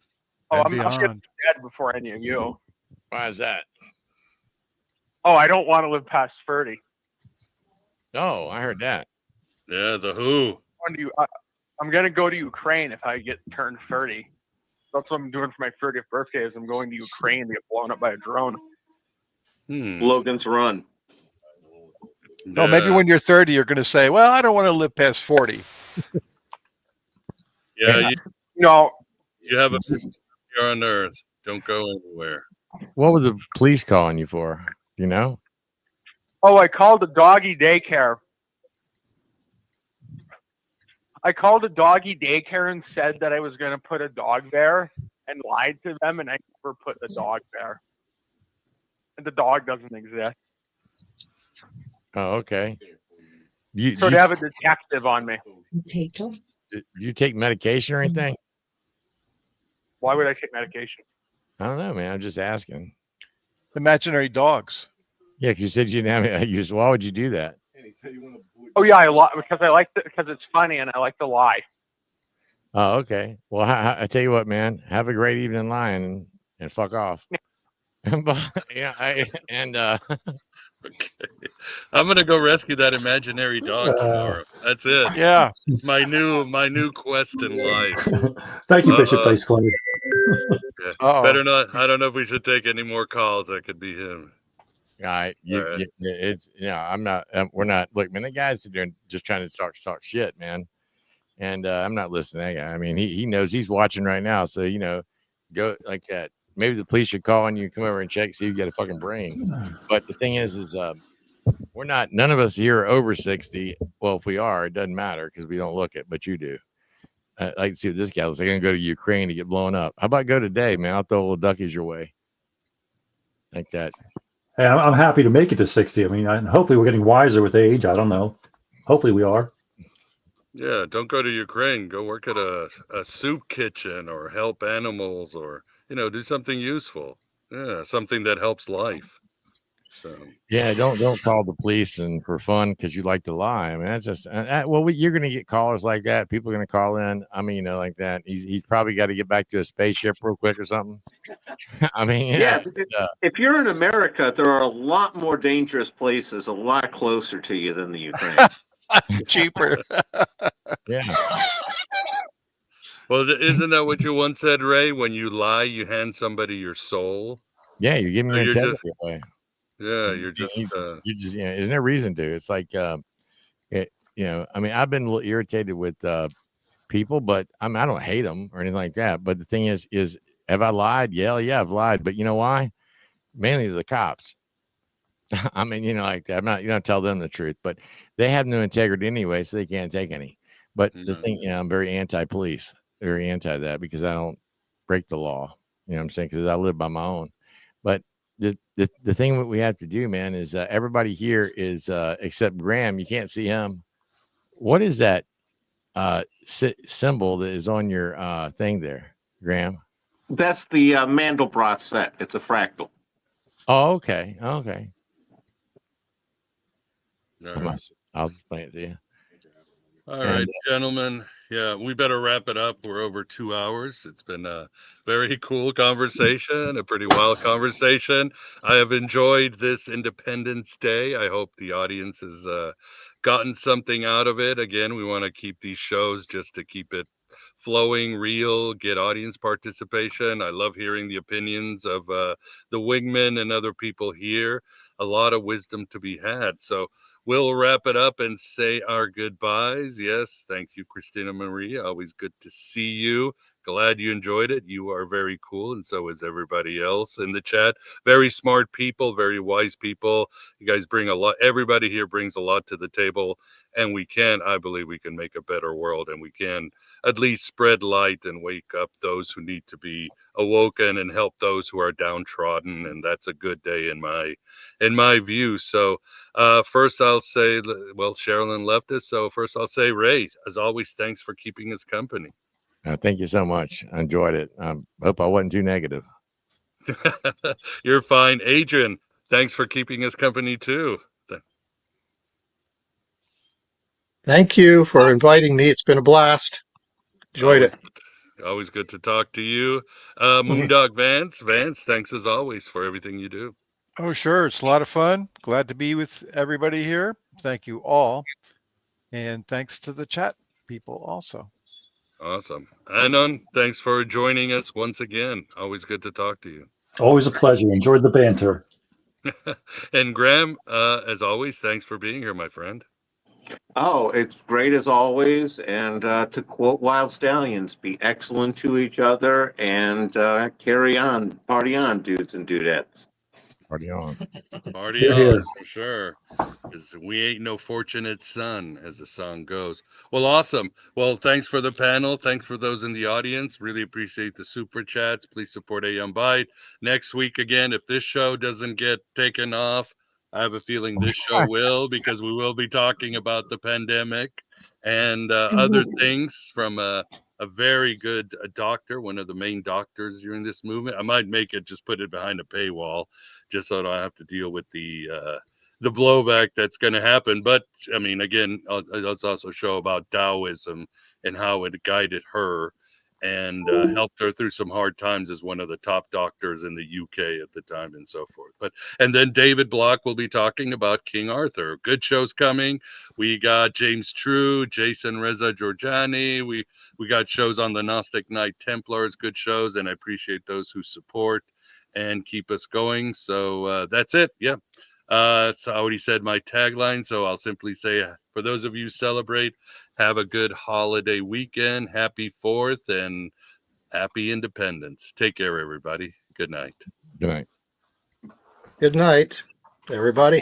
Oh, And I'm beyond. dead before any of you. Why is that? Oh, I don't want to live past 30. Oh, I heard that. Yeah, the Who. I'm gonna go to Ukraine if I get turned 30. That's what I'm doing for my 30th birthday. Is I'm going to Ukraine to get blown up by a drone. Logan's Run. No, maybe when you're 30, you're going to say, well, I don't want to live past 40. Yeah, you have a here on Earth. Don't go anywhere. What were the police calling you for? You know? Oh, I called a doggy daycare. I called a doggy daycare and said that I was going to put a dog there and lied to them, and I never put the dog there. And the dog doesn't exist. Oh, okay. So to have a detective on me. Do you take medication or anything? Why would I take medication? I don't know, man. I'm just asking. Imaginary dogs. Yeah, because you said you didn't have any use. Why would you do that? Oh yeah, because it's funny and I like to lie. Oh, okay. Well, I tell you what, man. Have a great evening lying and fuck off. Okay. I'm gonna go rescue that imaginary dog tomorrow. That's it. Yeah. My new quest in life. Thank you, Bishop Dice Clay. Yeah. Better not. I don't know if we should take any more calls. That could be him. All right. I'm not. We're not. Look, man. The guy's sitting there just trying to talk shit, man. And I'm not listening to that guy. I mean, he knows he's watching right now. So go like that. Maybe the police should call on you, come over and check, see if you got a fucking brain. But the thing is we're not. None of us here are over 60. Well, if we are, it doesn't matter because we don't look it. But you do. I like to see what this guy was. I'm gonna go to Ukraine to get blown up. How about go today, man? I'll throw a little duckies your way. Like that. Hey, I'm happy to make it to 60. I mean, hopefully we're getting wiser with age. I don't know. Hopefully we are. Yeah, don't go to Ukraine. Go work at a soup kitchen or help animals or do something useful. Yeah, something that helps life. So yeah, don't call the police and for fun because you like to lie. I mean, that's just you're gonna get callers like that. People are gonna call in. I mean, like that. He's probably got to get back to a spaceship real quick or something. I mean, if you're in America, there are a lot more dangerous places, a lot closer to you than the Ukraine. Cheaper. Yeah. Well, isn't that what you once said, Ray? When you lie, you hand somebody your soul. Yeah, you're giving your integrity away. Yeah, you're just there's no reason to. It's like I mean, I've been a little irritated with people, but I don't hate them or anything like that. But the thing is have I lied? Yeah, I've lied. But you know why? Mainly the cops. I mean, like that. I'm not tell them the truth, but they have no integrity anyway, so they can't take any. But the thing, I'm very anti-police, very anti that because I don't break the law. You know what I'm saying? Because I live by my own. But the thing that we have to do, man, is everybody here is except Graham. You can't see him. What is that symbol that is on your thing there, Graham? That's the Mandelbrot set. It's a fractal. Oh, okay. Okay. I'll explain it to you. All right, gentlemen. Yeah, we better wrap it up. We're over 2 hours. It's been a very cool conversation, a pretty wild conversation. I have enjoyed this Independence Day. I hope the audience has gotten something out of it. Again, we want to keep these shows just to keep it flowing, real, get audience participation. I love hearing the opinions of the wingmen and other people here. A lot of wisdom to be had. So we'll wrap it up and say our goodbyes. Yes, thank you, Christina Maria. Always good to see you. Glad you enjoyed it. You are very cool, and so is everybody else in the chat. Very smart people, very wise people. You guys bring a lot. Everybody here brings a lot to the table, and I believe we can make a better world, and we can at least spread light and wake up those who need to be awoken and help those who are downtrodden. And that's a good day in my view. So first I'll say, well, Sherilyn left us. So first I'll say, Ray, as always, thanks for keeping us company. Thank you so much. I enjoyed it. I hope I wasn't too negative. You're fine. Adrian, thanks for keeping us company too. Thank you for inviting me. It's been a blast. Enjoyed it. Always good to talk to you. Moondog Vance, thanks as always for everything you do. Oh, sure. It's a lot of fun. Glad to be with everybody here. Thank you all. And thanks to the chat people also. Awesome. Anon, thanks for joining us once again. Always good to talk to you. Always a pleasure. Enjoyed the banter. And Graham, as always, thanks for being here, my friend. Oh, it's great as always. And to quote Wild Stallions, be excellent to each other and carry on, party on, dudes and dudettes. Party on. Party Here, on, here. for sure. Because we ain't no fortunate son, as the song goes. Well, awesome. Well, thanks for the panel. Thanks for those in the audience. Really appreciate the super chats. Please support AM Bite. Next week, again, if this show doesn't get taken off, I have a feeling this show will, because we will be talking about the pandemic and other things from a very good doctor, one of the main doctors during this movement. I might make it, just put it behind a paywall, just so I don't have to deal with the blowback that's going to happen. But I mean, again, let's also show about Taoism and how it guided her and helped her through some hard times as one of the top doctors in the UK at the time and so forth. And then David Block will be talking about King Arthur. Good shows coming. We got James True, Jason Reza Giorgiani. We got shows on the Gnostic Knight Templars, good shows, and I appreciate those who support and keep us going. So that's it. Yeah. So I already said my tagline, so I'll simply say, for those of you who celebrate, have a good holiday weekend. Happy 4th and happy Independence. Take care, everybody. Good night. Good night. Good night, everybody.